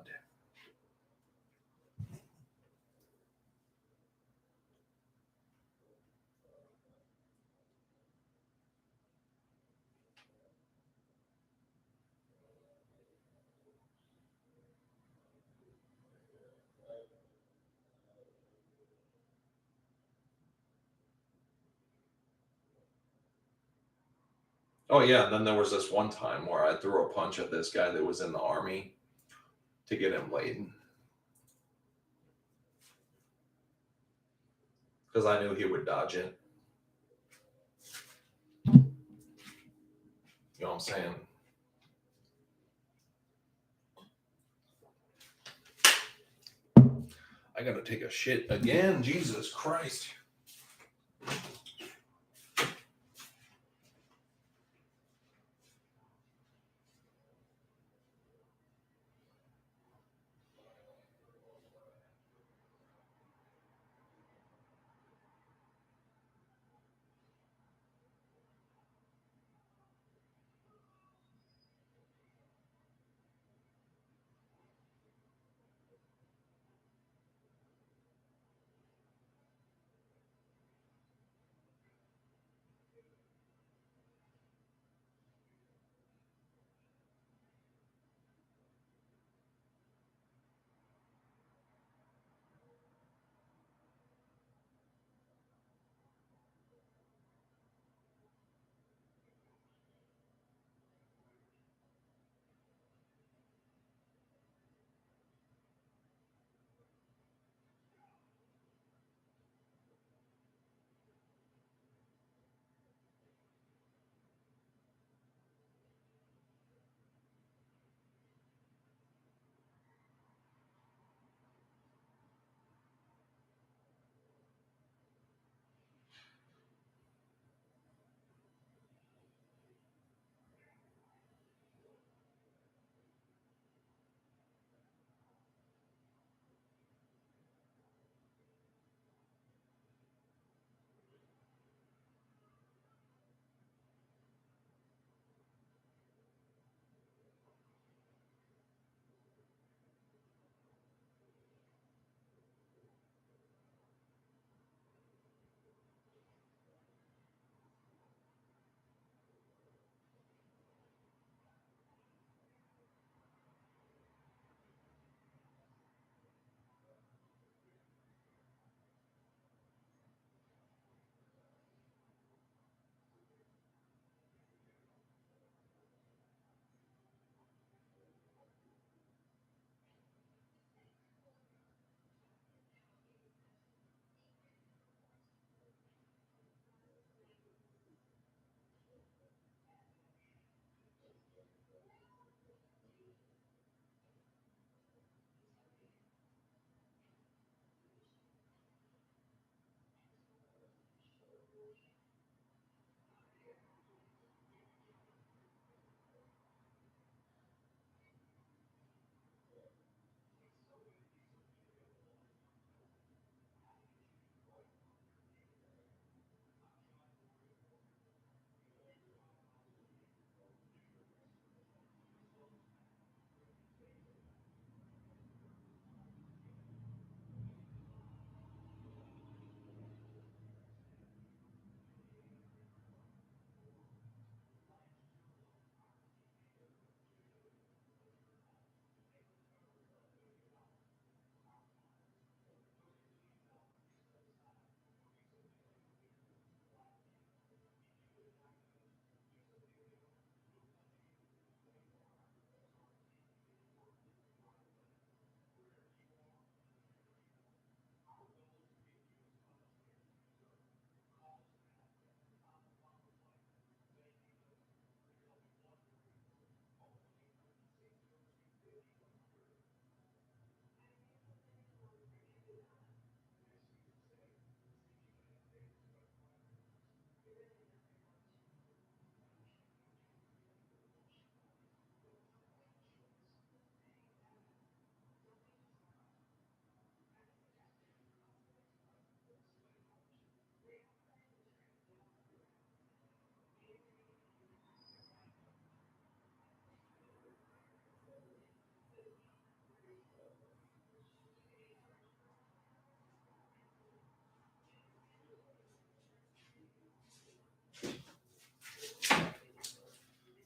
Oh, yeah. And then there was this one time where I threw a punch at this guy that was in the army to get him laid. because I knew he would dodge it. You know what I'm saying? I gotta take a shit again. Jesus Christ.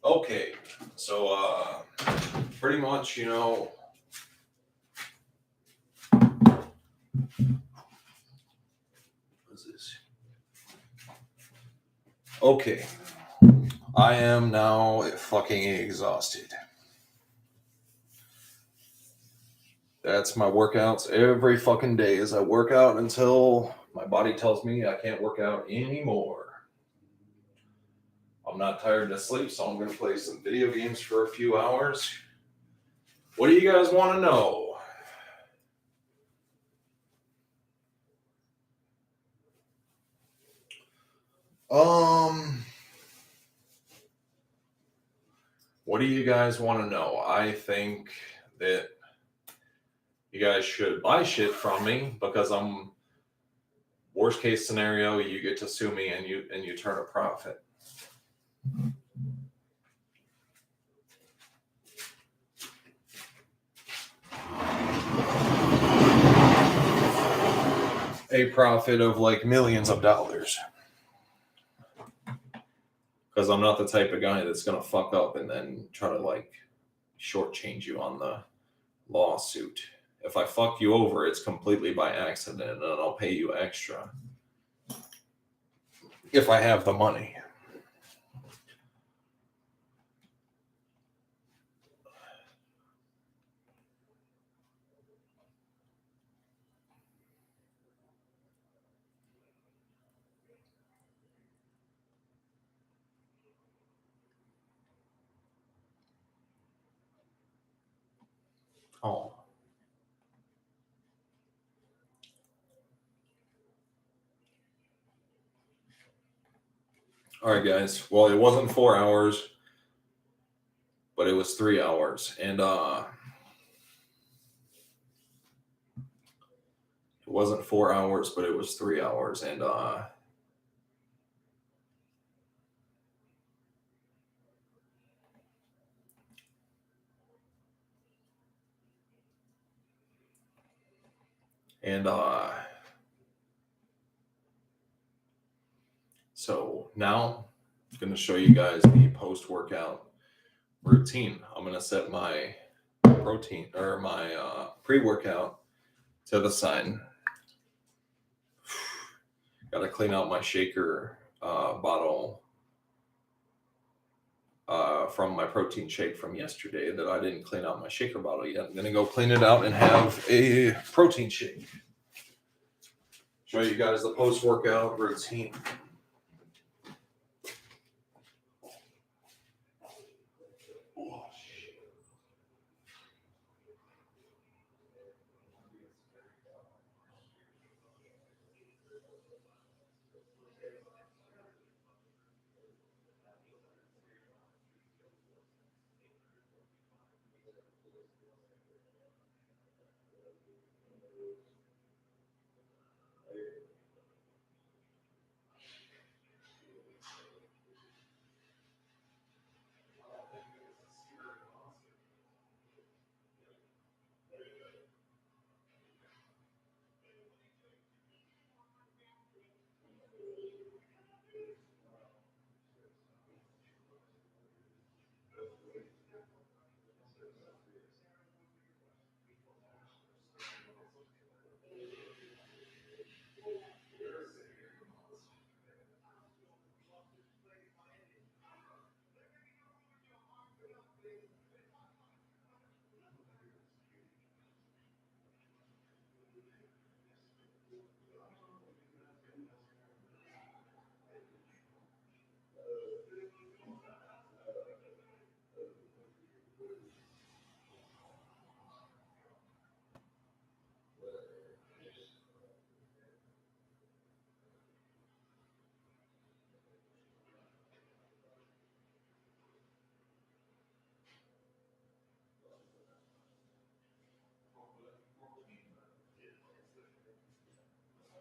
Okay, so pretty much, you know, what is this? Okay, I am now fucking exhausted. That's my workouts every fucking day. Is I work out until My body tells me I can't work out anymore. I'm not tired to sleep, so I'm going to play some video games for a few hours. What do you guys want to know? What do you guys want to know? I think that you guys should buy shit from me because I'm worst case scenario, you get to sue me and you turn a profit. A profit of like millions of dollars. Because I'm not the type of guy that's gonna fuck up and then try to like shortchange you on the lawsuit. If I fuck you over, it's completely by accident and I'll pay you extra. If I have the money. Oh. All right, guys. Well, it wasn't 4 hours, but it was 3 hours. And it wasn't 4 hours, but it was 3 hours. And so now I'm going to show you guys the post-workout routine. I'm going to set my protein or my pre-workout to the side. Got to clean out my shaker bottle from my protein shake from yesterday that I didn't clean out my shaker bottle yet. I'm going to go clean it out and have a protein shake. Show you guys the post-workout routine.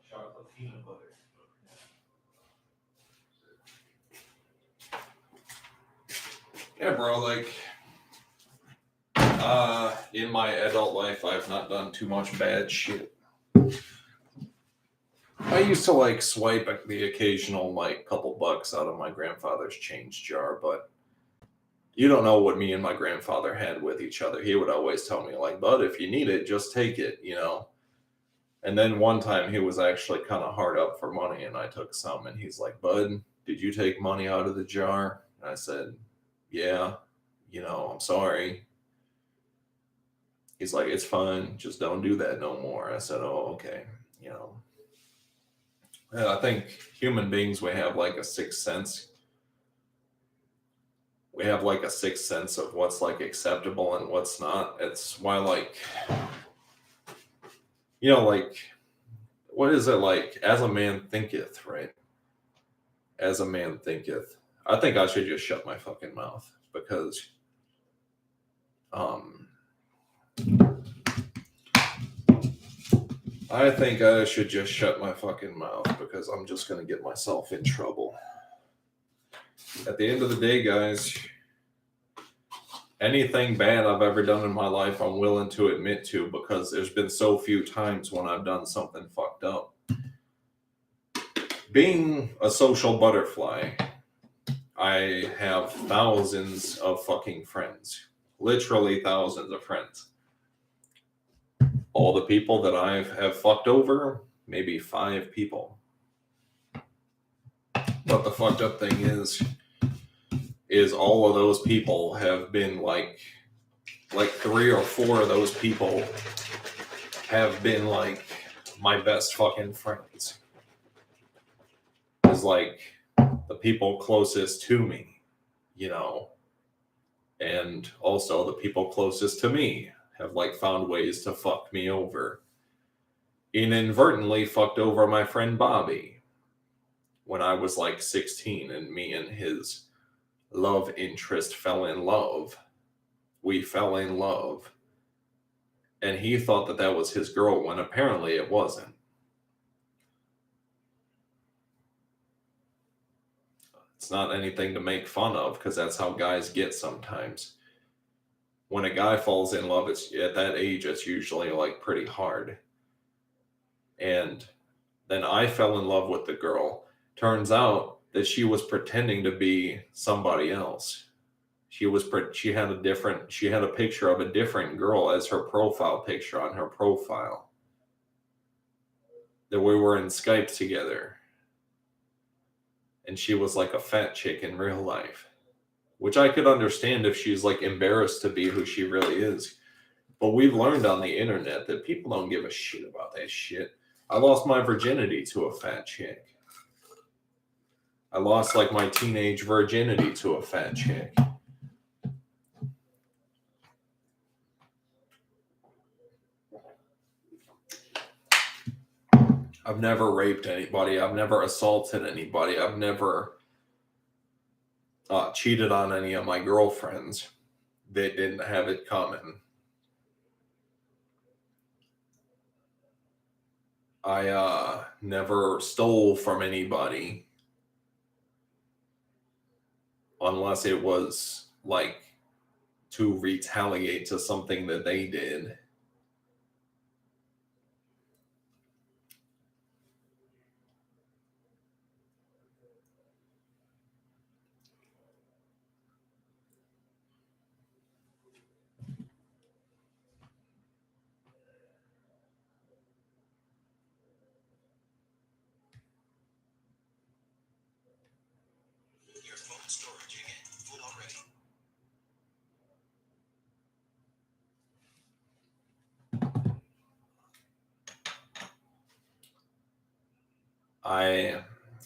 Chocolate peanut butter. Yeah, bro, like in my adult life I've not done too much bad shit. I used to like swipe the occasional like couple bucks out of my grandfather's change jar, but you don't know what me and my grandfather had with each other. He would always tell me like, "Bud, if you need it, just take it," you know. And then one time he was actually kind of hard up for money and I took some and he's like, "Bud, did you take money out of the jar?" And I said, "Yeah, you know, I'm sorry." He's like, "It's fine. Just don't do that no more." I said, "Oh, okay." You know. And I think human beings, we have like a sixth sense. We have like a sixth sense of what's like acceptable and what's not. It's why, like, like, what is it like? As a man thinketh, right? As a man thinketh. I think I should just shut my fucking mouth because, I think I should just shut my fucking mouth because I'm just going to get myself in trouble. At the end of the day, guys, anything bad I've ever done in my life, I'm willing to admit to because there's been so few times when I've done something fucked up. Being a social butterfly, I have thousands of fucking friends. Literally thousands of friends. All the people that I have fucked over, maybe 5 people. But the fucked up thing is all of those people have been like 3 or 4 of those people have been like my best fucking friends. Is like the people closest to me, and also the people closest to me have like found ways to fuck me over. Inadvertently fucked over my friend Bobby when I was like 16 and me and his love interest fell in love. We fell in love. And he thought that that was his girl when apparently it wasn't. It's not anything to make fun of because that's how guys get sometimes. When a guy falls in love, it's at that age, it's usually like pretty hard. And then I fell in love with the girl. Turns out that she was pretending to be somebody else. She had a picture of a different girl as her profile picture on her profile. That we were in Skype together. And she was like a fat chick in real life. Which I could understand if she's like embarrassed to be who she really is. But we've learned on the internet that people don't give a shit about that shit. I lost my virginity to a fat chick. I lost like my teenage virginity to a fat chick. I've never raped anybody. I've never assaulted anybody. I've never cheated on any of my girlfriends that didn't have it coming. I never stole from anybody unless it was like to retaliate to something that they did. Your phone storage again, full already. I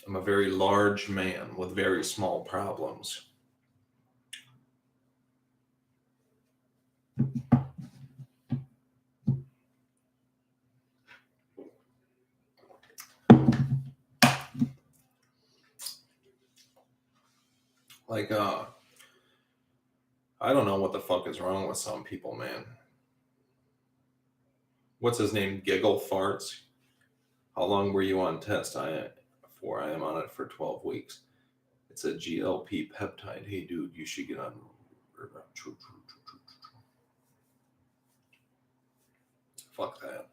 am a very large man with very small problems. Like, I don't know what the fuck is wrong with some people, man. What's his name? Giggle Farts. How long were you on test? For I am on it for 12 weeks. It's a GLP peptide. Hey, dude, you should get on. Fuck that,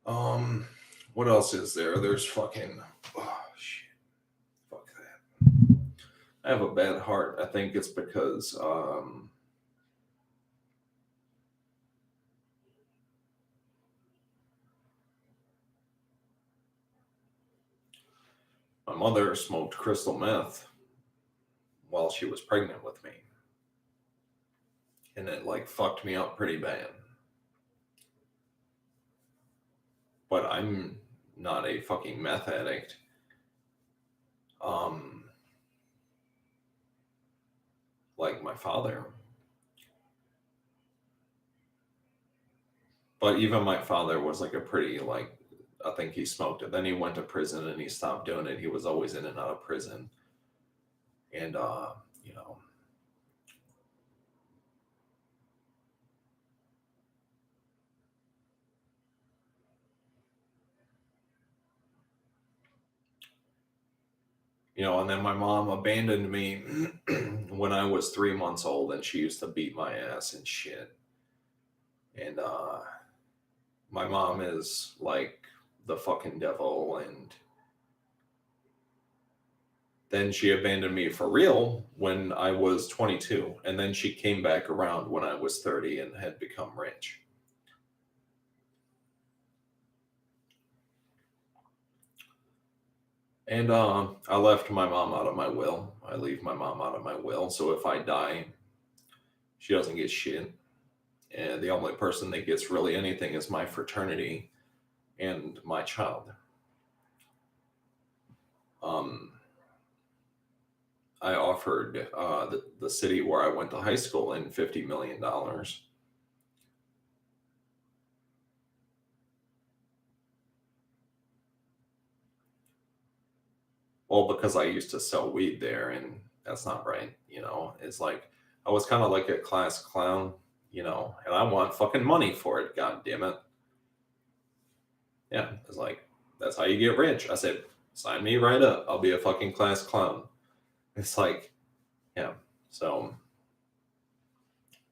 man. What else is there? There's fucking. Oh, shit. Fuck that. I have a bad heart. I think it's because, my mother smoked crystal meth while she was pregnant with me. and it like fucked me up pretty bad. But I'm not a fucking meth addict. Um, like my father. But even my father was like a pretty like, I think he smoked it. Then he went to prison and he stopped doing it. He was always in and out of prison. And you know, and then my mom abandoned me when I was 3 months old, and she used to beat my ass and shit. And my mom is like the fucking devil. And then she abandoned me for real when I was 22. And then she came back around when I was 30 and had become rich. And I left my mom out of my will. I leave my mom out of my will. So if I die, she doesn't get shit. And the only person that gets really anything is my fraternity and my child. Um, I offered the city where I went to high school in $50 million. Well, because I used to sell weed there, and that's not right. It's like I was kind of like a class clown, and I want fucking money for it. God damn it. Yeah, it's like, that's how you get rich. I said, sign me right up. I'll be a fucking class clown. It's like, yeah. So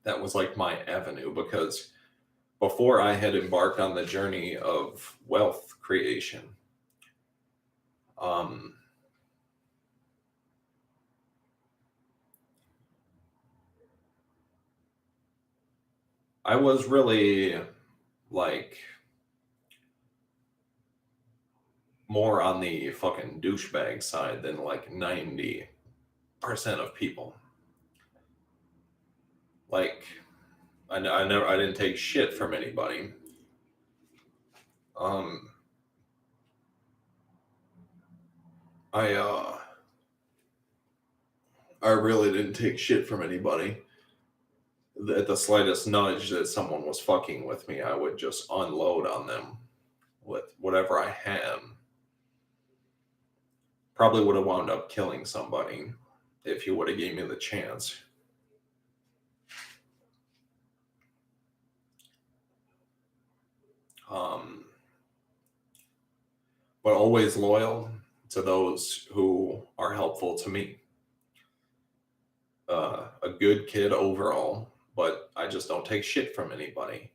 that was like my avenue, because before I had embarked on the journey of wealth creation, um, I was really like more on the fucking douchebag side than like 90% of people. Like, I didn't take shit from anybody. Um, I I really didn't take shit from anybody. At the slightest nudge that someone was fucking with me, I would just unload on them with whatever I had. Probably would have wound up killing somebody if he would have gave me the chance. Um, but always loyal to those who are helpful to me. A good kid overall, but I just don't take shit from anybody.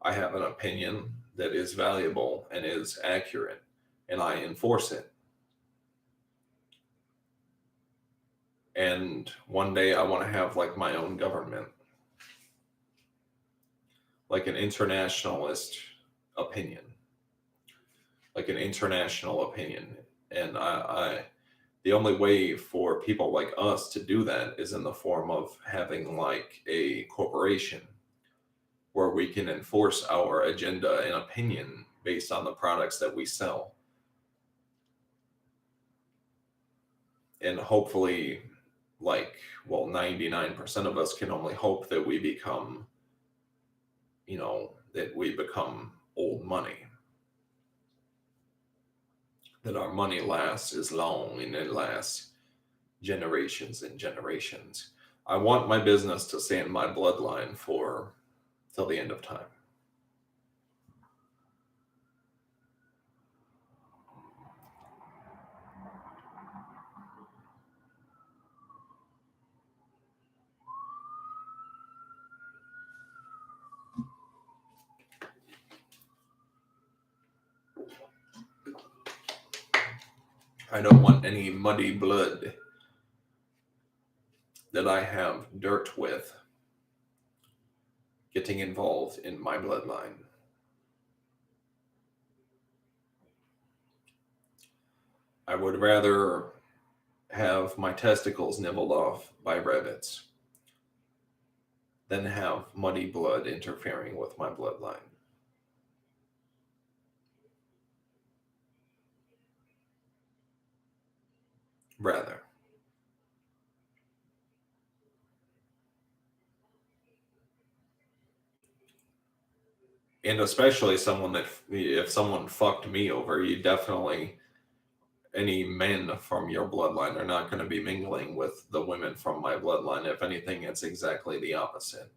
I have an opinion that is valuable and is accurate, and I enforce it. And one day I want to have like my own government, like an internationalist opinion, like an international opinion. And the only way for people like us to do that is in the form of having like a corporation where we can enforce our agenda and opinion based on the products that we sell. And hopefully, like, well, 99% of us can only hope that we become, that we become old money, that our money lasts as long and it lasts generations and generations. I want my business to stay in my bloodline for till the end of time. I don't want any muddy blood that I have dirt with getting involved in my bloodline. I would rather have my testicles nibbled off by rabbits than have muddy blood interfering with my bloodline. Rather. And especially someone that, if someone fucked me over, you definitely, any men from your bloodline are not going to be mingling with the women from my bloodline. If anything, it's exactly the opposite.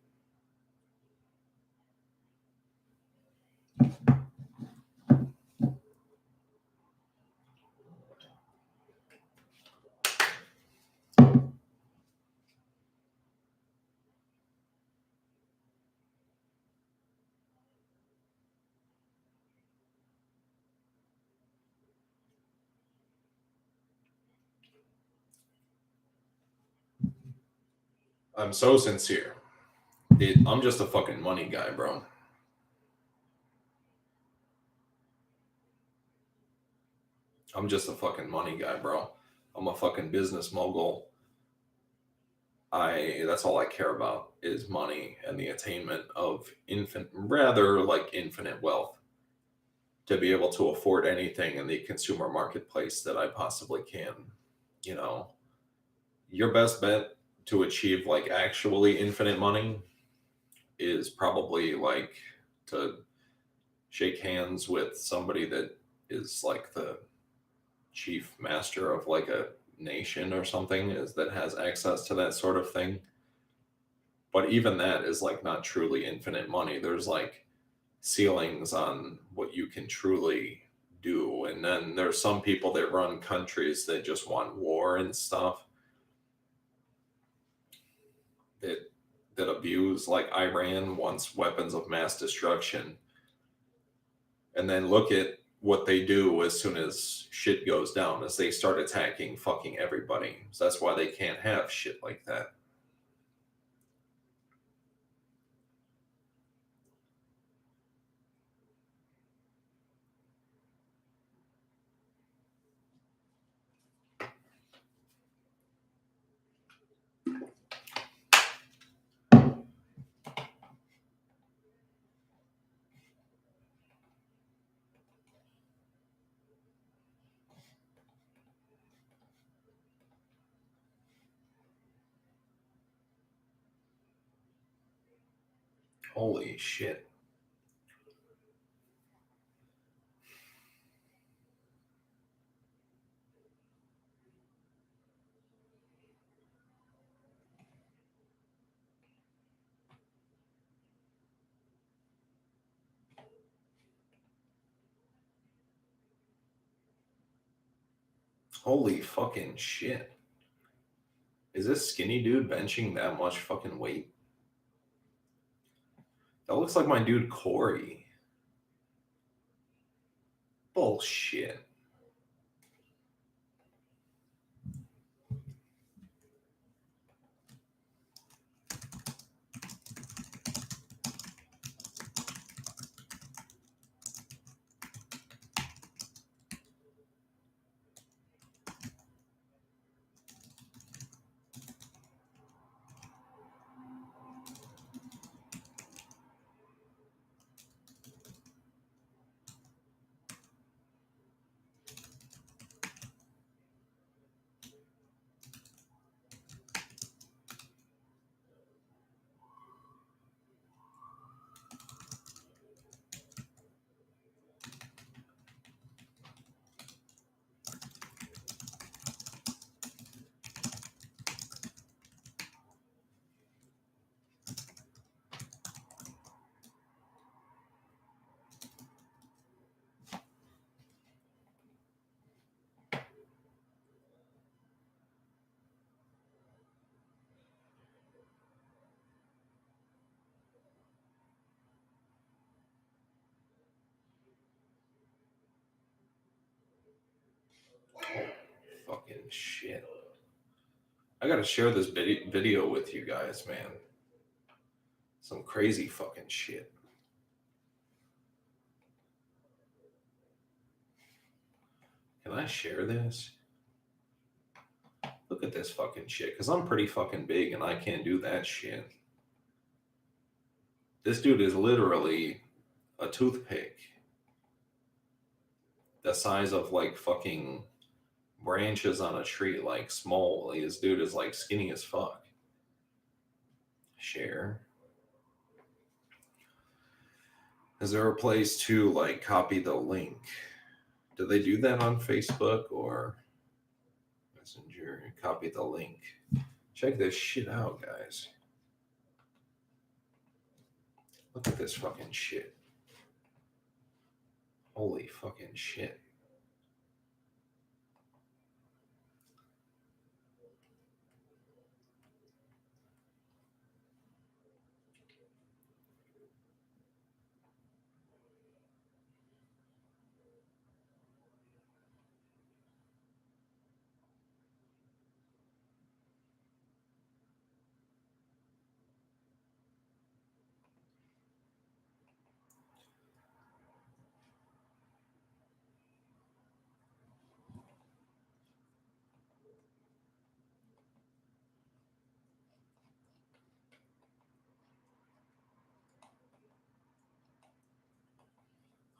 I'm so sincere. I'm just a fucking money guy, bro. I'm just a fucking money guy, bro. I'm a fucking business mogul. That's all I care about is money and the attainment of infinite wealth, to be able to afford anything in the consumer marketplace that I possibly can. You know, your best bet to achieve like actually infinite money is probably like to shake hands with somebody that is like the chief master of like a nation or something, is that has access to that sort of thing. But even that is like not truly infinite money. There's like ceilings on what you can truly do. And then there's some people that run countries that just want war and stuff, that abuse, like Iran wants weapons of mass destruction. And then look at what they do as soon as shit goes down, as they start attacking fucking everybody. So that's why they can't have shit like that. Holy shit. Holy fucking shit. Is this skinny dude benching that much fucking weight? That looks like my dude Corey. Bullshit. Fucking shit. I gotta share this video with you guys, man. Some crazy fucking shit. Can I share this? Look at this fucking shit, because I'm pretty fucking big and I can't do that shit. This dude is literally a toothpick. The size of like fucking branches on a tree, like small. Like, this dude is like skinny as fuck. Share. Is there a place to like copy the link? Do they do that on Facebook or Messenger? Copy the link. Check this shit out, guys. Look at this fucking shit. Holy fucking shit.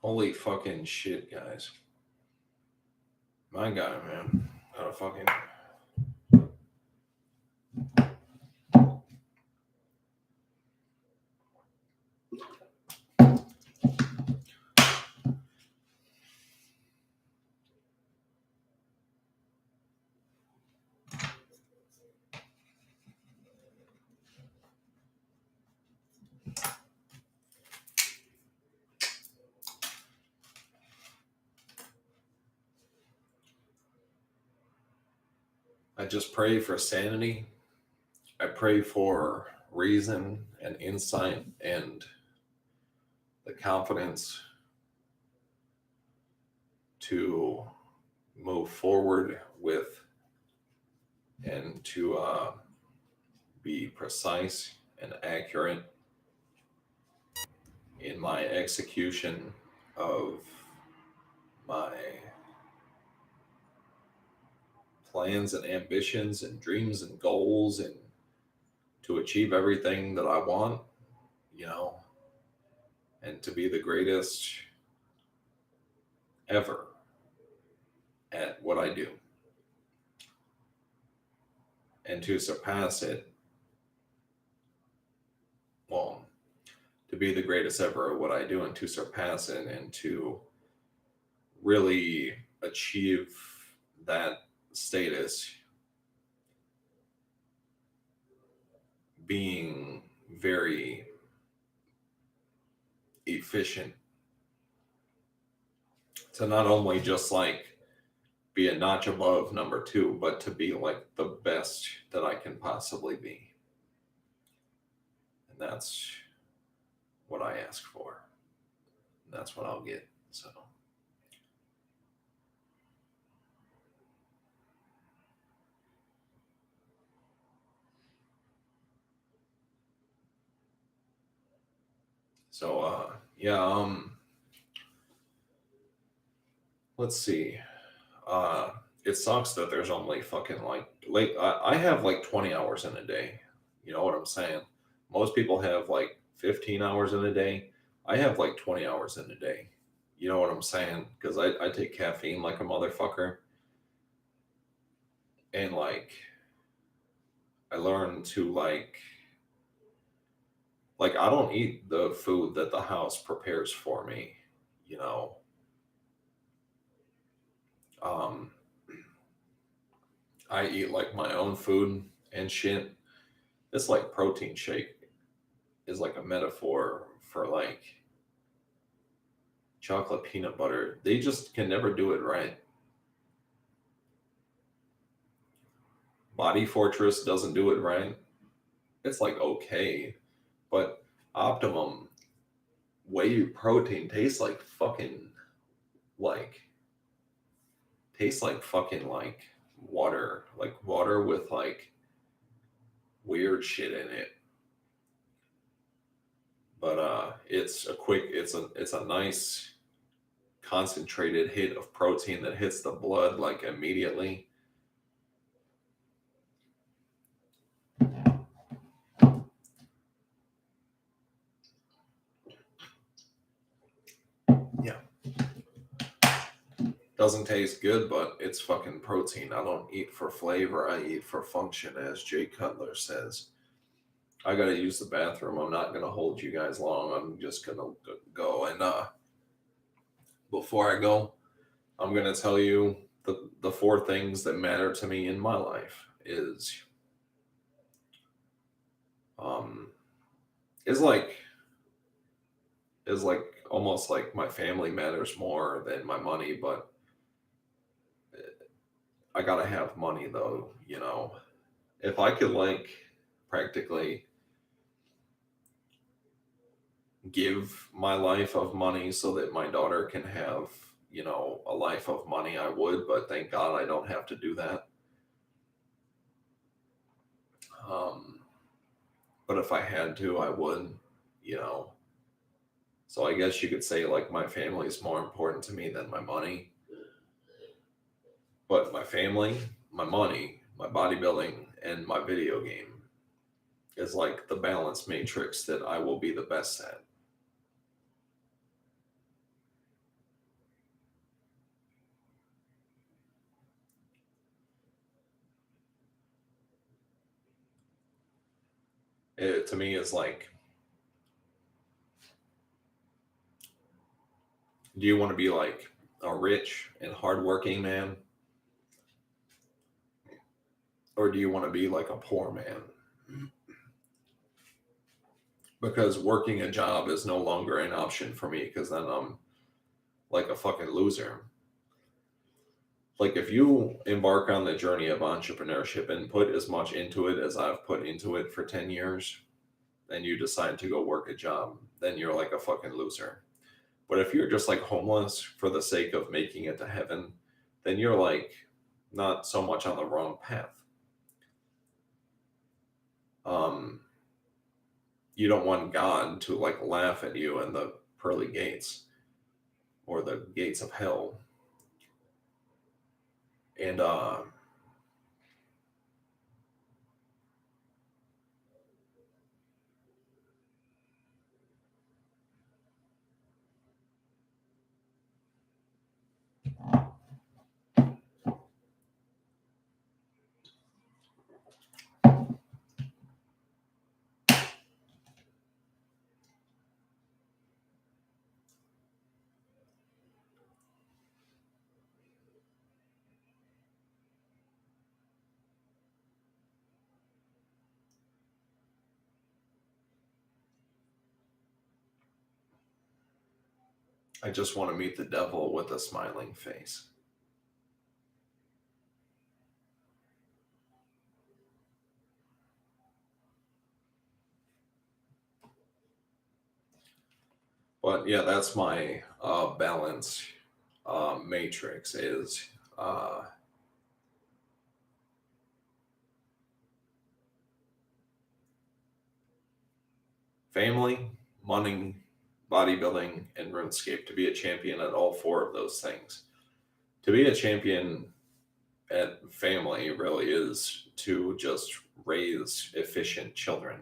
Holy fucking shit, guys. My God, man. Gotta fucking. I just pray for sanity. I pray for reason and insight and the confidence to move forward with and to be precise and accurate in my execution of my plans and ambitions and dreams and goals, and to achieve everything that I want, you know, and to be the greatest ever at what I do, and to surpass it. Well, to be the greatest ever at what I do and to surpass it and to really achieve that status, being very efficient, to not only just like be a notch above number two, but to be like the best that I can possibly be. And that's what I ask for. That's what I'll get. So yeah, let's see. It sucks that there's only fucking like I have like 20 hours in a day. You know what I'm saying? Most people have like 15 hours in a day. I have like 20 hours in a day. You know what I'm saying? Because I take caffeine like a motherfucker. And like I learned to like I don't eat the food that the house prepares for me, you know. Um I eat like my own food and shit. It's like protein shake is like a metaphor for like chocolate peanut butter. They just can never do it right. Body Fortress doesn't do it right. It's like okay, but Optimum whey protein tastes like fucking like like water with like weird shit in it. But it's a nice concentrated hit of protein that hits the blood like immediately. Doesn't taste good, but it's fucking protein. I don't eat for flavor, I eat for function, as Jay Cutler says. I gotta use the bathroom. I'm not gonna hold you guys long. I'm just gonna go. And before I go, I'm gonna tell you the four things that matter to me in my life um is like is like almost like my family matters more than my money, but I gotta have money though, you know. If I could like practically give my life of money so that my daughter can have, you know, a life of money, I would, but thank God I don't have to do that. Um, but if I had to, I would, you know. So I guess you could say like my family is more important to me than my money. But my family, my money, my bodybuilding, and my video game is like the balance matrix that I will be the best at. It to me is like, do you want to be like a rich and hardworking man, or do you want to be like a poor man? Because working a job is no longer an option for me because then I'm like a fucking loser. Like if you embark on the journey of entrepreneurship and put as much into it as I've put into it for 10 years, and you decide to go work a job, then you're like a fucking loser. But if you're just like homeless for the sake of making it to heaven, then you're like not so much on the wrong path. Um, you don't want God to like laugh at you in the pearly gates or the gates of hell. And I just want to meet the devil with a smiling face. But yeah, that's my balance matrix is uh, family, money, bodybuilding, and RuneScape to be a champion at all four of those things. To be a champion at family really is to just raise efficient children,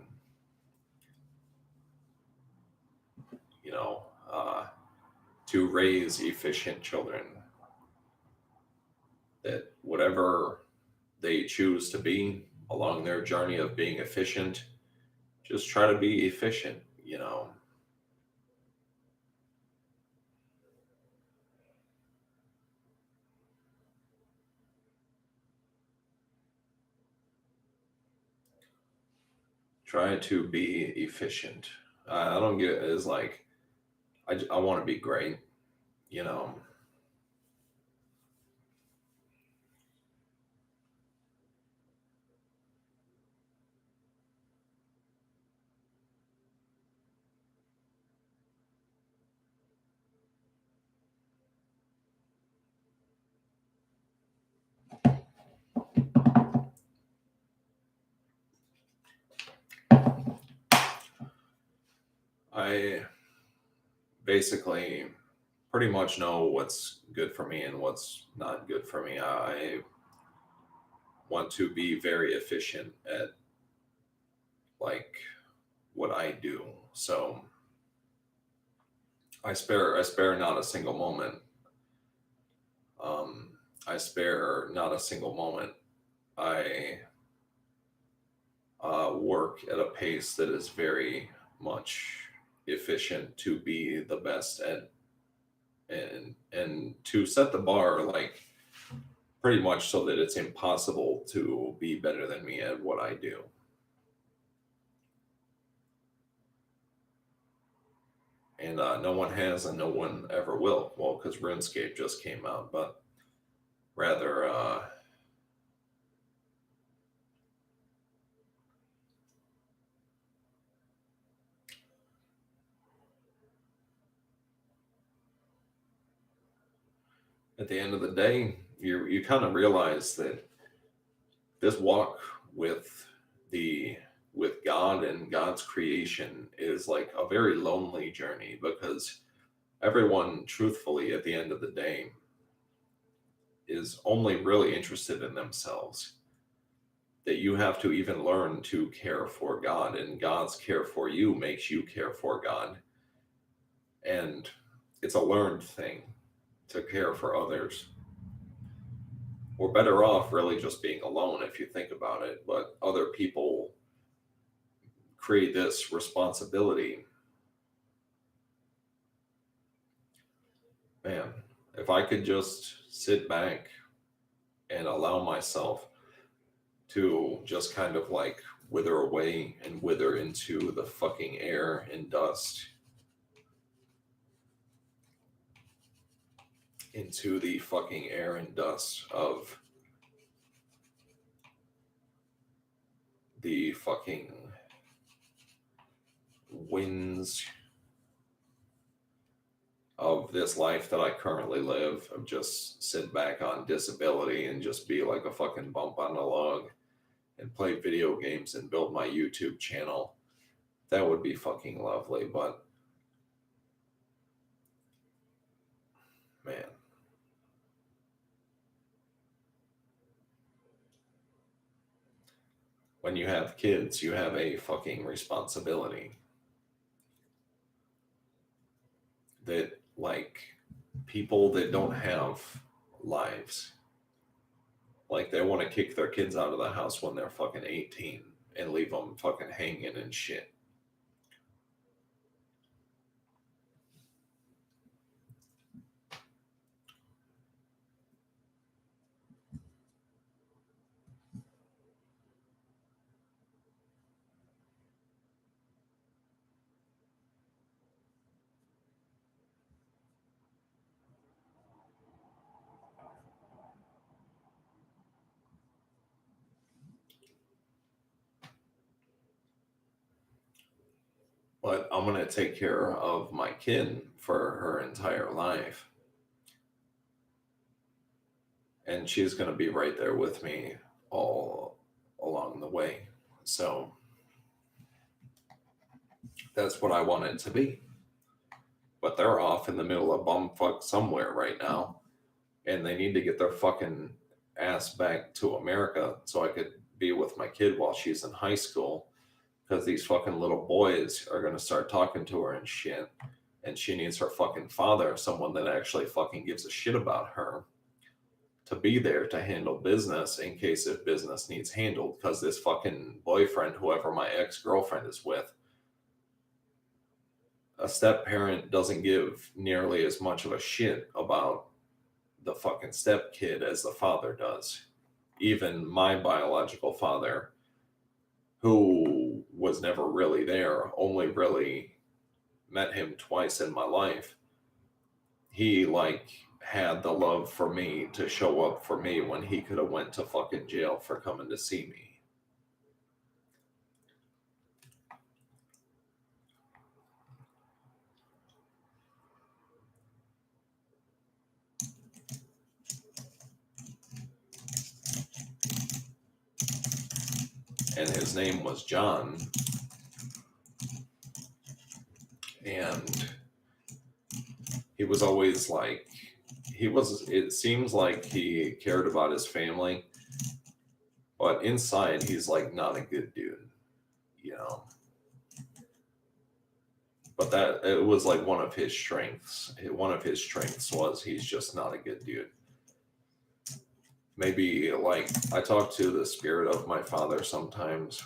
you know, to raise efficient children that whatever they choose to be along their journey of being efficient, just try to be efficient, you know. Try to be efficient. I don't get it as like, I want to be great, you know. I basically pretty much know what's good for me and what's not good for me. I want to be very efficient at like what I do. So I spare not a single moment I spare not a single moment. I work at a pace that is very much efficient to be the best at, and to set the bar like pretty much so that it's impossible to be better than me at what I do. And no one has, and no one ever will. Well, because RuneScape just came out, but rather, at the end of the day, you kind of realize that this walk with the with God and God's creation is like a very lonely journey, because everyone, truthfully, at the end of the day, is only really interested in themselves. That you have to even learn to care for God, and God's care for you makes you care for God. And it's a learned thing to care for others. We're better off really just being alone if you think about it, but other people create this responsibility. Man, if I could just sit back and allow myself to just kind of like wither away and wither into the fucking air and dust, into the fucking air and dust of the fucking winds of this life that I currently live, of just sit back on disability and just be like a fucking bump on a log and play video games and build my YouTube channel, that would be fucking lovely. But man, when you have kids, you have a fucking responsibility that, like, people that don't have lives, like, they want to kick their kids out of the house when they're fucking 18 and leave them fucking hanging and shit. But I'm going to take care of my kid for her entire life. And she's going to be right there with me all along the way. So that's what I want it to be. But they're off in the middle of bumfuck somewhere right now. And they need to get their fucking ass back to America so I could be with my kid while she's in high school. Because these fucking little boys are going to start talking to her and shit. And she needs her fucking father, someone that actually fucking gives a shit about her, to be there to handle business in case if business needs handled. Because this fucking boyfriend, whoever my ex-girlfriend is with, a step parent doesn't give nearly as much of a shit about the fucking step kid as the father does. Even my biological father, who was never really there, only really met him twice in my life, he like had the love for me to show up for me when he could have went to fucking jail for coming to see me. And his name was John. And he was always like, it seems like he cared about his family, but inside he's like not a good dude, you know. But that, it was like one of his strengths. One of his strengths was he's just not a good dude. maybe like I talk to the spirit of my father sometimes.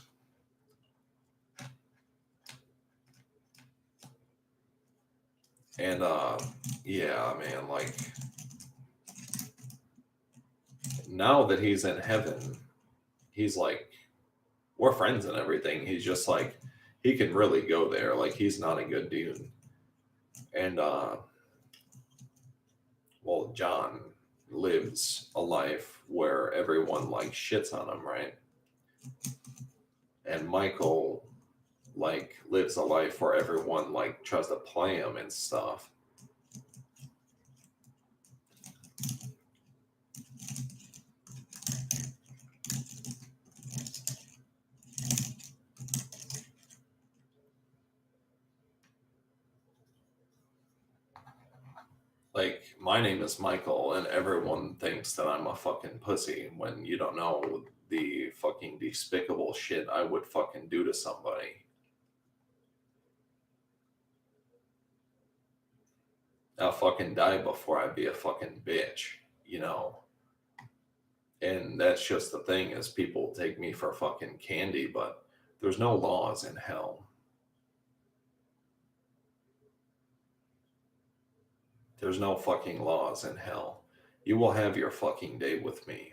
And yeah, man, like now that he's in heaven, he's like we're friends and everything. He's just like he can really go there. Like he's not a good dude. And well, John lives a life where everyone like shits on him, right? And Michael like lives a life where everyone like tries to play him and stuff. Like my name is Michael and everyone thinks that I'm a fucking pussy when you don't know the fucking despicable shit I would fucking do to somebody. I'll fucking die before I be a fucking bitch, you know. And that's just the thing is people take me for fucking candy, but there's no laws in hell. There's no fucking laws in hell. You will have your fucking day with me.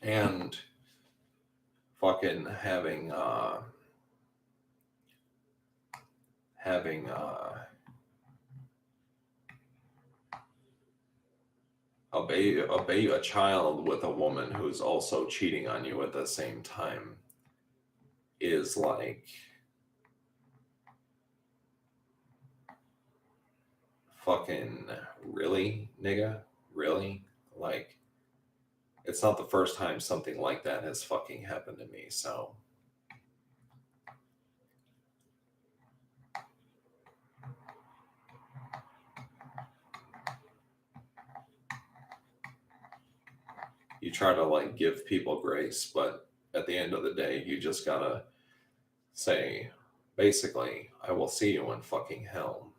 And fucking having a child with a woman who's also cheating on you at the same time is like fucking really, nigga? Really? Like it's not the first time something like that has fucking happened to me, so you try to like give people grace, but at the end of the day, you just gotta say, basically, I will see you in fucking hell.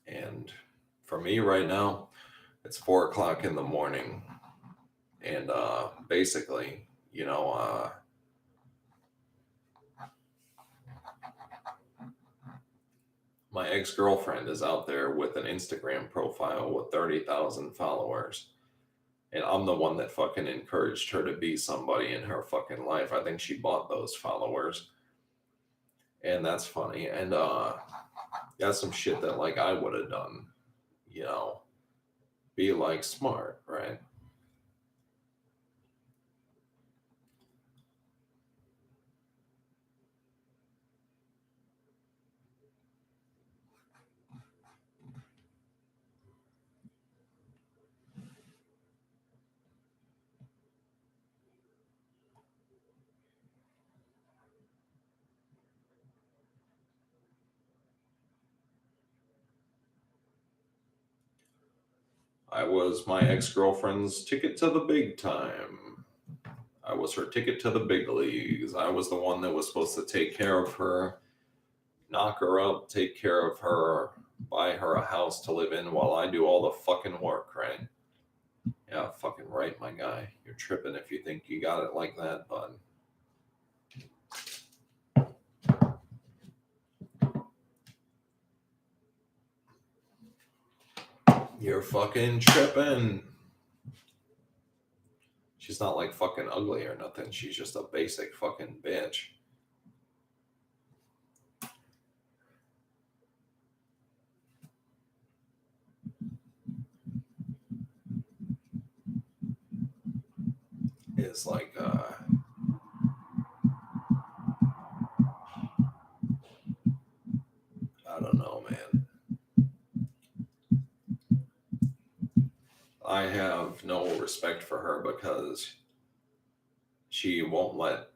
And for me right now, it's 4 o'clock in the morning. And basically, you know, my ex girlfriend is out there with an Instagram profile with 30,000 followers. And I'm the one that fucking encouraged her to be somebody in her fucking life. I think she bought those followers. And that's funny. And that's some shit that like I would have done, you know, be like smart, right? I was my ex girlfriend's ticket to the big time. I was her ticket to the big leagues. I was the one that was supposed to take care of her, knock her up, take care of her, buy her a house to live in while I do all the fucking work, right? Yeah, fucking right, my guy. You're tripping if you think you got it like that, bud. You're fucking tripping. She's not like fucking ugly or nothing. She's just a basic fucking bitch. Is like I don't know, man. I have no respect for her because she won't let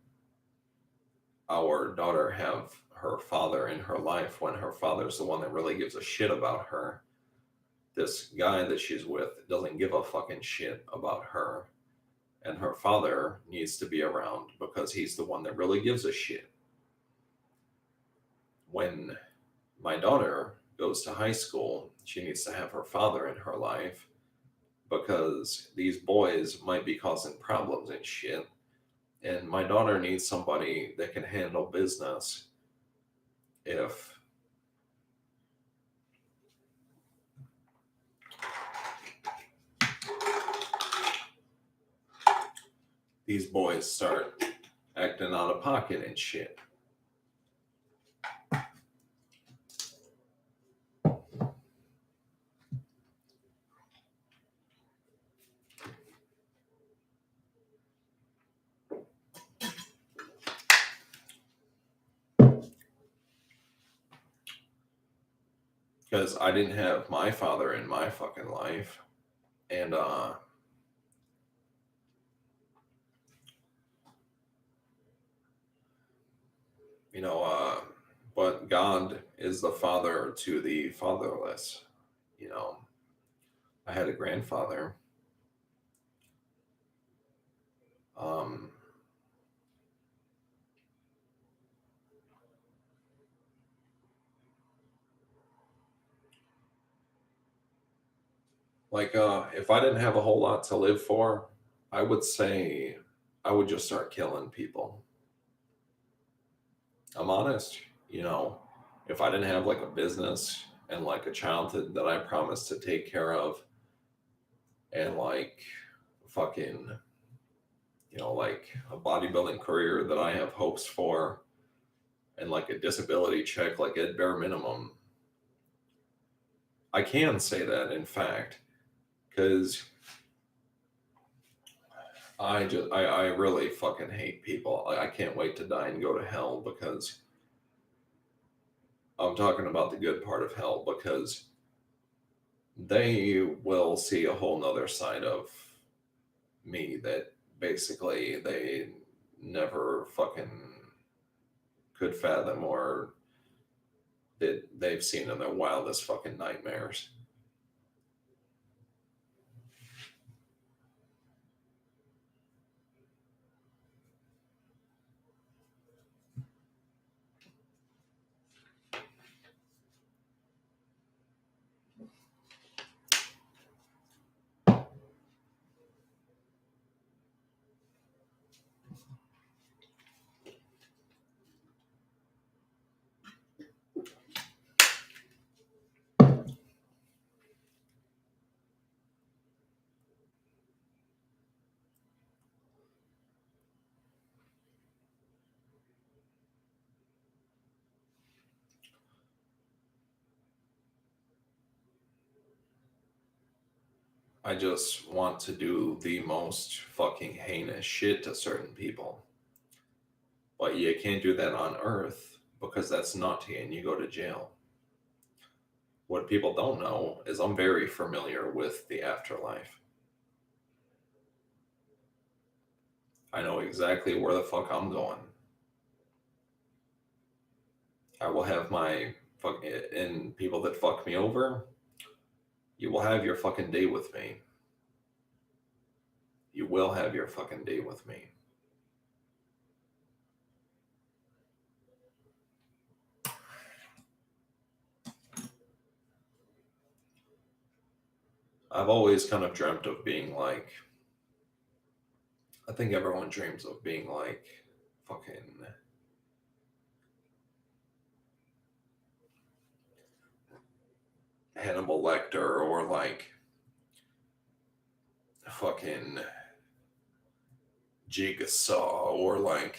our daughter have her father in her life when her father's the one that really gives a shit about her. This guy that she's with doesn't give a fucking shit about her. And her father needs to be around because he's the one that really gives a shit. When my daughter goes to high school, she needs to have her father in her life because these boys might be causing problems and shit. And my daughter needs somebody that can handle business if these boys start acting out of pocket and shit. Because I didn't have my father in my fucking life. And you know, but God is the father to the fatherless. You know, I had a grandfather. Um, if I didn't have a whole lot to live for, I would say I would just start killing people. I'm honest. You know, if I didn't have like a business and like a childhood that I promised to take care of, and like fucking, like a bodybuilding career that I have hopes for, and like a disability check, like at bare minimum, I can say that in fact, because I really fucking hate people. I can't wait to die and go to hell because I'm talking about the good part of hell because they will see a whole nother side of me that basically they never fucking could fathom or that they've seen in their wildest fucking nightmares. I just want to do the most fucking heinous shit to certain people. But you can't do that on Earth because that's naughty and you go to jail. What people don't know is I'm very familiar with the afterlife. I know exactly where the fuck I'm going. I will have my fuck and people that fuck me over. You will have your fucking day with me. You will have your fucking day with me. I've always kind of dreamt of being like, I think everyone dreams of being like fucking Hannibal Lecter or like fucking Jigsaw or like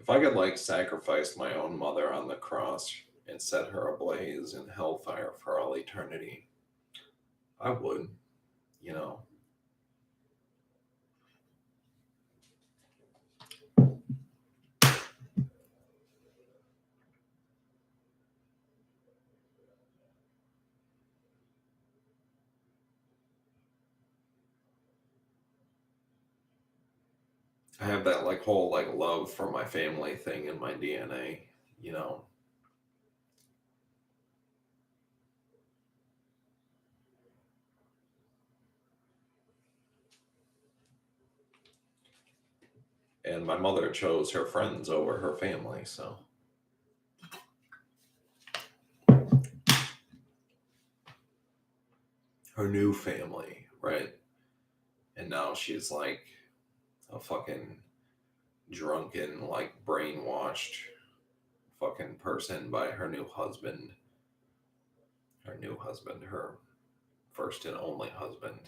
If I could like sacrifice my own mother on the cross and set her ablaze in hellfire for all eternity, I would, you know. I have that like whole like love for my family thing in my DNA, you know. And my mother chose her friends over her family, so her new family, right? And now she's like a fucking drunken, like brainwashed fucking person by her new husband. Her new husband, her first and only husband.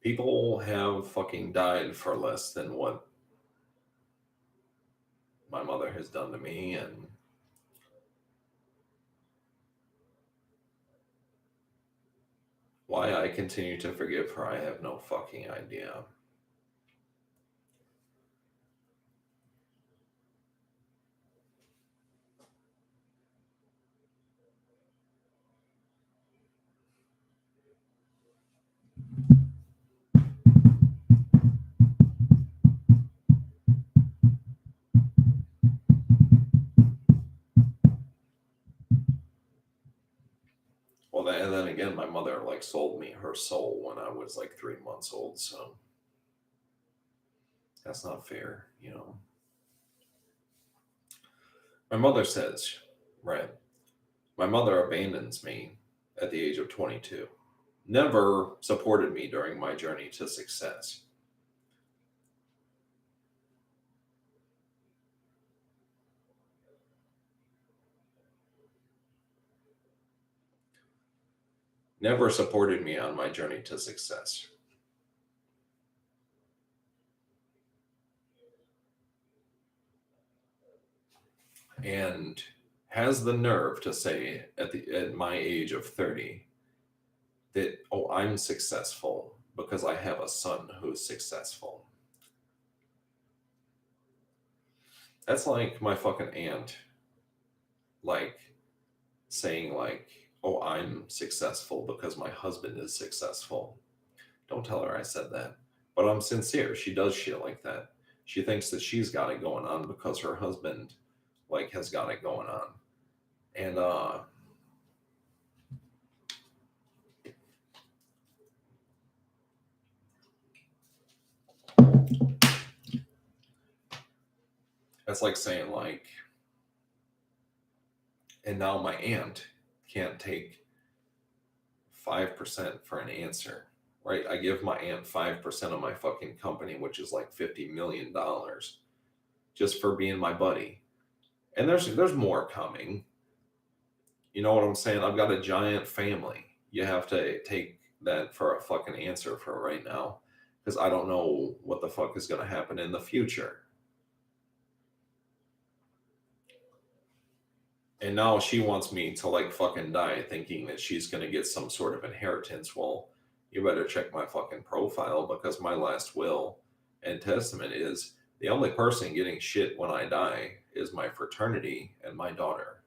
People have fucking died for less than what my mother has done to me, and why I continue to forgive her, I have no fucking idea. Well, and then again, my mother like sold me her soul when I was like 3 months old, so that's not fair, you know. My mother says, right, my mother abandons me at the age of 22, never supported me during my journey to success. Never supported me on my journey to success. And has the nerve to say at my age of 30 that, oh, I'm successful because I have a son who's successful. That's like my fucking aunt, like saying like, oh, I'm successful because my husband is successful. Don't tell her I said that. But I'm sincere. She does shit like that. She thinks that she's got it going on because her husband like has got it going on. And that's like saying like, and now my aunt can't take 5% for an answer, right? I give my aunt 5% of my fucking company, which is like $50 million, just for being my buddy. And there's more coming. You know what I'm saying? I've got a giant family. You have to take that for a fucking answer for right now, because I don't know what the fuck is going to happen in the future. And now she wants me to like fucking die thinking that she's going to get some sort of inheritance. Well, you better check my fucking profile, because my last will and testament is the only person getting shit when I die is my fraternity and my daughter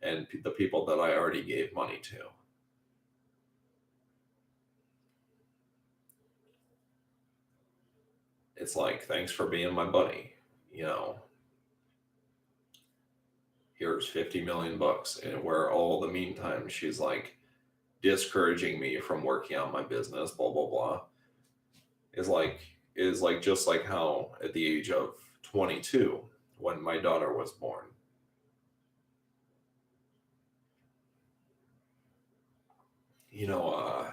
and the people that I already gave money to. It's like, thanks for being my buddy. You know, here's 50 million bucks. And where all the meantime, she's like discouraging me from working on my business, blah, blah, blah. Is like just like how at the age of 22, when my daughter was born, you know,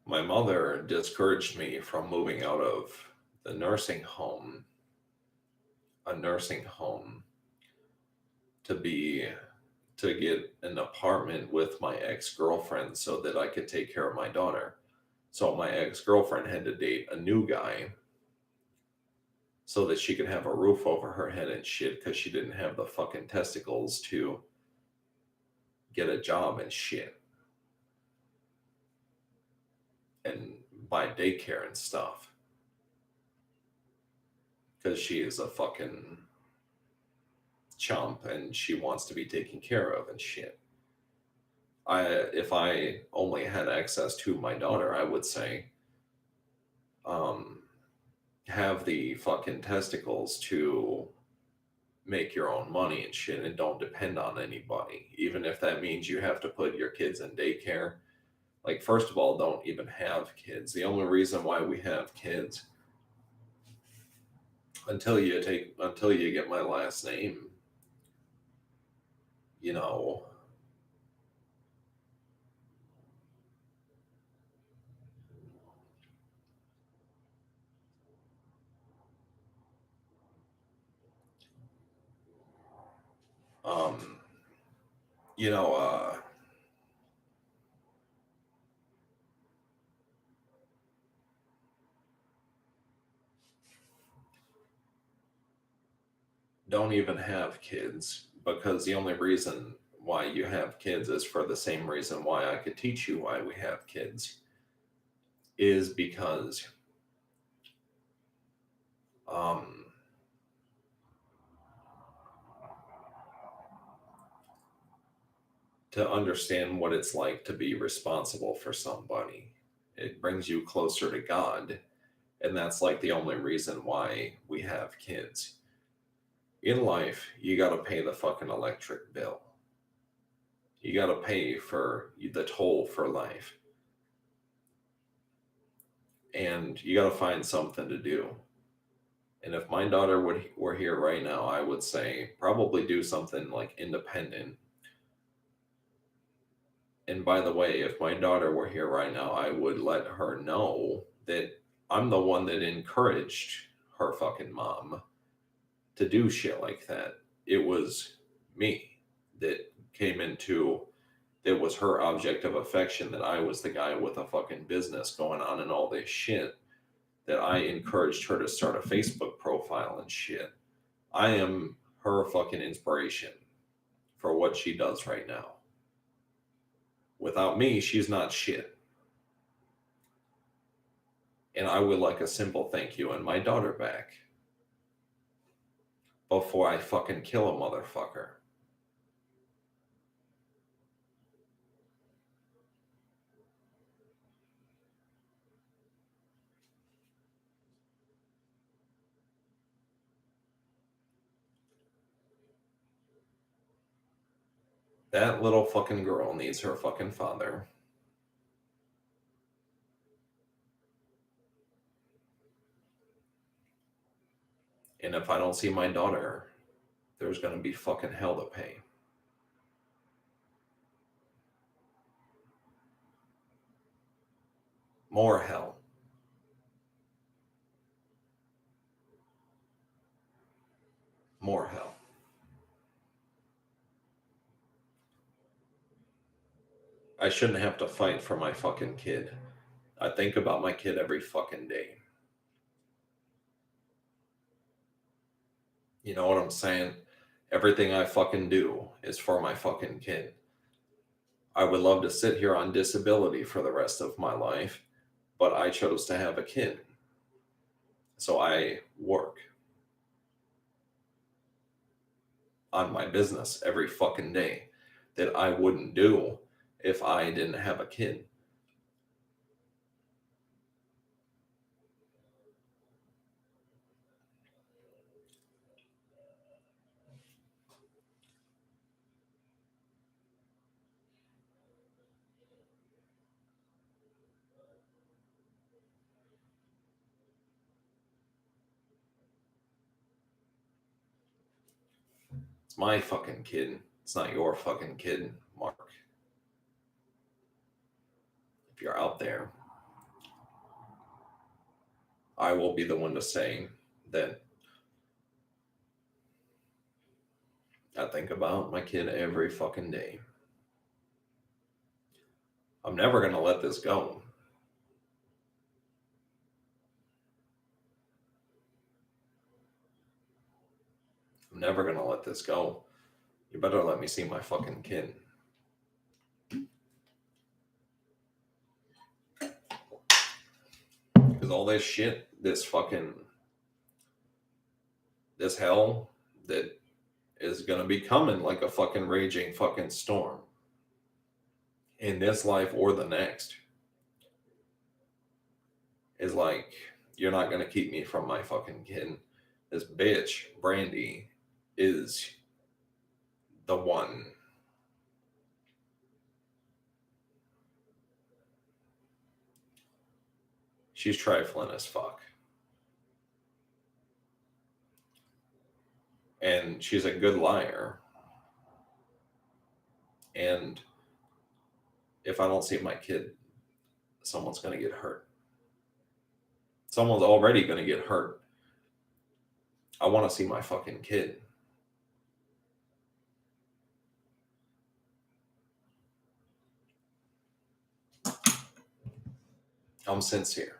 my mother discouraged me from moving out of the nursing home, a nursing home, to be to get an apartment with my ex-girlfriend so that I could take care of my daughter. So my ex-girlfriend had to date a new guy so that she could have a roof over her head and shit because she didn't have the fucking testicles to get a job and shit and buy daycare and stuff because she is a fucking chump and she wants to be taken care of and shit. If I only had access to my daughter, I would say, um, have the fucking testicles to make your own money and shit and don't depend on anybody. Even if that means you have to put your kids in daycare. Like, first of all, don't even have kids. The only reason why we have kids until you get my last name, you know, um, you know, don't even have kids because the only reason why you have kids is for the same reason why I could teach you why we have kids is because um, to understand what it's like to be responsible for somebody. It brings you closer to God. And that's like the only reason why we have kids. In life, you got to pay the fucking electric bill. You got to pay for the toll for life. And you got to find something to do. And if my daughter were here right now, I would say probably do something like independent. And by the way, if my daughter were here right now, I would let her know that I'm the one that encouraged her fucking mom to do shit like that. It was me that came into it was her object of affection that I was the guy with a fucking business going on and all this shit that I encouraged her to start a Facebook profile and shit. I am her fucking inspiration for what she does right now. Without me, she's not shit. And I would like a simple thank you and my daughter back before I fucking kill a motherfucker. That little fucking girl needs her fucking father. And if I don't see my daughter, there's gonna be fucking hell to pay. More hell. More hell. I shouldn't have to fight for my fucking kid. I think about my kid every fucking day. You know what I'm saying? Everything I fucking do is for my fucking kid. I would love to sit here on disability for the rest of my life, but I chose to have a kid. So I work on my business every fucking day that I wouldn't do if I didn't have a kid. It's my fucking kid. It's not your fucking kid, Mark. If you're out there, I will be the one to say that I think about my kid every fucking day. I'm never going to let this go. I'm never going to let this go. You better let me see my fucking kid. Because all this shit, this hell that is going to be coming like a fucking raging fucking storm in this life or the next, is like, you're not going to keep me from my fucking kid. This bitch, Brandy, is the one. She's trifling as fuck. And she's a good liar. And if I don't see my kid, someone's going to get hurt. Someone's already going to get hurt. I want to see my fucking kid. I'm sincere.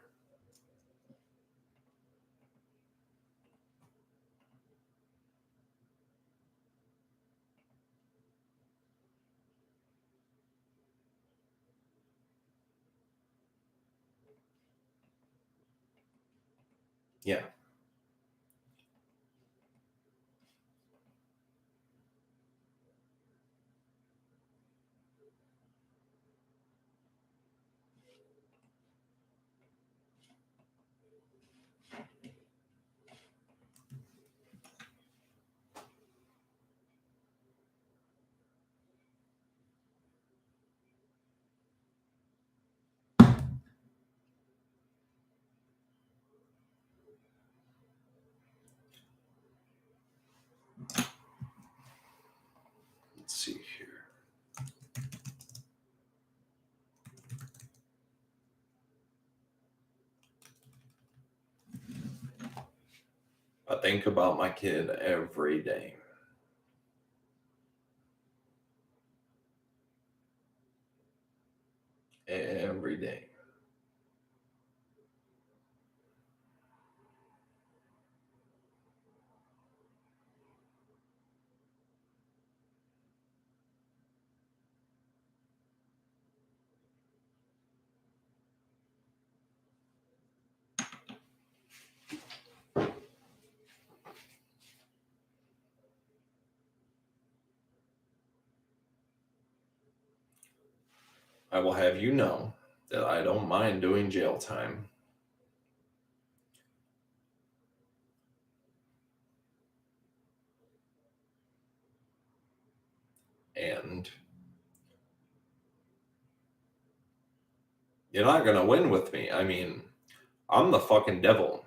Yeah. Let's see here. I think about my kid every day. Every day. I will have you know that I don't mind doing jail time. And you're not going to win with me. I mean, I'm the fucking devil.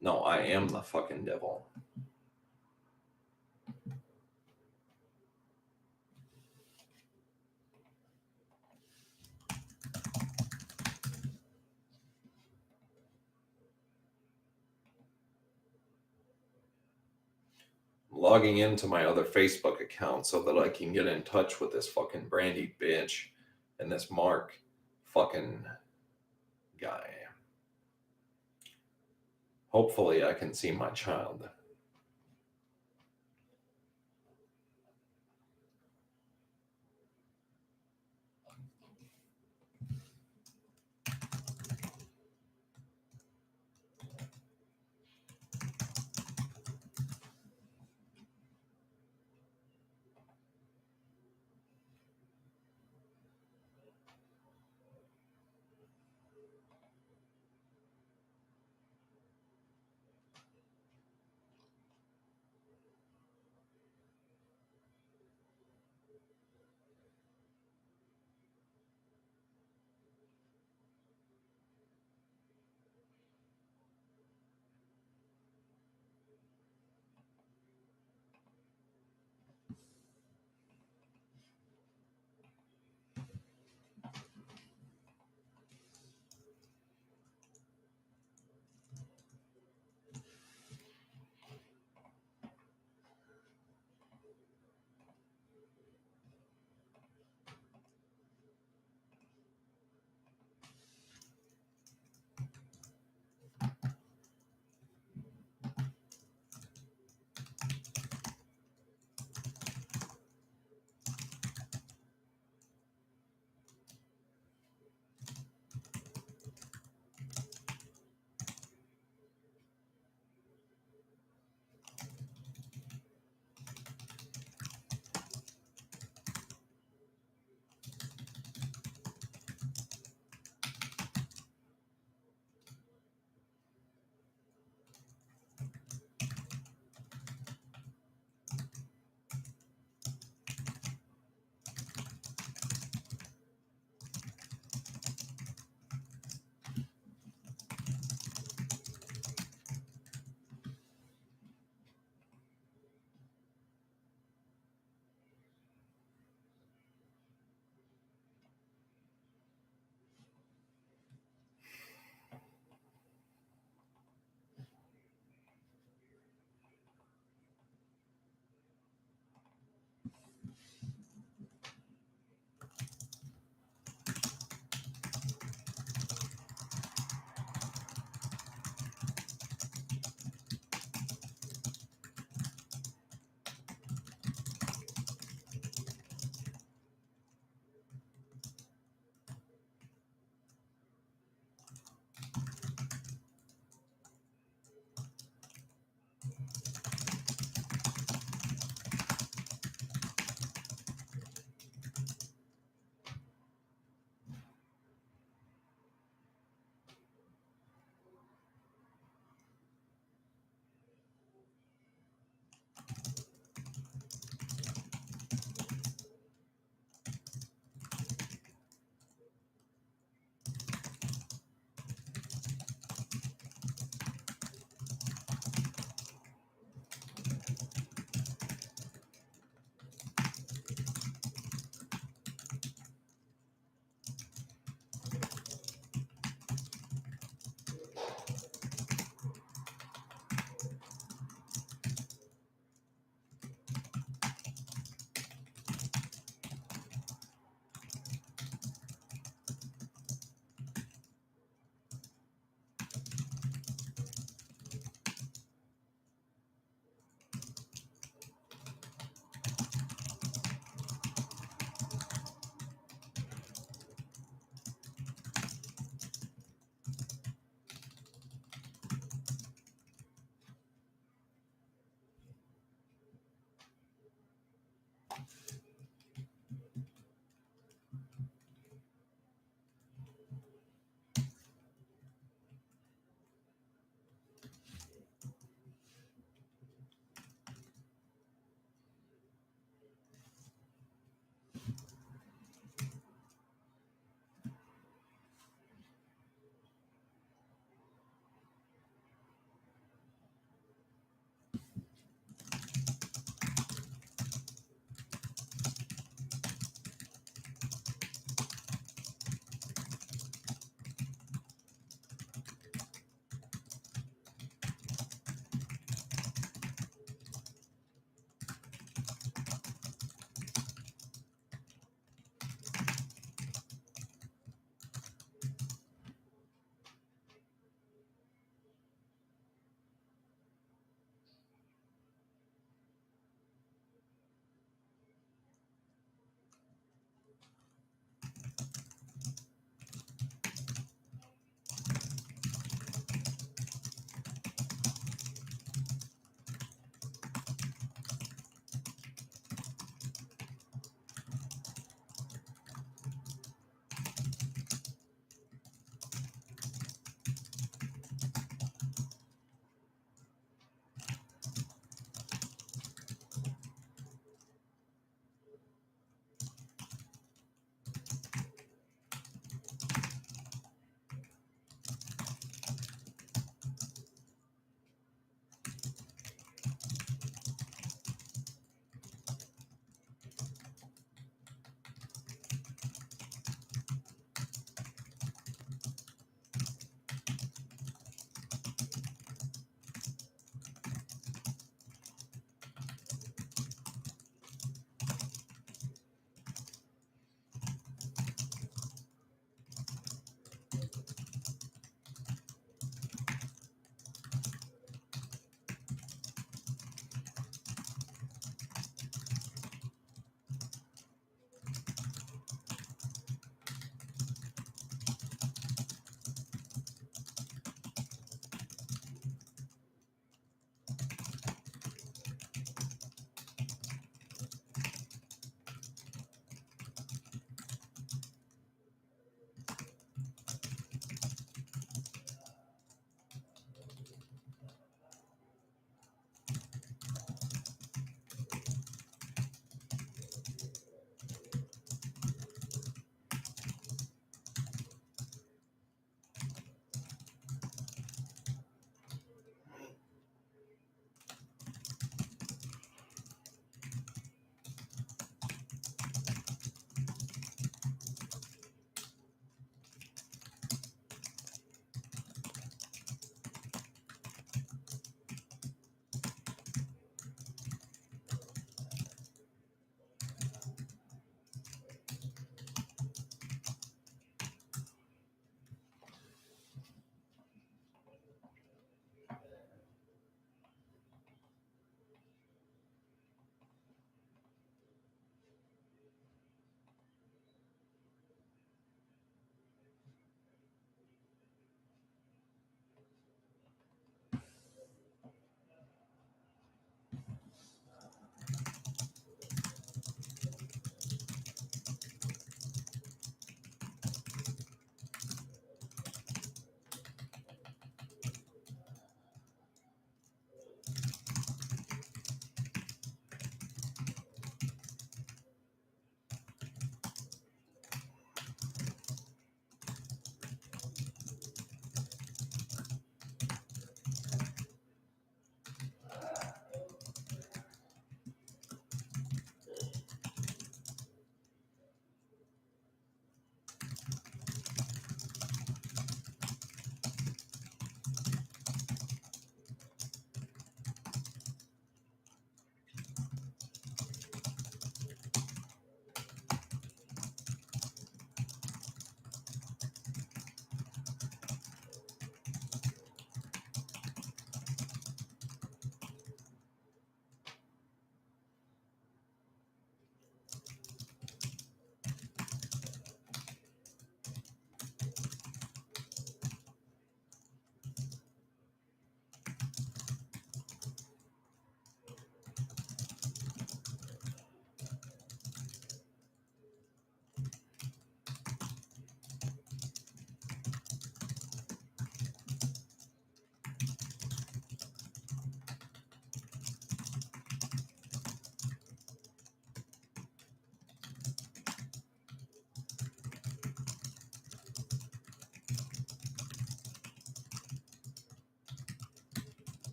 No, I am the fucking devil. Logging into my other Facebook account so that I can get in touch with this fucking Brandy bitch and this Mark fucking guy. Hopefully I can see my child.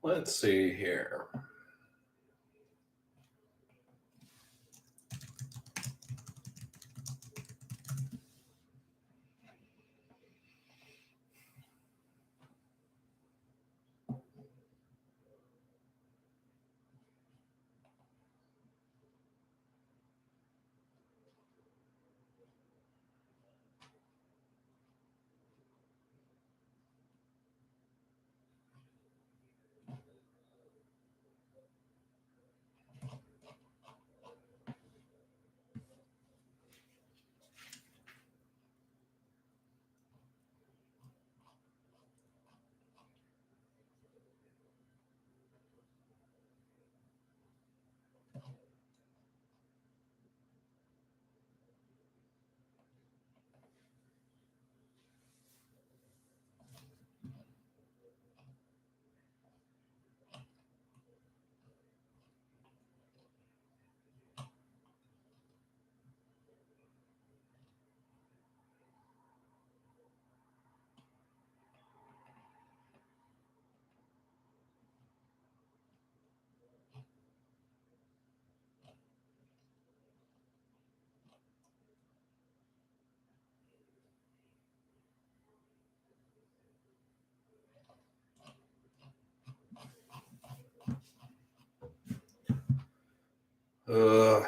Let's see here. Uh,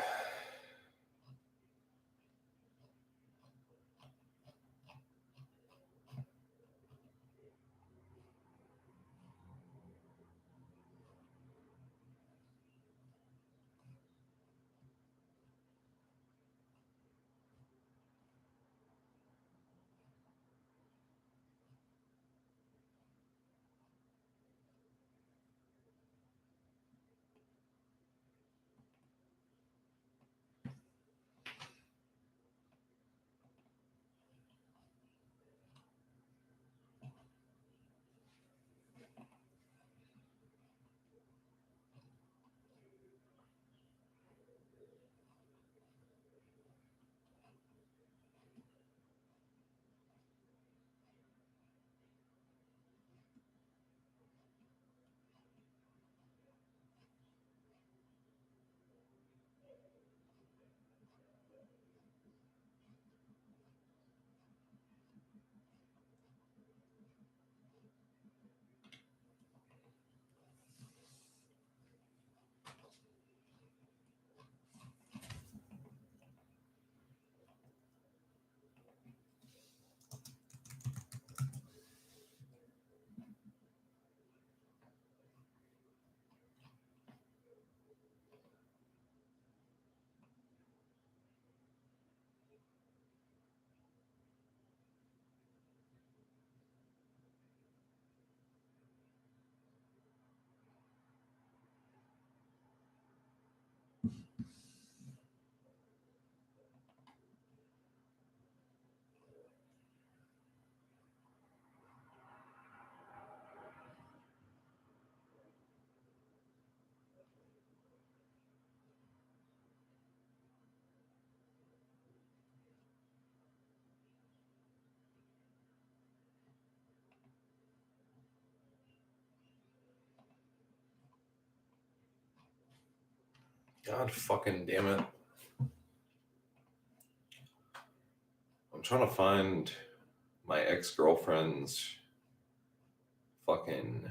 God fucking damn it. I'm trying to find my ex-girlfriend's fucking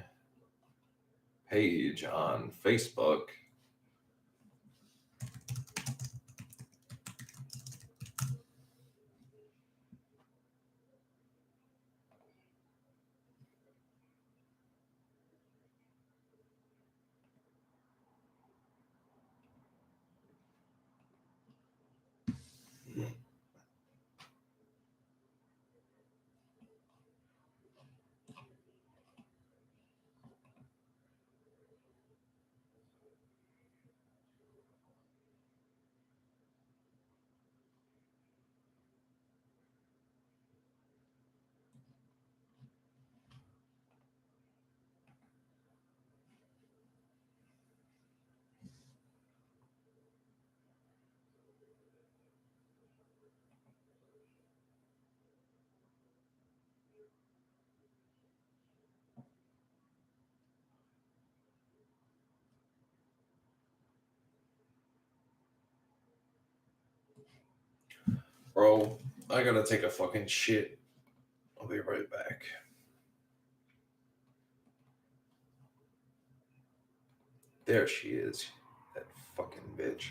page on Facebook. Bro, I gotta take a fucking shit. I'll be right back. There she is. That fucking bitch.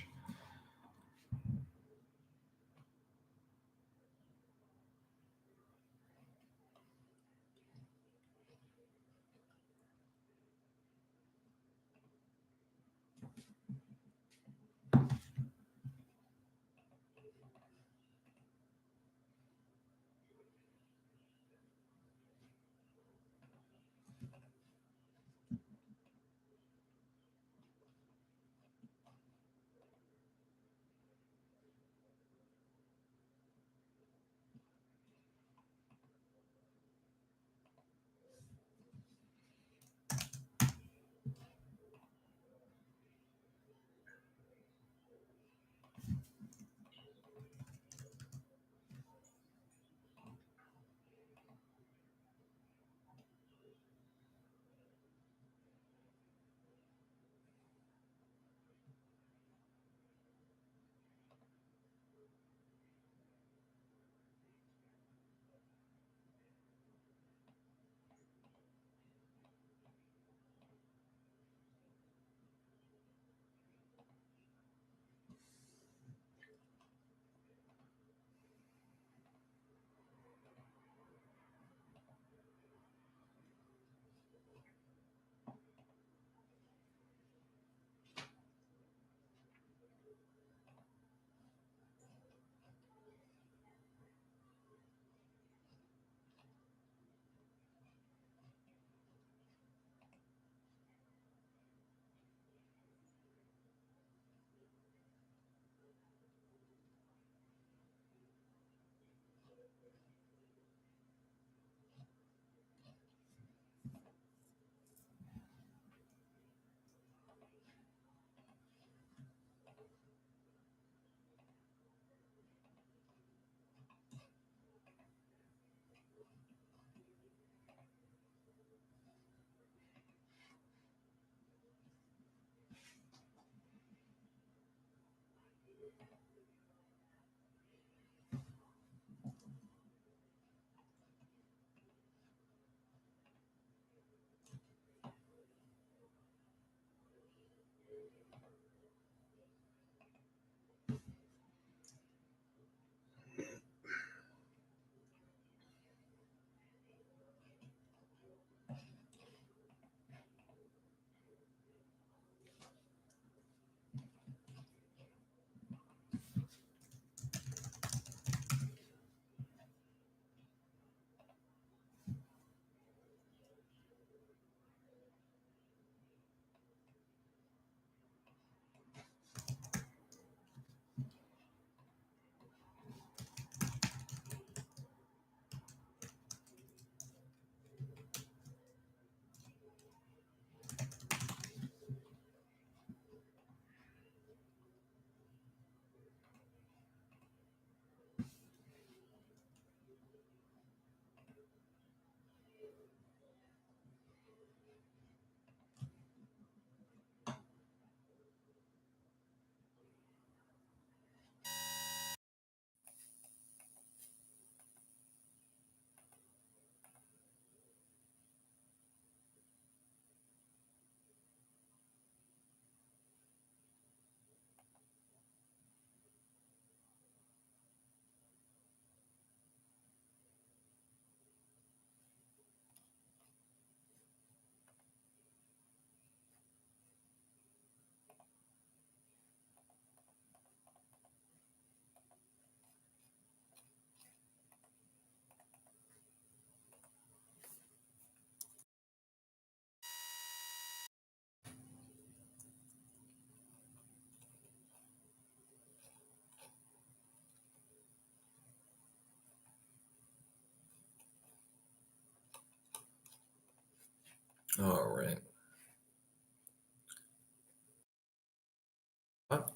All right.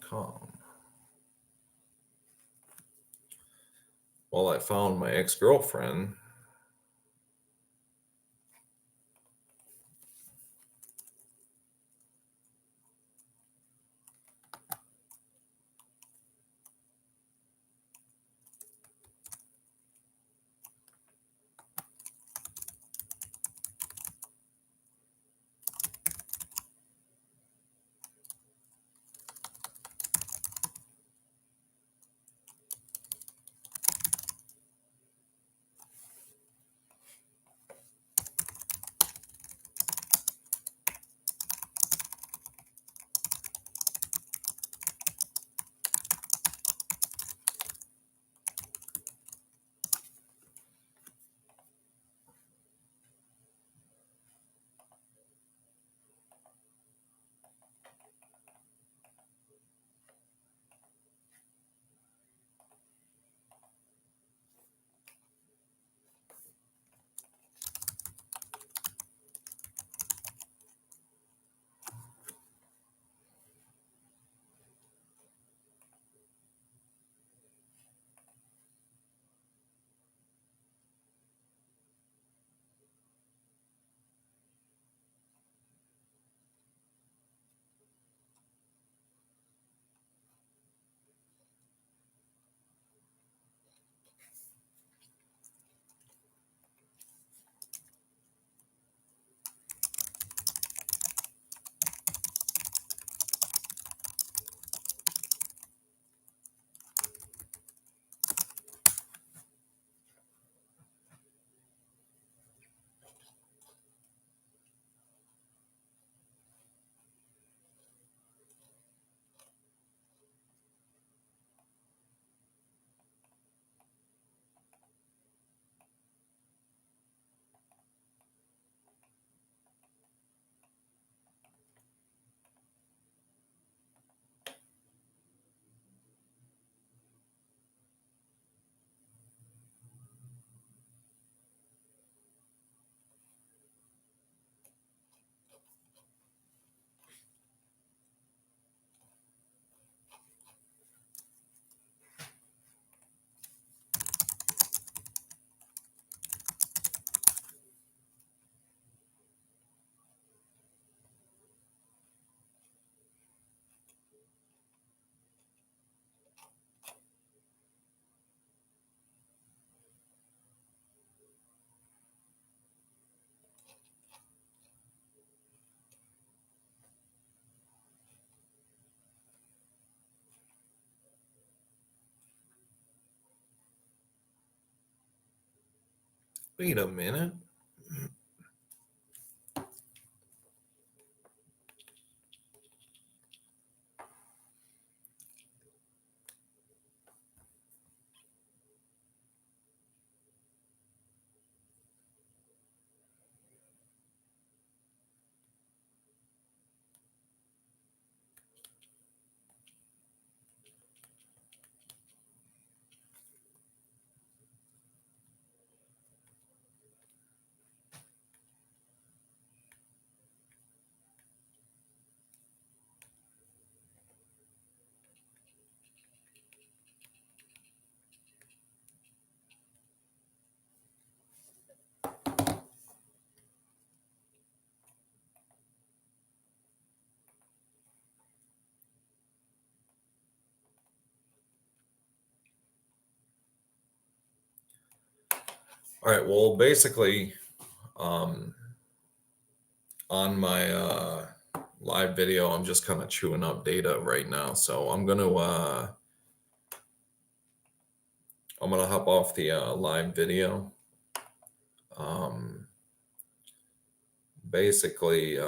.com. Well, I found my ex-girlfriend. Wait a minute. All right, well, basically, on my live video, I'm just kind of chewing up data right now. So I'm gonna hop off the live video. Basically,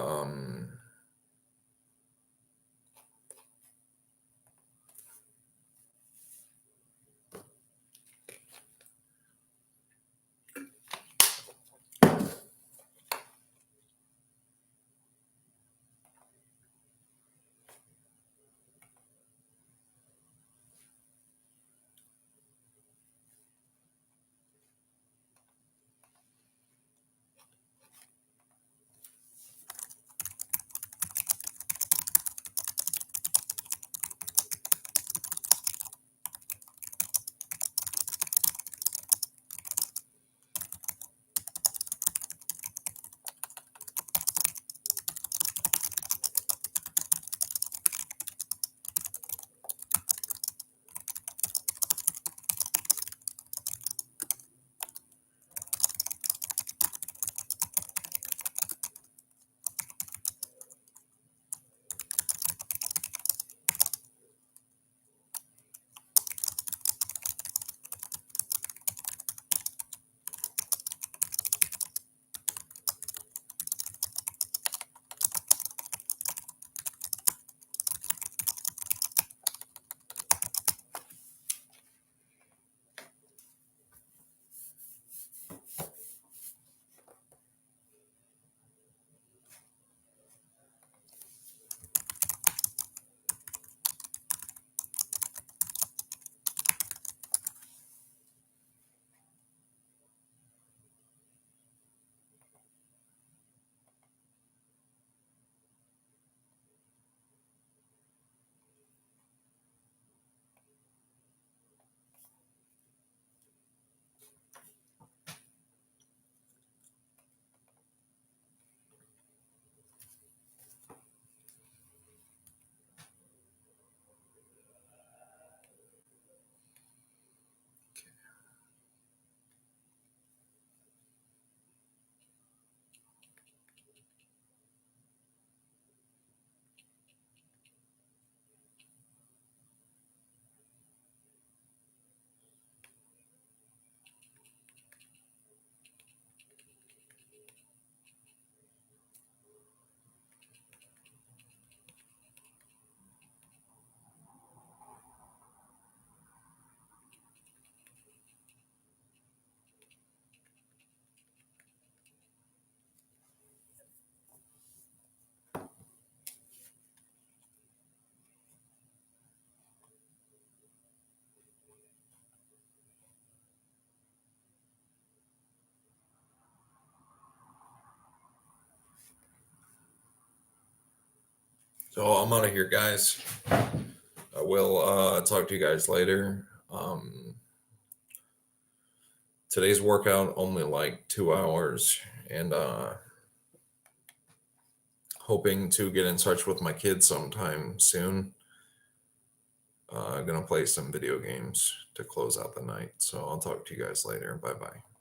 so I'm out of here, guys. I will talk to you guys later. Today's workout only like 2 hours, and hoping to get in touch with my kids sometime soon. Gonna play some video games to close out the night. So I'll talk to you guys later. Bye bye.